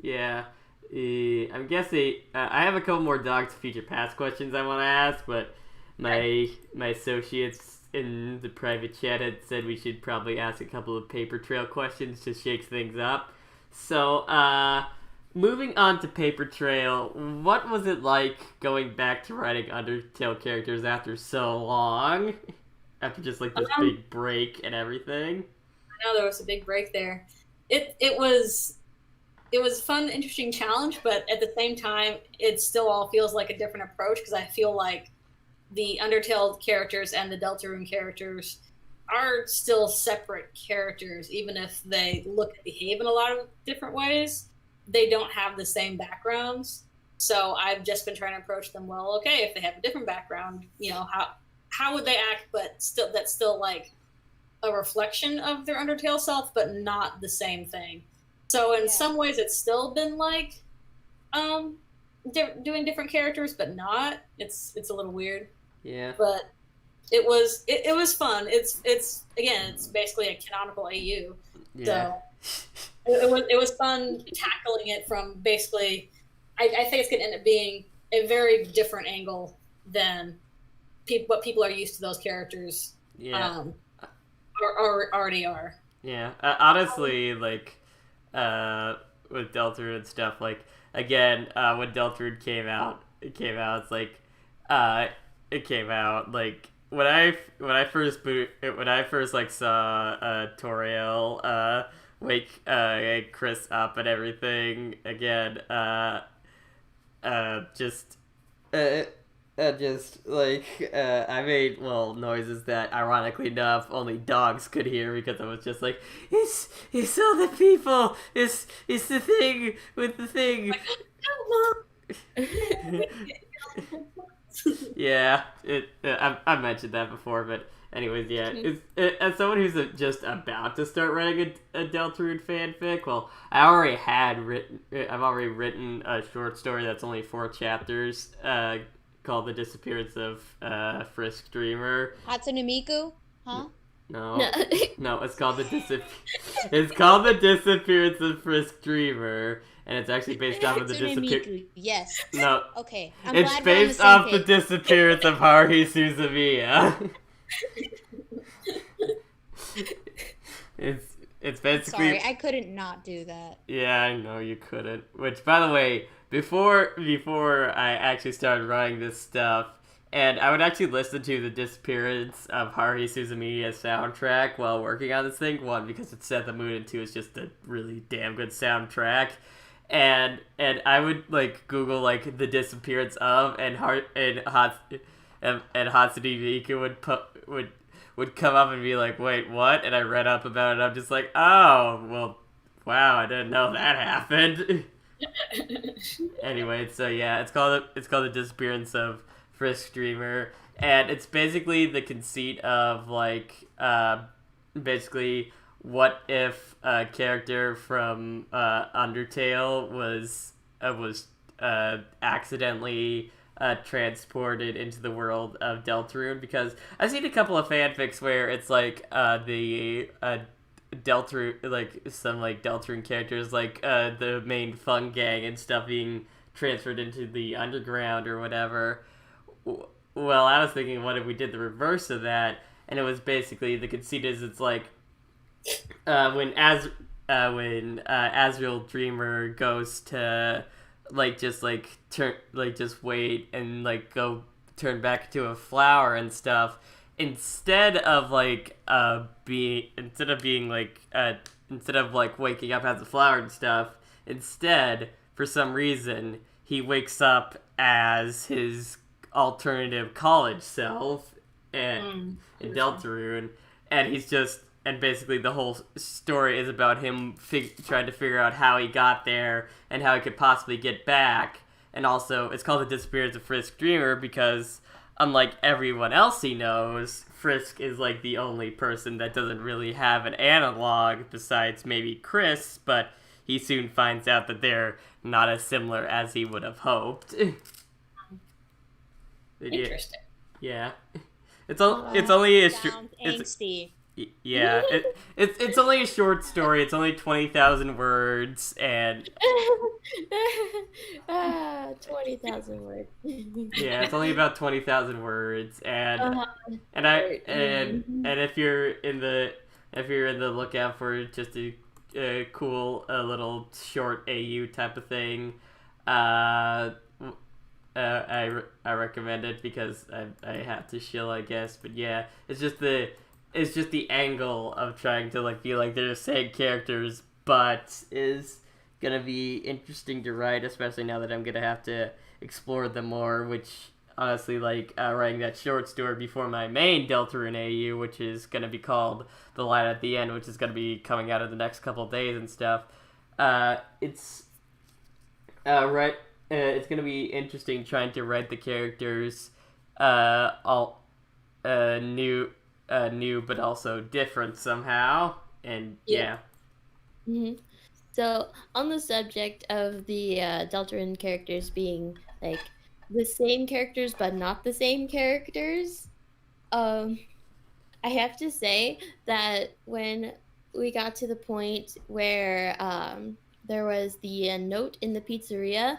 [SPEAKER 1] yeah. I'm guessing, I have a couple more Dogs Future Past questions I want to ask, but my associates in the private chat had said we should probably ask a couple of paper trail questions to shake things up. So, moving on to Paper Trail, what was it like going back to writing Undertale characters after so long? After just like this big break and everything?
[SPEAKER 2] I know there was a big break there. It was a fun, interesting challenge, but at the same time, it still all feels like a different approach, because I feel like the Undertale characters and the Deltarune characters are still separate characters, even if they look and behave in a lot of different ways. They don't have the same backgrounds. So I've just been trying to approach them, well, okay, if they have a different background, how would they act, but that's still like a reflection of their Undertale self, but not the same thing. So in some ways, it's still been like doing different characters, but not. It's a little weird.
[SPEAKER 1] Yeah.
[SPEAKER 2] But it was fun. It's again, it's basically a canonical AU.
[SPEAKER 1] Yeah.
[SPEAKER 2] So it was fun tackling it from basically. I think it's going to end up being a very different angle than what people are used to those characters.
[SPEAKER 1] Yeah.
[SPEAKER 2] Already are.
[SPEAKER 1] Yeah. Honestly, like with Deltarune and stuff, like again, when Deltarune came out, it's like it came out like when I first like saw Toriel wake Chris up and everything again, just like I made noises that ironically enough only dogs could hear, because I was just like, it's all the people, it's the thing with the thing. Yeah, I mentioned that before, but anyways, yeah. As someone who's just about to start writing a Deltarune fanfic, well, I've already written a short story that's only 4 chapters, called "The Disappearance of Frisk Dreamer."
[SPEAKER 3] Hatsune Miku, huh?
[SPEAKER 1] No, it's called it's called "The Disappearance of Frisk Dreamer." And it's actually based off of the disappearance.
[SPEAKER 3] Yes.
[SPEAKER 1] No.
[SPEAKER 3] Okay.
[SPEAKER 1] It's based off the disappearance of Haruhi Suzumiya. It's basically.
[SPEAKER 3] Sorry, I couldn't not do that.
[SPEAKER 1] Yeah, I know you couldn't. Which, by the way, before I actually started writing this stuff, and I would actually listen to the disappearance of Haruhi Suzumiya's soundtrack while working on this thing. 1, because it set the mood, and 2, it's just a really damn good soundtrack. And I would like Google like the disappearance of, and Hatsune Miku would come up and be like, wait, what? And I read up about it. I'm just like, oh, well, wow, I didn't know that happened. Anyway, so yeah, it's called The Disappearance of Frisk Dreamer, and it's basically the conceit of like basically, what if a character from Undertale was accidentally transported into the world of Deltarune? Because I've seen a couple of fanfics where it's like the Deltarune, like some like Deltarune characters, like the main fun gang and stuff, being transferred into the underground or whatever. Well, I was thinking, what if we did the reverse of that? And it was basically, the conceit is, it's like when Azrael Dreamer goes to just wait and like go turn back into a flower and stuff, instead of waking up as a flower and stuff, instead, for some reason, he wakes up as his alternative college self in Deltarune, and basically the whole story is about him trying to figure out how he got there and how he could possibly get back. And also, it's called The Disappearance of Frisk Dreamer because, unlike everyone else he knows, Frisk is like the only person that doesn't really have an analog besides maybe Chris, but he soon finds out that they're not as similar as he would have hoped.
[SPEAKER 2] Interesting.
[SPEAKER 1] Yeah. It's only a
[SPEAKER 3] angsty.
[SPEAKER 1] Yeah, it's only a short story. It's only 20,000 words, and
[SPEAKER 4] 20,000 words.
[SPEAKER 1] Yeah, it's only about 20,000 words, and if you're in the lookout for just a cool little short AU type of thing, I recommend it because I have to shill, I guess. But yeah, it's just the angle of trying to like feel like they're the same characters, but is gonna be interesting to write, especially now that I'm gonna have to explore them more. Which honestly, like writing that short story before my main Deltarune AU, which is gonna be called The Light at the End, which is gonna be coming out in the next couple of days and stuff. It's gonna be interesting trying to write the characters all new. new but also different somehow. And yeah.
[SPEAKER 4] Mm-hmm. So on the subject of the Deltarune characters being like the same characters but not the same characters, I have to say that when we got to the point where there was the note in the pizzeria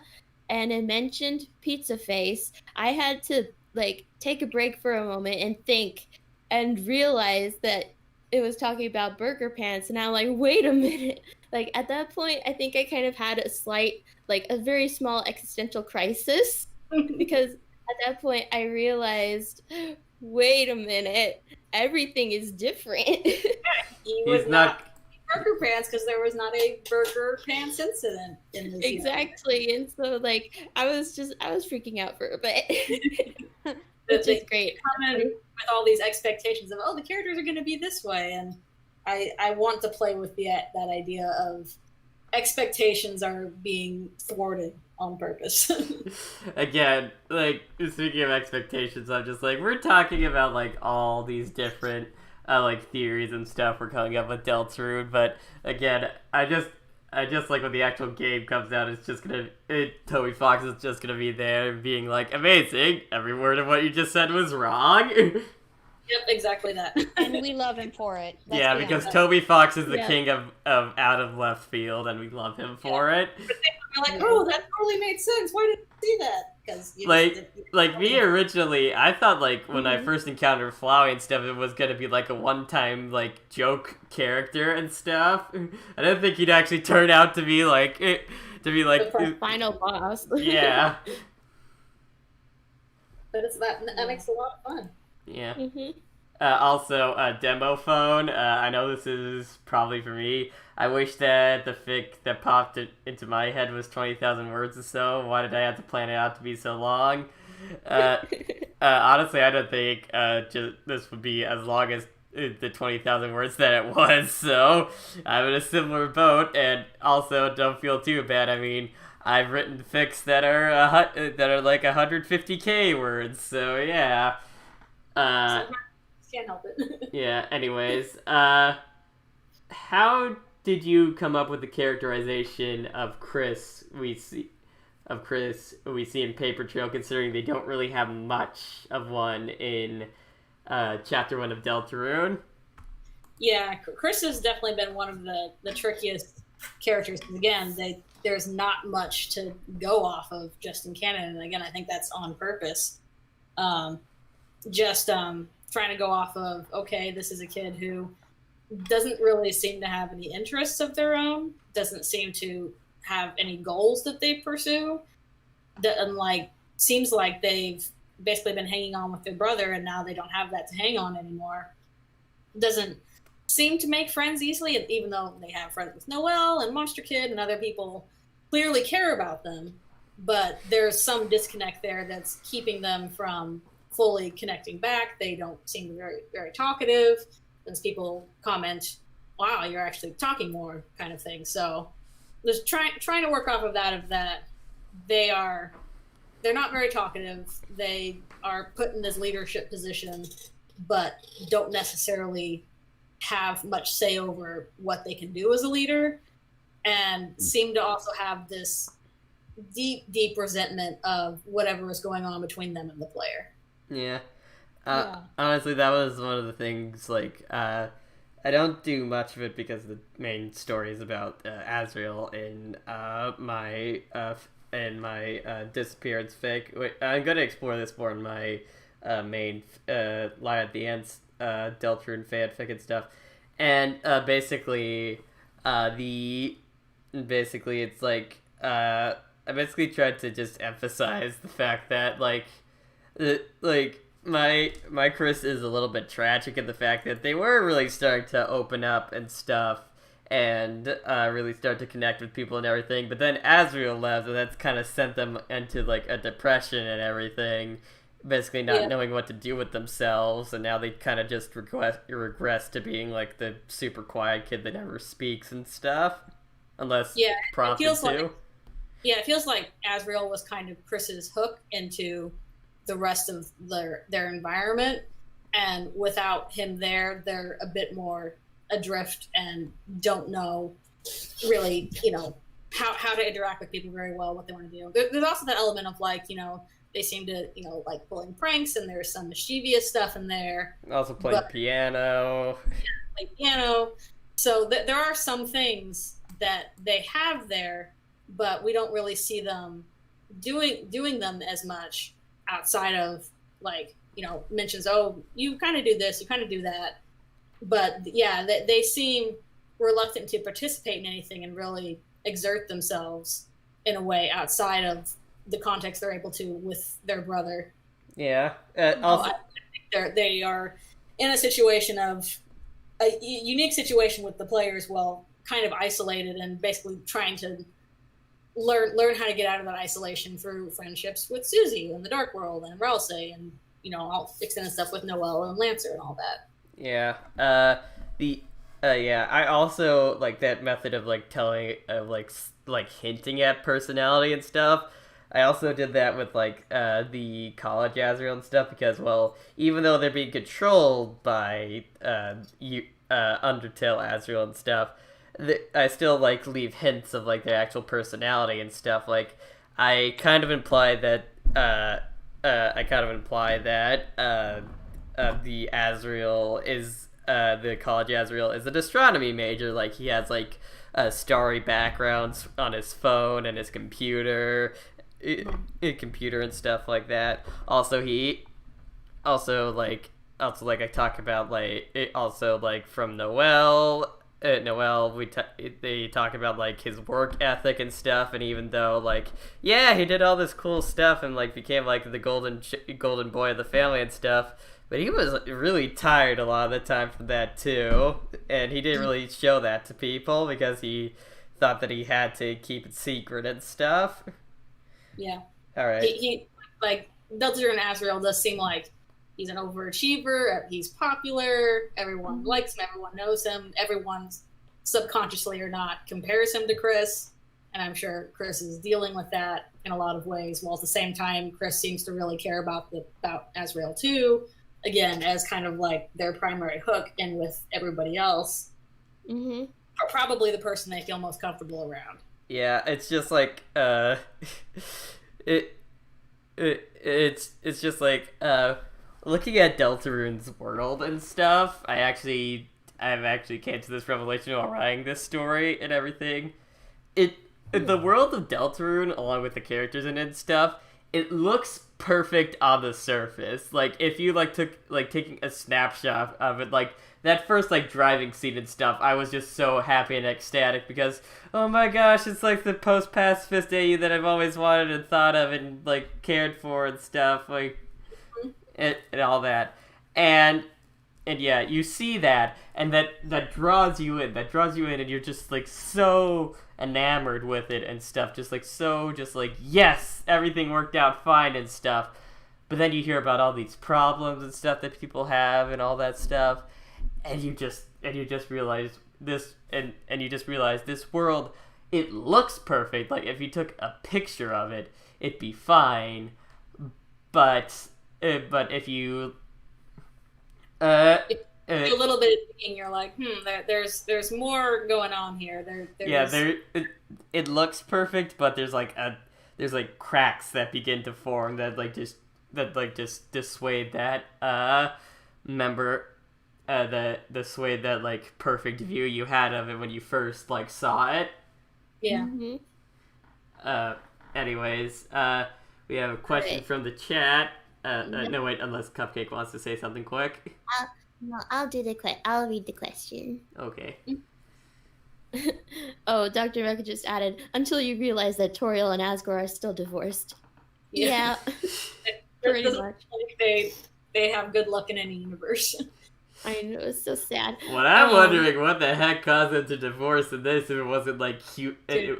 [SPEAKER 4] and it mentioned Pizza Face, I had to like take a break for a moment and think and realize that it was talking about Burger Pants, and I'm like, wait a minute. Like at that point, I think I kind of had a slight, like a very small existential crisis because at that point I realized, wait a minute, everything is different.
[SPEAKER 2] He was not Burger Pants because there was not a Burger Pants incident in this
[SPEAKER 4] exactly. And so like I was freaking out for a bit. Which is great.
[SPEAKER 2] Come in with all these expectations of, oh, the characters are going to be this way, and I want to play with that idea of expectations are being thwarted on purpose.
[SPEAKER 1] Again, like, speaking of expectations, I'm just like, we're talking about like all these different like theories and stuff we're coming up with Deltarune, but again, I just like when the actual game comes out, it's just Toby Fox is just gonna be there being like, amazing, every word of what you just said was wrong.
[SPEAKER 2] Yep, exactly that.
[SPEAKER 3] And we love him for it.
[SPEAKER 1] Yeah, because Toby Fox is the king of out of left field, and we love him for it.
[SPEAKER 2] We're like, oh, that totally made sense. Why didn't you see that?
[SPEAKER 1] Because me originally, I thought like when I first encountered Flowey and stuff, it was gonna be like a one-time like joke character and stuff. I didn't think he'd actually turn out to be like
[SPEAKER 4] the final boss.
[SPEAKER 1] Yeah.
[SPEAKER 2] But that makes a lot of fun.
[SPEAKER 1] Yeah. Mm-hmm. Also, demo phone. I know this is probably for me. I wish that the fic that popped into my head was 20,000 words or so. Why did I have to plan it out to be so long? Honestly, I don't think this would be as long as the 20,000 words that it was. So I'm in a similar boat, and also don't feel too bad. I mean, I've written fics that are like 150k words. So yeah.
[SPEAKER 2] Can't help it.
[SPEAKER 1] Yeah, anyways, how did you come up with the characterization of Chris we see in Paper Trail, considering they don't really have much of one in chapter 1 of Deltarune?
[SPEAKER 2] Yeah, Chris has definitely been one of the trickiest characters. Again, there's not much to go off of just in canon, and again, I think that's on purpose. Trying to go off of, okay, this is a kid who doesn't really seem to have any interests of their own, doesn't seem to have any goals that they pursue, and like seems like they've basically been hanging on with their brother and now they don't have that to hang on anymore. Doesn't seem to make friends easily, even though they have friends with Noelle and Monster Kid and other people clearly care about them, but there's some disconnect there that's keeping them from fully connecting back. They don't seem very, very talkative. And people comment, wow, you're actually talking more, kind of thing. So just trying to work off of that they're not very talkative. They are put in this leadership position, but don't necessarily have much say over what they can do as a leader, and seem to also have this deep, deep resentment of whatever is going on between them and the player.
[SPEAKER 1] Yeah. Honestly, that was one of the things, like, I don't do much of it because the main story is about Asriel in my disappearance fic. Wait, I'm going to explore this more in my main Lie at the End Deltarune fanfic and stuff. And basically it's like, I basically tried to just emphasize the fact that, like my Chris is a little bit tragic in the fact that they were really starting to open up and stuff and really start to connect with people and everything, but then Asriel left, and that's kind of sent them into like a depression and everything, basically not knowing what to do with themselves, and now they kind of just regress to being like the super quiet kid that never speaks and stuff, unless prompted to.
[SPEAKER 2] It feels like Asriel was kind of Chris's hook into the rest of their environment, and without him there, they're a bit more adrift and don't know really, how to interact with people very well, what they want to do. There's also that element of like, they seem to, like pulling pranks, and there's some mischievous stuff in there.
[SPEAKER 1] Also playing piano.
[SPEAKER 2] Play piano. So there are some things that they have there, but we don't really see them doing them as much outside of like, mentions, oh, you kind of do this, you kind of do that. But yeah, they seem reluctant to participate in anything and really exert themselves in a way outside of the context they're able to with their brother.
[SPEAKER 1] Yeah.
[SPEAKER 2] Also, I think they are in a situation of a unique situation with the players, well, kind of isolated and basically trying to learn how to get out of that isolation through friendships with Susie in the Dark World and Ralsei and all extended stuff with Noelle and Lancer and all that.
[SPEAKER 1] Yeah. I also like that method of like telling like hinting at personality and stuff. I also did that with like the college Azrael and stuff because, well, even though they're being controlled by Undertale Azrael and stuff, I still like leave hints of like their actual personality and stuff. Like I kind of imply that the Azrael is the college Azrael is an astronomy major. Like he has like starry backgrounds on his phone and his computer and stuff like that. Also I talk about like from Noelle. They talk about like his work ethic and stuff, and even though like he did all this cool stuff and like became like the golden boy of the family and stuff, but he was really tired a lot of the time from that too, and he didn't really show that to people because he thought that he had to keep it secret and stuff.
[SPEAKER 2] Yeah.
[SPEAKER 1] All right.
[SPEAKER 2] He like Delta and Azrael does seem like he's an overachiever. He's popular. Everyone likes him. Everyone knows him. Everyone, subconsciously or not, compares him to Chris. And I'm sure Chris is dealing with that in a lot of ways. While at the same time, Chris seems to really care about Azrael too. Again, as kind of like their primary hook in with everybody else.
[SPEAKER 4] Mm-hmm.
[SPEAKER 2] Or probably the person they feel most comfortable around.
[SPEAKER 1] Yeah, it's just like it's just like looking at Deltarune's world and stuff. I've actually came to this revelation while writing this story and everything. The world of Deltarune, along with the characters in it and stuff, it looks perfect on the surface. Like if you taking a snapshot of it, like that first like driving scene and stuff, I was just so happy and ecstatic because, oh my gosh, it's like the post-pacifist AU that I've always wanted and thought of and like cared for and stuff, like and all that. And yeah, you see that, and that draws you in, and you're just like so enamored with it and stuff, just like yes, everything worked out fine and stuff. But then you hear about all these problems and stuff that people have and all that stuff, and you just realize this, and you just realize this world, it looks perfect. Like if you took a picture of it, it'd be fine. But if you
[SPEAKER 2] a little bit of thinking, you're like, there's more going on here.
[SPEAKER 1] It looks perfect, but there's like cracks that begin to form that just dissuade that dissuade that like perfect view you had of it when you first like saw it.
[SPEAKER 2] Yeah.
[SPEAKER 4] Mm-hmm.
[SPEAKER 1] Anyways, we have a question from the chat. No, wait, unless Cupcake wants to say something quick.
[SPEAKER 4] I'll read the question.
[SPEAKER 1] Okay.
[SPEAKER 4] Oh, Dr. Mecca just added, until you realize that Toriel and Asgore are still divorced. Yeah. Pretty much.
[SPEAKER 2] Like they have good luck in any universe.
[SPEAKER 4] I know, it's so sad.
[SPEAKER 1] Well, I'm wondering what the heck caused them to divorce in this if it wasn't like if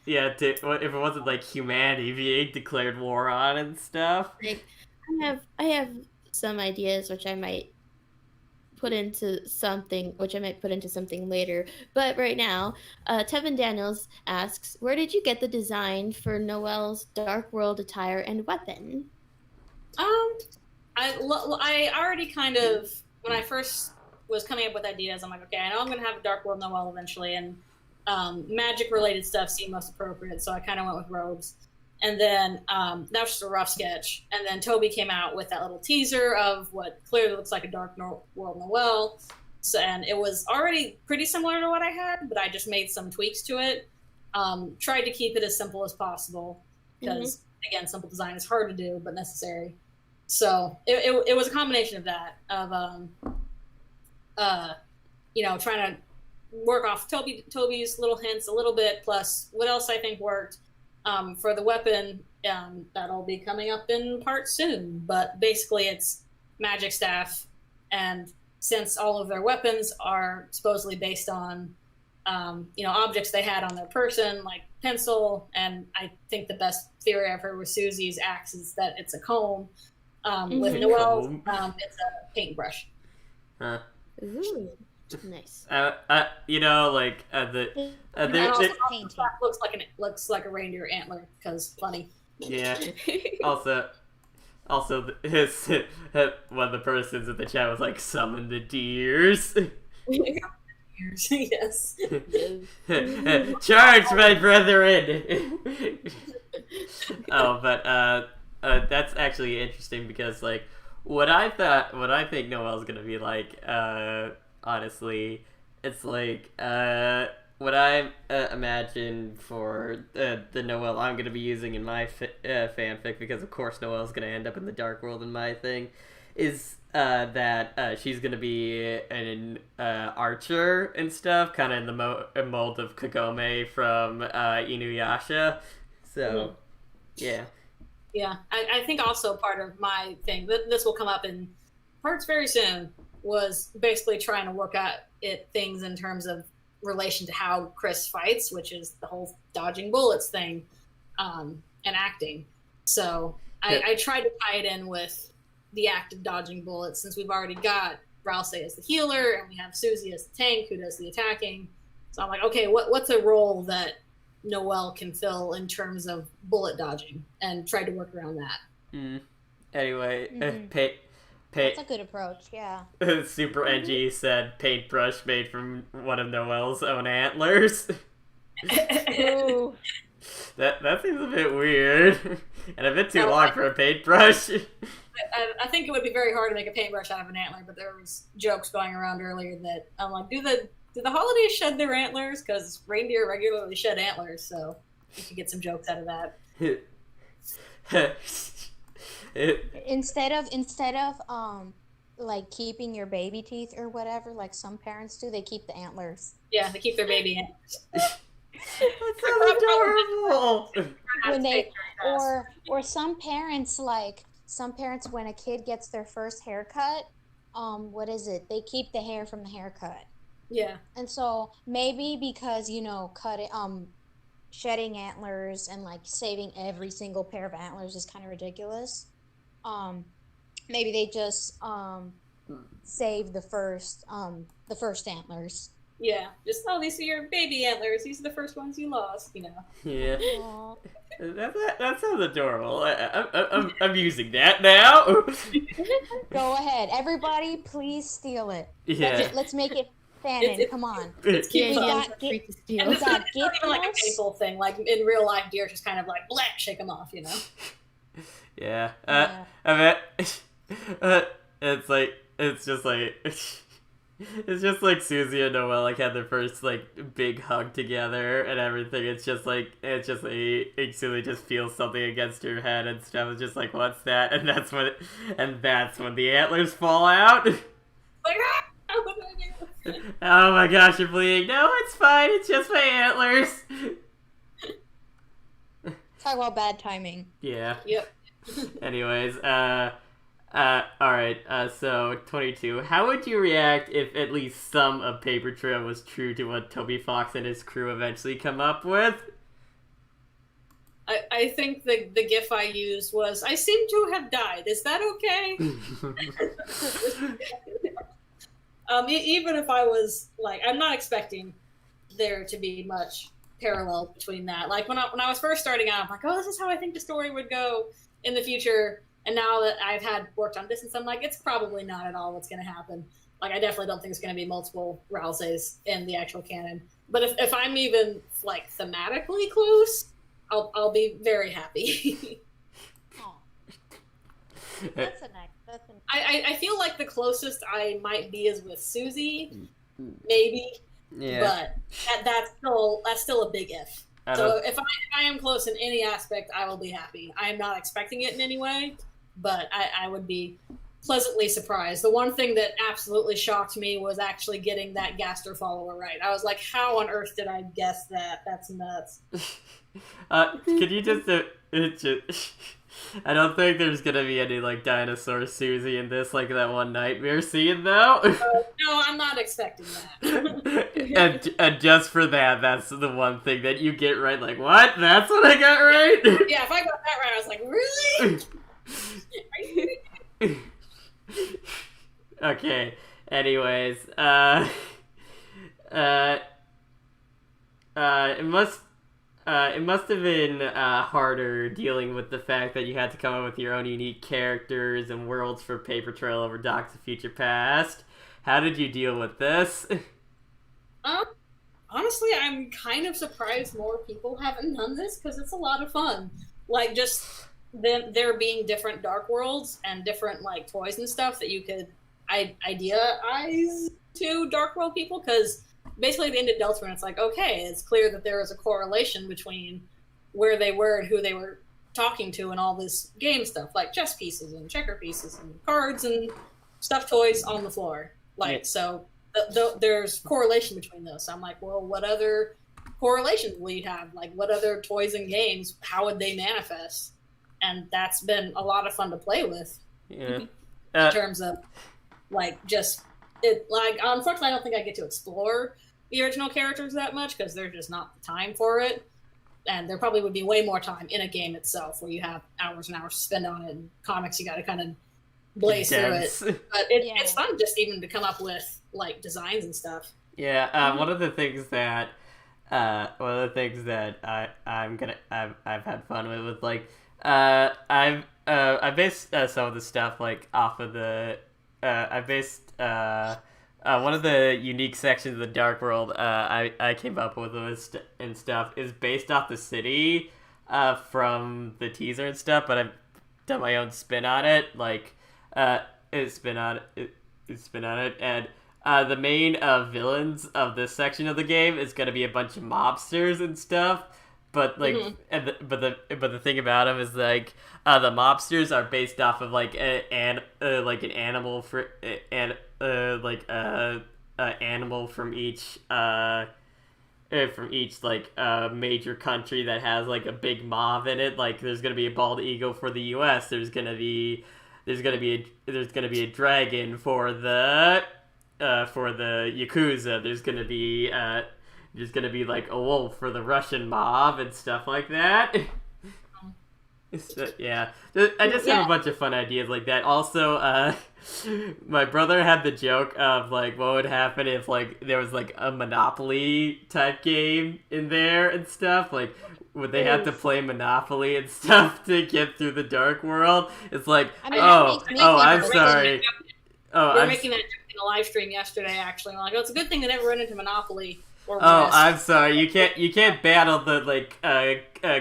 [SPEAKER 1] it wasn't like humanity being declared war on and stuff.
[SPEAKER 4] Like, I have some ideas which I might put into something later. But right now, Tevin Daniels asks, where did you get the design for Noelle's Dark World attire and weapon?
[SPEAKER 2] I already kind of, when I first was coming up with ideas, I'm like, okay, I know I'm going to have a Dark World Noel eventually, and magic-related stuff seemed most appropriate, so I kind of went with robes. And then that was just a rough sketch. And then Toby came out with that little teaser of what clearly looks like a Dark World Noel. So, and it was already pretty similar to what I had, but I just made some tweaks to it. Tried to keep it as simple as possible because, again, simple design is hard to do, but necessary. So it was a combination of that, of, trying to work off Toby's little hints a little bit, plus what else I think worked. For the weapon, that'll be coming up in part soon, but basically it's magic staff, and since all of their weapons are supposedly based on objects they had on their person, like pencil, and I think the best theory I've heard with Susie's axe is that it's a comb. With Noel's, it's a paintbrush.
[SPEAKER 1] Huh.
[SPEAKER 4] Ooh, nice.
[SPEAKER 2] Looks like a reindeer antler because funny.
[SPEAKER 1] Yeah. Also, his one of the persons in the chat was like, "Summon the deers."
[SPEAKER 2] Yes.
[SPEAKER 1] Charge, my brethren. Oh, but that's actually interesting because like what I think Noel's gonna be like. Honestly, it's like what I imagine for the Noel I'm gonna be using in my fanfic, because of course Noel's gonna end up in the Dark World in my thing, is that she's gonna be an archer and stuff, kind of in the mold of Kagome from Inuyasha. So, yeah.
[SPEAKER 2] Yeah, I think also part of my thing, this will come up in parts very soon, was basically trying to work out things in terms of relation to how Chris fights, which is the whole dodging bullets thing, and acting. So I tried to tie it in with the act of dodging bullets, since we've already got Rouse as the healer, and we have Susie as the tank who does the attacking. So I'm like, okay, what's a role that Noel can fill in terms of bullet dodging, and tried to work around that.
[SPEAKER 1] Anyway,
[SPEAKER 3] that's a good approach, yeah.
[SPEAKER 1] Super NG said paintbrush made from one of Noel's own antlers.
[SPEAKER 3] Ooh.
[SPEAKER 1] That seems a bit weird and a bit too long for a paintbrush.
[SPEAKER 2] I think it would be very hard to make a paintbrush out of an antler, but there was jokes going around earlier that I'm like, do the holidays shed their antlers? Because reindeer regularly shed antlers, so you could get some jokes out of that.
[SPEAKER 3] Instead of like keeping your baby teeth or whatever, like some parents do, they keep the antlers.
[SPEAKER 2] Yeah, they keep their baby antlers.
[SPEAKER 1] That's so adorable.
[SPEAKER 3] When or some parents when a kid gets their first haircut, they keep the hair from the haircut.
[SPEAKER 2] Yeah.
[SPEAKER 3] And so maybe because, shedding antlers and like saving every single pair of antlers is kind of ridiculous. Maybe they just save the first antlers.
[SPEAKER 2] Yeah. Just, these are your baby antlers. These are the first ones you lost,
[SPEAKER 1] Yeah. That sounds adorable. I'm using that now.
[SPEAKER 3] Go ahead. Everybody, please steal it.
[SPEAKER 1] Yeah.
[SPEAKER 3] Let's make it fanon. Come on.
[SPEAKER 2] It's
[SPEAKER 3] we
[SPEAKER 2] fun.
[SPEAKER 3] got
[SPEAKER 2] It's not even like a painful thing. Like in real life, deer just kind of like shake them off,
[SPEAKER 1] Yeah. I bet it's just like Susie and Noel like had their first like big hug together and everything. It's just like Susie just feels something against her head and stuff. It's just like, what's that? And that's when the antlers fall out.
[SPEAKER 2] Like, what do I do?
[SPEAKER 1] Oh my gosh, you're bleeding. No, it's fine. It's just my antlers.
[SPEAKER 3] Talk about bad timing.
[SPEAKER 1] Yeah.
[SPEAKER 2] Yep.
[SPEAKER 1] Anyways, alright, so 22. How would you react if at least some of Paper Trail was true to what Toby Fox and his crew eventually come up with?
[SPEAKER 2] I think the gif I used was, I seem to have died. Is that okay? Even if I was, I'm not expecting there to be much parallel between that. Like, when I was first starting out, I'm like, this is how I think the story would go in the future. And now that I've had worked on distance, I'm like, it's probably not at all what's going to happen. Like, I definitely don't think it's going to be multiple Ralses in the actual canon. But if I'm even, like, thematically close, I'll be very happy.
[SPEAKER 3] That's a nice.
[SPEAKER 2] I feel like the closest I might be is with Susie, maybe.
[SPEAKER 1] Yeah.
[SPEAKER 2] But that's still a big if. So if I am close in any aspect, I will be happy. I am not expecting it in any way, but I would be pleasantly surprised. The one thing that absolutely shocked me was actually getting that Gaster follower right. I was like, how on earth did I guess that? That's nuts.
[SPEAKER 1] Could you just I don't think there's gonna be any like dinosaur Susie in this, like that one nightmare scene though.
[SPEAKER 2] No, I'm not expecting that.
[SPEAKER 1] and just for that, that's the one thing that you get right. Like, what? That's what I got right?
[SPEAKER 2] Yeah, if I got that right, I was like, really? Are you kidding me?
[SPEAKER 1] Okay. Anyways, it must have been harder dealing with the fact that you had to come up with your own unique characters and worlds for Paper Trail over Docks of Future Past. How did you deal with this?
[SPEAKER 2] Honestly, I'm kind of surprised more people haven't done this because it's a lot of fun. Like, just there being different dark worlds and different like toys and stuff that you could ideaize to dark world people, because basically at the end of Deltarune, it's like, okay, it's clear that there is a correlation between where they were and who they were talking to and all this game stuff, like chess pieces and checker pieces and cards and stuffed toys on the floor. Like, so there's correlation between those. So I'm like, well, what other correlations will you have? Like, what other toys and games, how would they manifest? And that's been a lot of fun to play with.
[SPEAKER 1] Yeah.
[SPEAKER 2] In terms of, like, just... Like, unfortunately, I don't think I get to explore the original characters that much because there's just not the time for it. And there probably would be way more time in a game itself where you have hours and hours to spend on it. And comics, you got to kind of blaze through it. But it's fun just even to come up with, like, designs and stuff.
[SPEAKER 1] Yeah, one of the things that I've had fun with like, I based some of the stuff, like, off of the, I based one of the unique sections of the Dark World I came up with and stuff is based off the city from the teaser and stuff, but I've done my own spin on it, like spin on it, and the main villains of this section of the game is gonna be a bunch of mobsters and stuff. But like, but the thing about them is like, the mobsters are based off of like an animal animal from each like major country that has like a big mob in it. Like, there's gonna be a bald eagle for the U.S. There's gonna be a dragon for the Yakuza. There's gonna be like a wolf for the Russian mob and stuff like that. So, yeah, I just have a bunch of fun ideas like that. Also, my brother had the joke of like, what would happen if like there was like a Monopoly type game in there and stuff. Like, would they have to play Monopoly and stuff to get through the Dark World? It's like, I'm sorry.
[SPEAKER 2] We're making that joke in a live stream yesterday. Actually, I'm like, it's a good thing they never run into Monopoly.
[SPEAKER 1] I'm sorry. You can't battle the like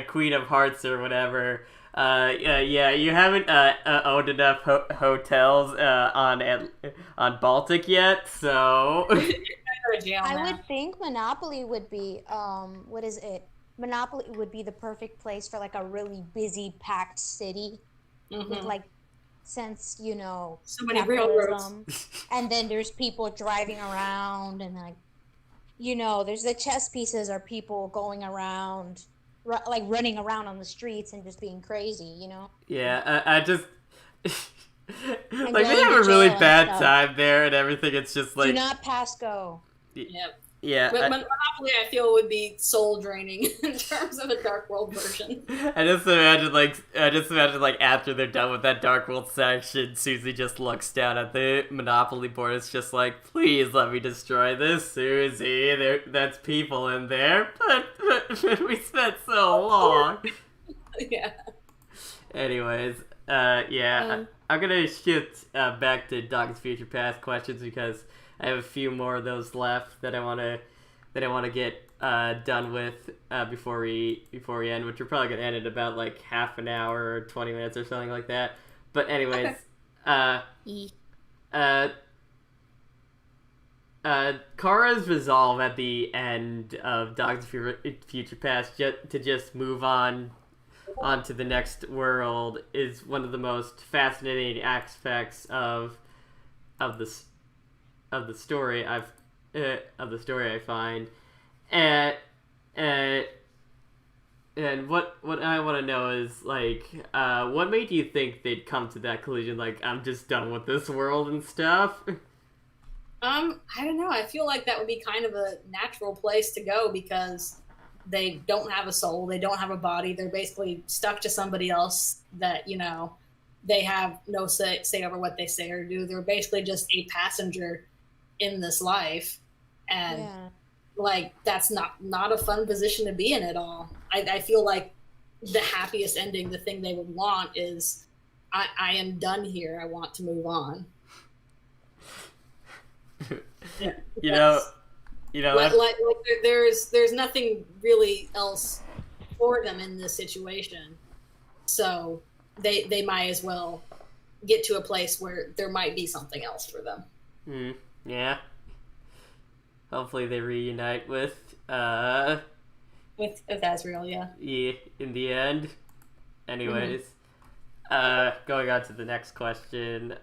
[SPEAKER 1] Queen of Hearts or whatever. You haven't owned enough hotels on Baltic yet, so.
[SPEAKER 3] I would think Monopoly would be what is it? Monopoly would be the perfect place for like a really busy, packed city with like, since
[SPEAKER 2] so many railroads,
[SPEAKER 3] and then there's people driving around and like. There's the chess pieces are people going around, like running around on the streets and just being crazy,
[SPEAKER 1] Yeah, I just... like, they have a really bad time there and everything. It's just like...
[SPEAKER 3] Do not pass go.
[SPEAKER 2] Yep.
[SPEAKER 1] Yeah.
[SPEAKER 2] But Monopoly, I feel, would be soul draining in terms of a Dark World version.
[SPEAKER 1] I just imagine like after they're done with that Dark World section, Susie just looks down at the Monopoly board. It's just like, please let me destroy this, Susie. That's people in there, but we spent so long.
[SPEAKER 2] Yeah.
[SPEAKER 1] Anyways, I'm gonna shift back to Dog's Future Past questions because I have a few more of those left that I wanna get done with before we end, which we're probably gonna end in about like half an hour or 20 minutes or something like that. But anyways, Kara's resolve at the end of Dog's Future Past to just move on to the next world is one of the most fascinating aspects of the story I find, and what I want to know is like what made you think they'd come to that conclusion, like I'm just done with this world and stuff?
[SPEAKER 2] I don't know. I feel like that would be kind of a natural place to go because they don't have a soul, they don't have a body, they're basically stuck to somebody else that, you know, they have no say over what they say or do. They're basically just a passenger in this life. And like that's not a fun position to be in at all. I feel like the happiest ending, the thing they would want is I am done here. I want to move on. Like there's nothing really else for them in this situation, so they might as well get to a place where there might be something else for them.
[SPEAKER 1] Yeah. Hopefully they reunite with
[SPEAKER 2] Azrael. Yeah,
[SPEAKER 1] in the end. Anyways, going on to the next question.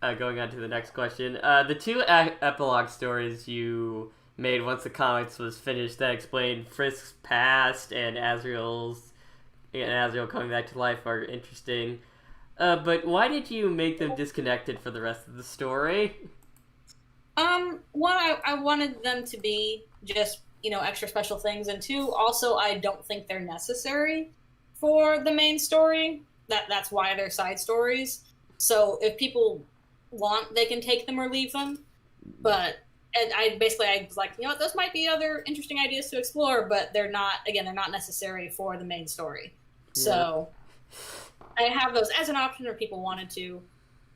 [SPEAKER 1] The two epilogue stories you made once the comics was finished that explain Frisk's past and Azrael coming back to life are interesting. But why did you make them disconnected for the rest of the story?
[SPEAKER 2] One, I wanted them to be just, you know, extra special things, and two, also I don't think they're necessary for the main story. That's why they're side stories. So if people want, they can take them or leave them. But I was like, you know what, those might be other interesting ideas to explore, but they're not necessary for the main story. Yeah. So I have those as an option if people wanted to,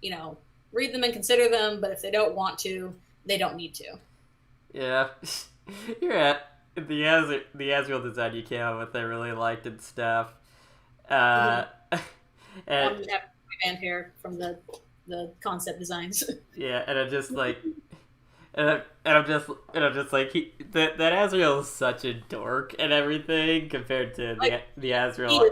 [SPEAKER 2] you know, read them and consider them, but if they don't want to, they don't need to. Yeah.
[SPEAKER 1] You're at the Azrael design you came up with, I really liked and stuff. And
[SPEAKER 2] band hair from the concept designs.
[SPEAKER 1] Yeah, and I'm just like, that Azrael is such a dork and everything compared to the Azrael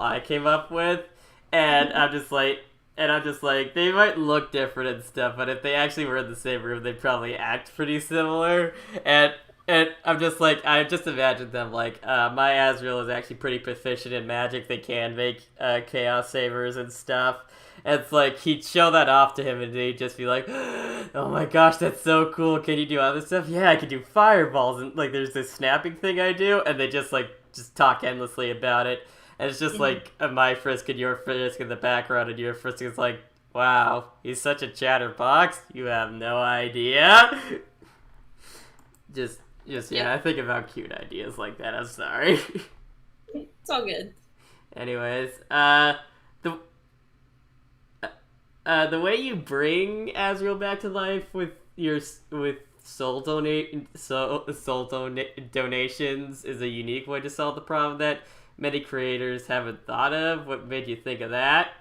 [SPEAKER 1] I came up with, and I'm just like, they might look different and stuff, but if they actually were in the same room, they'd probably act pretty similar. And I'm just like, I just imagined them like, my Azrael is actually pretty proficient in magic. They can make chaos sabers and stuff. And it's like, he'd show that off to him and he'd just be like, oh my gosh, that's so cool. Can you do other stuff? Yeah, I can do fireballs. And like, there's this snapping thing I do. And they just talk endlessly about it. And it's just like my Frisk and your Frisk in the background, and your Frisk is like, wow, he's such a chatterbox. You have no idea. Yeah, I think about cute ideas like that. I'm sorry.
[SPEAKER 2] It's all good.
[SPEAKER 1] Anyways, the way you bring Azrael back to life with soul donations is a unique way to solve the problem that many creators haven't thought of. What made you think of that?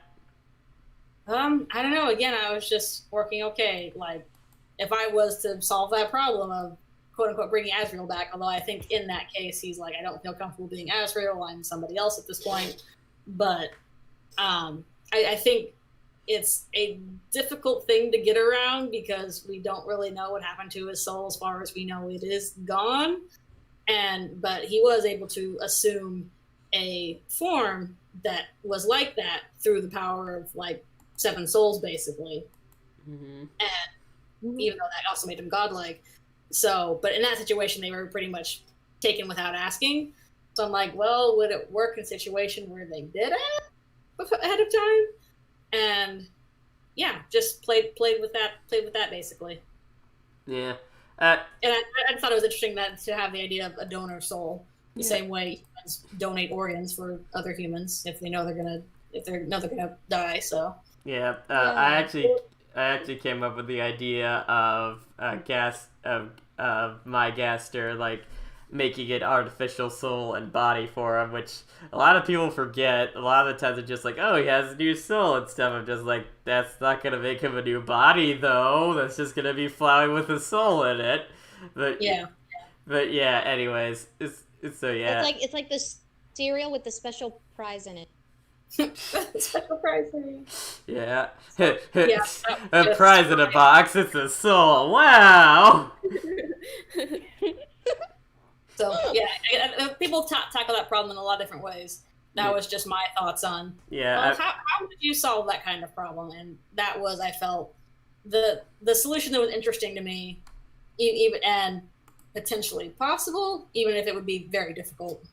[SPEAKER 2] I don't know. Again, I was just working okay. Like, if I was to solve that problem of quote unquote bringing Azrael back, although I think in that case he's like, I don't feel comfortable being Azrael, I'm somebody else at this point. But I think it's a difficult thing to get around because we don't really know what happened to his soul. As far as we know, it is gone. But he was able to assume a form that was like that through the power of like 7 souls, basically. And even though that also made him godlike. So, but in that situation, they were pretty much taken without asking. So I'm like, well, would it work in a situation where they did it ahead of time? And yeah, just played with that basically.
[SPEAKER 1] Yeah.
[SPEAKER 2] And I thought it was interesting that to have the idea of a donor soul The same way humans donate organs for other humans if they know they're gonna die. So
[SPEAKER 1] yeah,
[SPEAKER 3] Yeah.
[SPEAKER 1] I actually came up with the idea of my Gaster like making an artificial soul and body for him, which a lot of people forget. A lot of the times it's just like, oh, he has a new soul and stuff. I'm just like, that's not gonna make him a new body though. That's just gonna be flowing with a soul in it. But
[SPEAKER 2] yeah.
[SPEAKER 1] Anyways, it's so yeah.
[SPEAKER 3] It's like the cereal with the special prize in it.
[SPEAKER 2] Special prize for me.
[SPEAKER 1] Yeah.
[SPEAKER 2] Yeah,
[SPEAKER 1] A prize in a box. It's a soul. Wow.
[SPEAKER 2] So yeah, people tackle that problem in a lot of different ways. That was just my thoughts on.
[SPEAKER 1] Yeah.
[SPEAKER 2] Well, how would you solve that kind of problem? And that was, I felt, the solution that was interesting to me, even and potentially possible, even if it would be very difficult.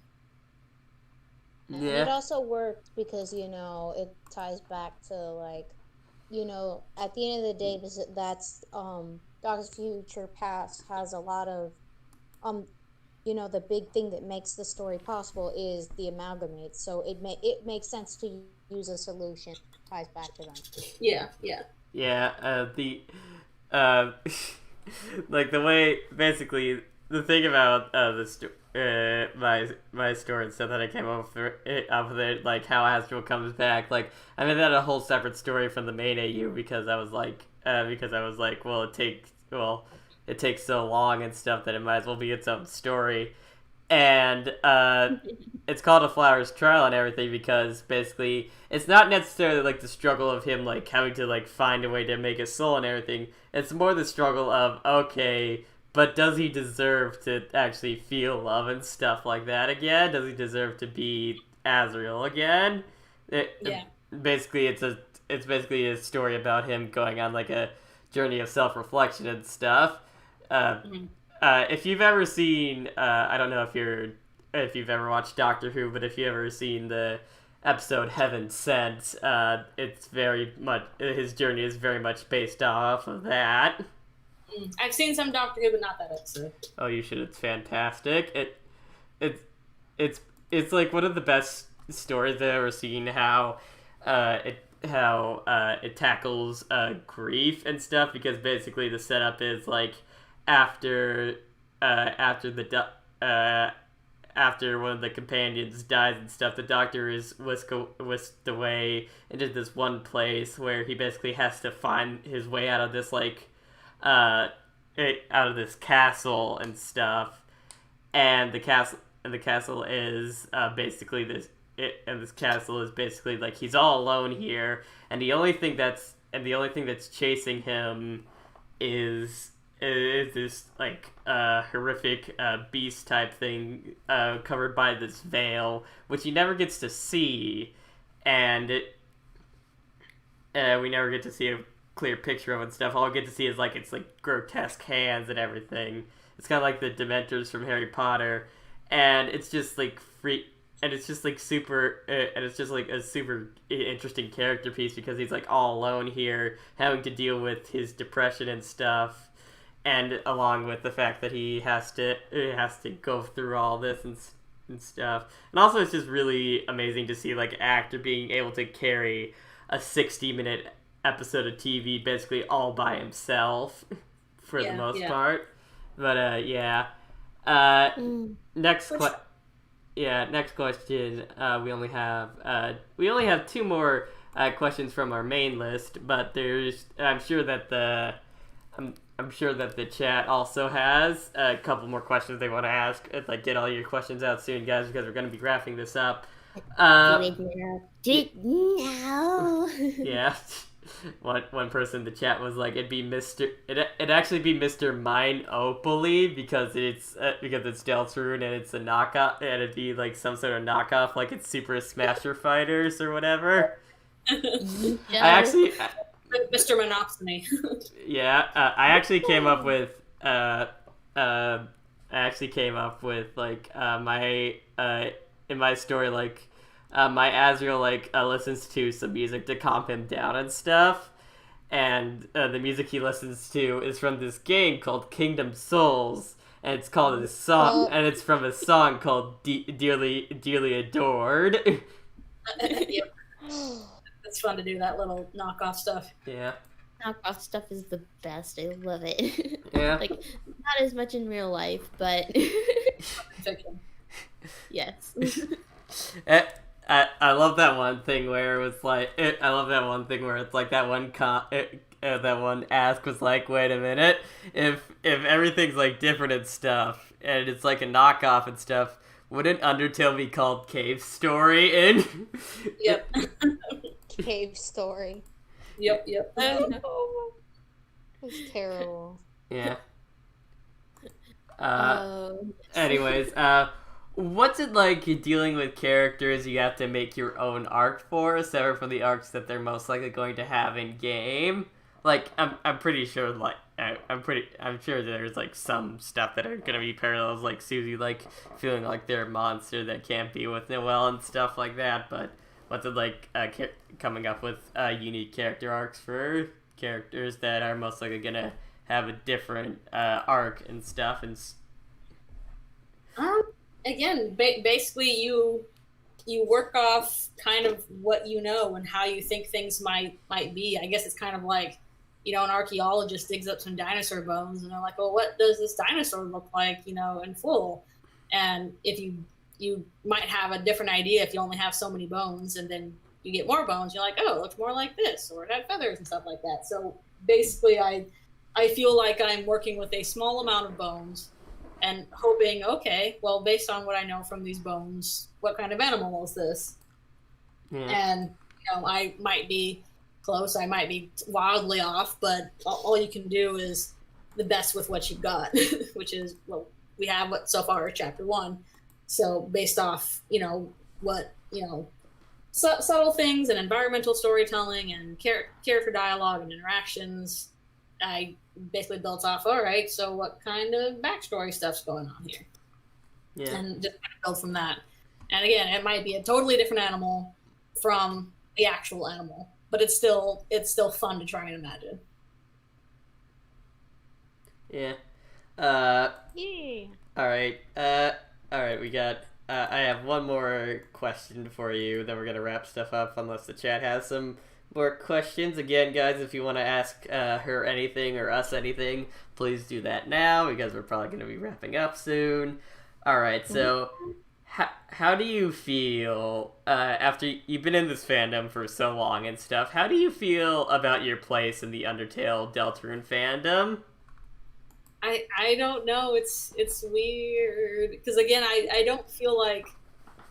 [SPEAKER 3] And
[SPEAKER 1] Yeah.
[SPEAKER 3] it also worked because, you know, it ties back to, like, you know, at the end of the day, that's Doc's Future Past has a lot of, you know, the big thing that makes the story possible is the amalgamates. So it makes sense to use a solution that ties back to them.
[SPEAKER 2] Yeah.
[SPEAKER 1] Yeah. Like the way, basically, the thing about my story and stuff that I came up with it, like how Astral comes back. Like I made that a whole separate story from the main AU because I was like, well, it takes so long and stuff that it might as well be its own story. And it's called A Flower's Trial and everything because basically it's not necessarily like the struggle of him like having to like find a way to make a soul and everything. It's more the struggle of, okay, but does he deserve to actually feel love and stuff like that again? Does he deserve to be Azrael again? Basically, it's basically a story about him going on like a journey of self-reflection and stuff. If you've ever seen, I don't know if you've ever watched Doctor Who, but if you've ever seen the episode Heaven Sent, it's very much, his journey is very much based off of that.
[SPEAKER 2] I've seen some Doctor Who, but not that episode.
[SPEAKER 1] Oh, you should. It's fantastic. It's like one of the best stories I've ever seen. How it tackles grief and stuff, because basically the setup is like after one of the companions dies and stuff, the Doctor is whisked away into this one place where he basically has to find his way out of this out of this castle and stuff, and the castle is basically this. This castle is basically like he's all alone here, and the only thing that's chasing him is this like horrific beast type thing covered by this veil, which he never gets to see, and we never get to see a clear picture of it and stuff. All we get to see is like it's like grotesque hands and everything. It's kind of like the Dementors from Harry Potter, and it's just like and it's just like super, and it's just like a super interesting character piece because he's like all alone here, having to deal with his depression and stuff, and along with the fact that he has to go through all this and stuff. And also, it's just really amazing to see like an actor being able to carry a 60-minute episode of TV basically all by himself for the most part. But next question. We only have two more questions from our main list, but I'm sure that the chat also has a couple more questions they want to ask. Like, get all your questions out soon, guys, because we're going to be wrapping this up.
[SPEAKER 4] Do it now.
[SPEAKER 1] Yeah. One person in the chat was like, it'd actually be Mr. Mine Opally because it's Deltarune and it's a knockoff, and it'd be like some sort of knockoff, like it's Super Smasher Fighters or whatever.
[SPEAKER 2] Mr. Monopsony.
[SPEAKER 1] Yeah, I actually came up with like my in my story, like my Azrael listens to some music to calm him down and stuff, and the music he listens to is from this game called Kingdom Souls, and it's called a song, and it's from a song called "Dearly Adored."
[SPEAKER 2] Yep. It's fun to do that little knockoff stuff.
[SPEAKER 1] Yeah.
[SPEAKER 4] Knockoff stuff is the best. I love it.
[SPEAKER 1] Yeah.
[SPEAKER 4] Like, not as much in real life, but
[SPEAKER 2] Fiction.
[SPEAKER 4] yes.
[SPEAKER 1] I love that one thing where it was like I love that one thing where it's like that one that one ask was like, wait a minute, if everything's like different and stuff and it's like a knockoff and stuff, wouldn't Undertale be called Cave Story?
[SPEAKER 2] Yep.
[SPEAKER 3] Cave Story.
[SPEAKER 2] Yep.
[SPEAKER 3] It's terrible.
[SPEAKER 1] Yeah. Anyways, what's it like dealing with characters you have to make your own arc for, separate from the arcs that they're most likely going to have in game? Like, I'm pretty sure, like, I'm sure there's like some stuff that are gonna be parallels, like Susie, like feeling like they're a monster that can't be with Noelle and stuff like that. But what's it like coming up with unique character arcs for characters that are most likely gonna have a different arc and stuff? And
[SPEAKER 2] again, basically you work off kind of what you know and how you think things might be. I guess it's kind of like, you know, an archaeologist digs up some dinosaur bones and they're like, well, what does this dinosaur look like, you know, in full? And if you might have a different idea if you only have so many bones, and then you get more bones, you're like, oh, it looks more like this, or it had feathers and stuff like that. So basically I feel like I'm working with a small amount of bones and hoping, okay, well, based on what I know from these bones, what kind of animal is this?
[SPEAKER 1] yeah.
[SPEAKER 2] And, you know, I might be close, I might be wildly off, but all you can do is the best with what you've got, which is, well, we have what so far is chapter 1. So based off, you know, what, you know, subtle things and environmental storytelling and character dialogue and interactions, I basically built off, all right, so what kind of backstory stuff's going on here?
[SPEAKER 1] Yeah.
[SPEAKER 2] And just kind of build from that. And again, it might be a totally different animal from the actual animal, but it's still fun to try and imagine.
[SPEAKER 1] Yeah.
[SPEAKER 3] Yeah.
[SPEAKER 1] All right. We got. I have one more question for you. Then we're gonna wrap stuff up, unless the chat has some more questions. Again, guys, if you want to ask her anything or us anything, please do that now, because we're probably gonna be wrapping up soon. All right. So, how do you feel after you've been in this fandom for so long and stuff? How do you feel about your place in the Undertale Deltarune fandom?
[SPEAKER 2] I don't know. It's weird because again, I don't feel like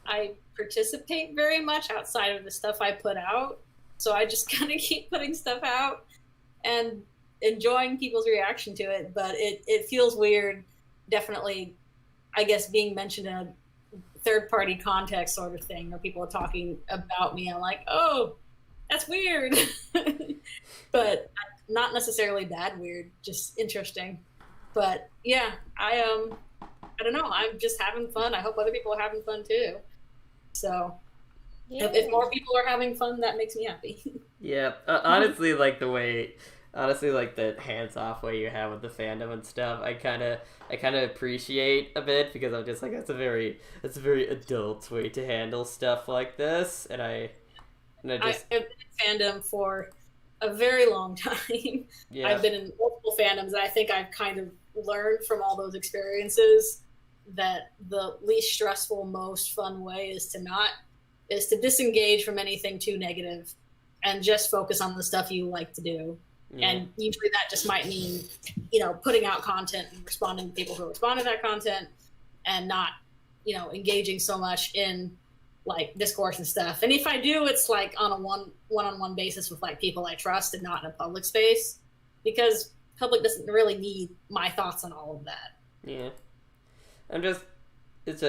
[SPEAKER 2] I participate very much outside of the stuff I put out. So I just kind of keep putting stuff out and enjoying people's reaction to it. But it feels weird, definitely, I guess, being mentioned in a third-party context sort of thing, where people are talking about me. I'm like, oh, that's weird. But not necessarily bad weird, just interesting. But yeah, I don't know. I'm just having fun. I hope other people are having fun too. So if more people are having fun, that makes me happy.
[SPEAKER 1] Yeah, honestly, like the hands-off way you have with the fandom and stuff, I kind of appreciate a bit, because I'm just like, that's a very adult way to handle stuff like this, and I've been in
[SPEAKER 2] fandom for a very long time. Yeah. I've been in multiple fandoms, and I think I've kind of learned from all those experiences that the least stressful, most fun way is to disengage from anything too negative and just focus on the stuff you like to do. Yeah. And usually that just might mean, you know, putting out content and responding to people who respond to that content, and not, you know, engaging so much in like discourse and stuff. And if I do, it's like on a one-on-one basis with like people I trust, and not in a public space, because public doesn't really need my thoughts on all of that.
[SPEAKER 1] Yeah. It's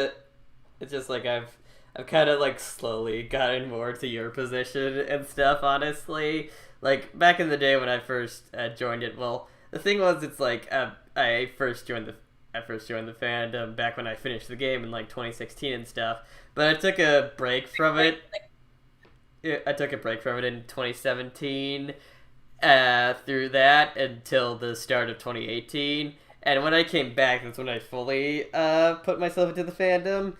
[SPEAKER 1] just like I've kind of like slowly gotten more to your position and stuff, honestly. Like back in the day when I first joined it, well, the thing was, it's like I first joined the fandom back when I finished the game in like 2016 and stuff. But I took a break from it. I took a break from it in 2017 through that until the start of 2018. And when I came back, that's when I fully put myself into the fandom.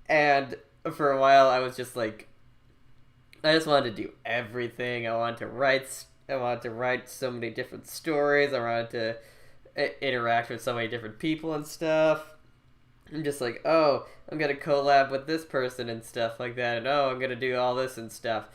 [SPEAKER 1] And for a while, I was just like, I just wanted to do everything. I wanted to write so many different stories. I wanted to interact with so many different people and stuff. I'm just like, oh, I'm gonna collab with this person and stuff like that, and oh, I'm gonna do all this and stuff.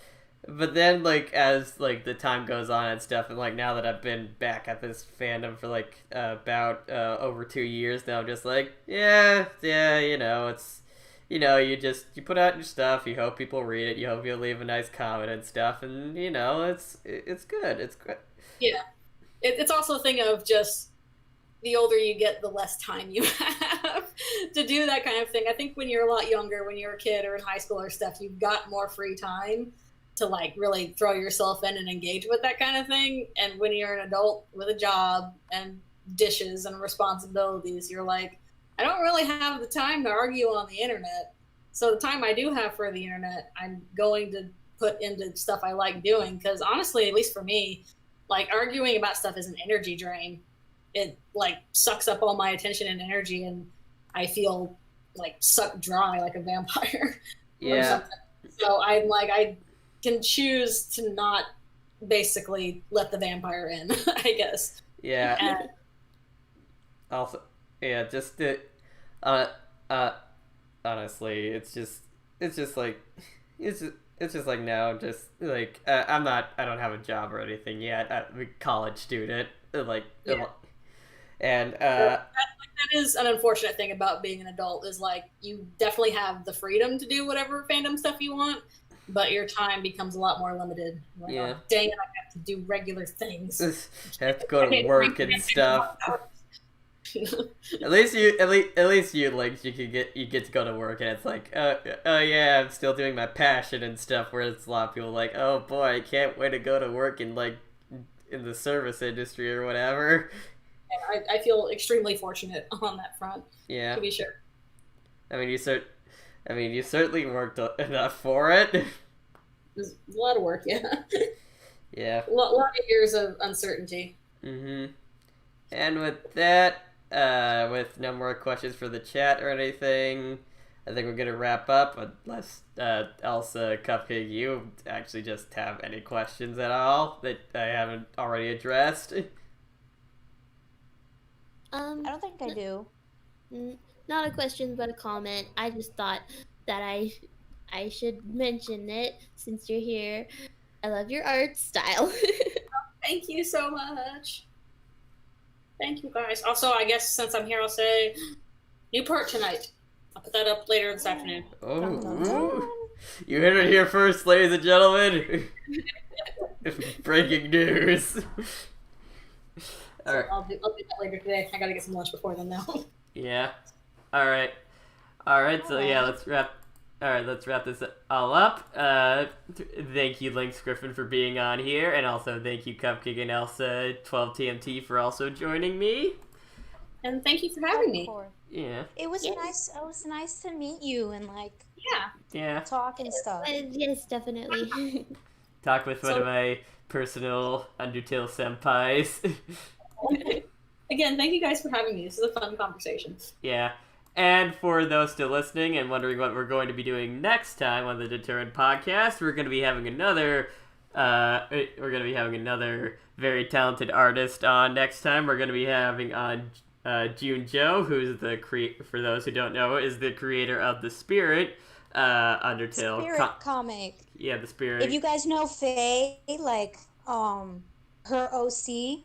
[SPEAKER 1] But then, like, as, like, the time goes on and stuff, and, like, now that I've been back at this fandom for, like, about over 2 years now, I'm just like, yeah, you know, it's, you know, you put out your stuff, you hope people read it, you hope you'll leave a nice comment and stuff, and, you know, it's good, it's great.
[SPEAKER 2] Yeah. It's also a thing of just, the older you get, the less time you have to do that kind of thing. I think when you're a lot younger, when you're a kid or in high school or stuff, you've got more free time to, like, really throw yourself in and engage with that kind of thing. And when you're an adult with a job and dishes and responsibilities, you're like, I don't really have the time to argue on the internet. So the time I do have for the internet, I'm going to put into stuff I like doing. Because honestly, at least for me, like, arguing about stuff is an energy drain. It, like, sucks up all my attention and energy, and I feel, like, sucked dry like a vampire.
[SPEAKER 1] Yeah.
[SPEAKER 2] So I'm like, I can choose to not basically let the vampire in, I guess.
[SPEAKER 1] Yeah.
[SPEAKER 2] And
[SPEAKER 1] also, yeah, just honestly, it's just like now, just like I don't have a job or anything yet. I'm a college student, like,
[SPEAKER 2] yeah.
[SPEAKER 1] And
[SPEAKER 2] that is an unfortunate thing about being an adult, is, like, you definitely have the freedom to do whatever fandom stuff you want, but your time becomes a lot more limited. Like,
[SPEAKER 1] yeah.
[SPEAKER 2] oh, dang it, I have to do regular things.
[SPEAKER 1] I have to go to work and stuff. At least you, like, you get to go to work, and it's like, oh yeah, I'm still doing my passion and stuff. Whereas a lot of people are like, oh boy, I can't wait to go to work in, like, in the service industry or whatever.
[SPEAKER 2] Yeah, I feel extremely fortunate on that front.
[SPEAKER 1] Yeah,
[SPEAKER 2] to be sure.
[SPEAKER 1] I mean, you certainly worked enough for it.
[SPEAKER 2] It was a lot of work, yeah.
[SPEAKER 1] Yeah.
[SPEAKER 2] A lot of years of uncertainty.
[SPEAKER 1] Mm-hmm. And with that, with no more questions for the chat or anything, I think we're gonna wrap up. Unless Elsa, Cupcake, you actually just have any questions at all that I haven't already addressed.
[SPEAKER 3] I don't think I do.
[SPEAKER 4] Not a question, but a comment. I just thought that I should mention it since you're here. I love your art style.
[SPEAKER 2] Thank you so much. Thank you, guys. Also, I guess since I'm here, I'll say new part tonight. I'll put that up later this afternoon.
[SPEAKER 1] Oh, you heard it here first, ladies and gentlemen. Breaking news.
[SPEAKER 2] So right. I'll do that later today. I gotta get some lunch before then, though.
[SPEAKER 1] Yeah. All right. So yeah, let's wrap this all up. Thank you, Lynxgriffin, for being on here, and also thank you, Cupcake and Elsa 12TMT, for also joining me.
[SPEAKER 2] And thank you for having me.
[SPEAKER 1] Yeah.
[SPEAKER 3] It was nice. It was nice to meet you and, like,
[SPEAKER 1] yeah,
[SPEAKER 3] talk and stuff.
[SPEAKER 4] Yes, definitely.
[SPEAKER 1] Talk with one of my personal Undertale senpais.
[SPEAKER 2] Again, thank you guys for having me. This is a fun conversation.
[SPEAKER 1] Yeah. And for those still listening and wondering what we're going to be doing next time on the Determined Podcast, we're going to be having another very talented artist on next time. We're going to be having on June Joe, who's for those who don't know, is the creator of the Spirit Undertale
[SPEAKER 3] Spirit comic.
[SPEAKER 1] Yeah, the Spirit.
[SPEAKER 3] If you guys know Faye, like her OC,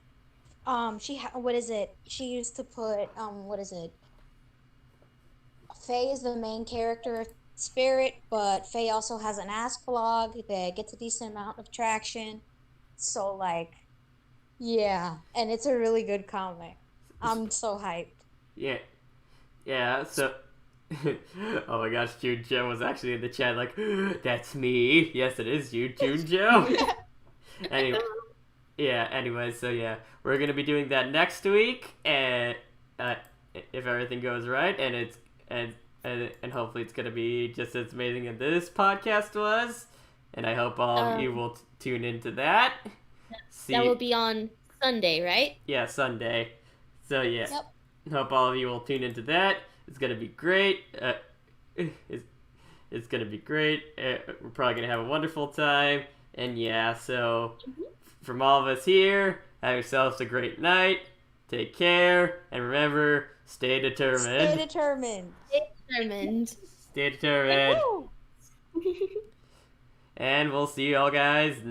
[SPEAKER 3] she used to put Faye is the main character of Spirit, but Faye also has an Ask blog that gets a decent amount of traction. So, like, yeah, and it's a really good comic. I'm so hyped.
[SPEAKER 1] Yeah. So, oh my gosh, June Joe was actually in the chat like, that's me. Yes, it is you, June Joe. Anyway, so yeah, we're gonna be doing that next week, and if everything goes right, and hopefully it's gonna be just as amazing as this podcast was, and I hope all of you will tune into that.
[SPEAKER 4] That will be on Sunday, right?
[SPEAKER 1] Yeah, Sunday. So yeah.
[SPEAKER 3] Yep.
[SPEAKER 1] hope all of you will tune into that. It's gonna be great. It's gonna be great. We're probably gonna have a wonderful time. And yeah, so from all of us here, have yourselves a great night. Take care, and remember, stay determined.
[SPEAKER 3] Stay determined.
[SPEAKER 4] Stay determined.
[SPEAKER 1] Stay determined. And we'll see you all guys next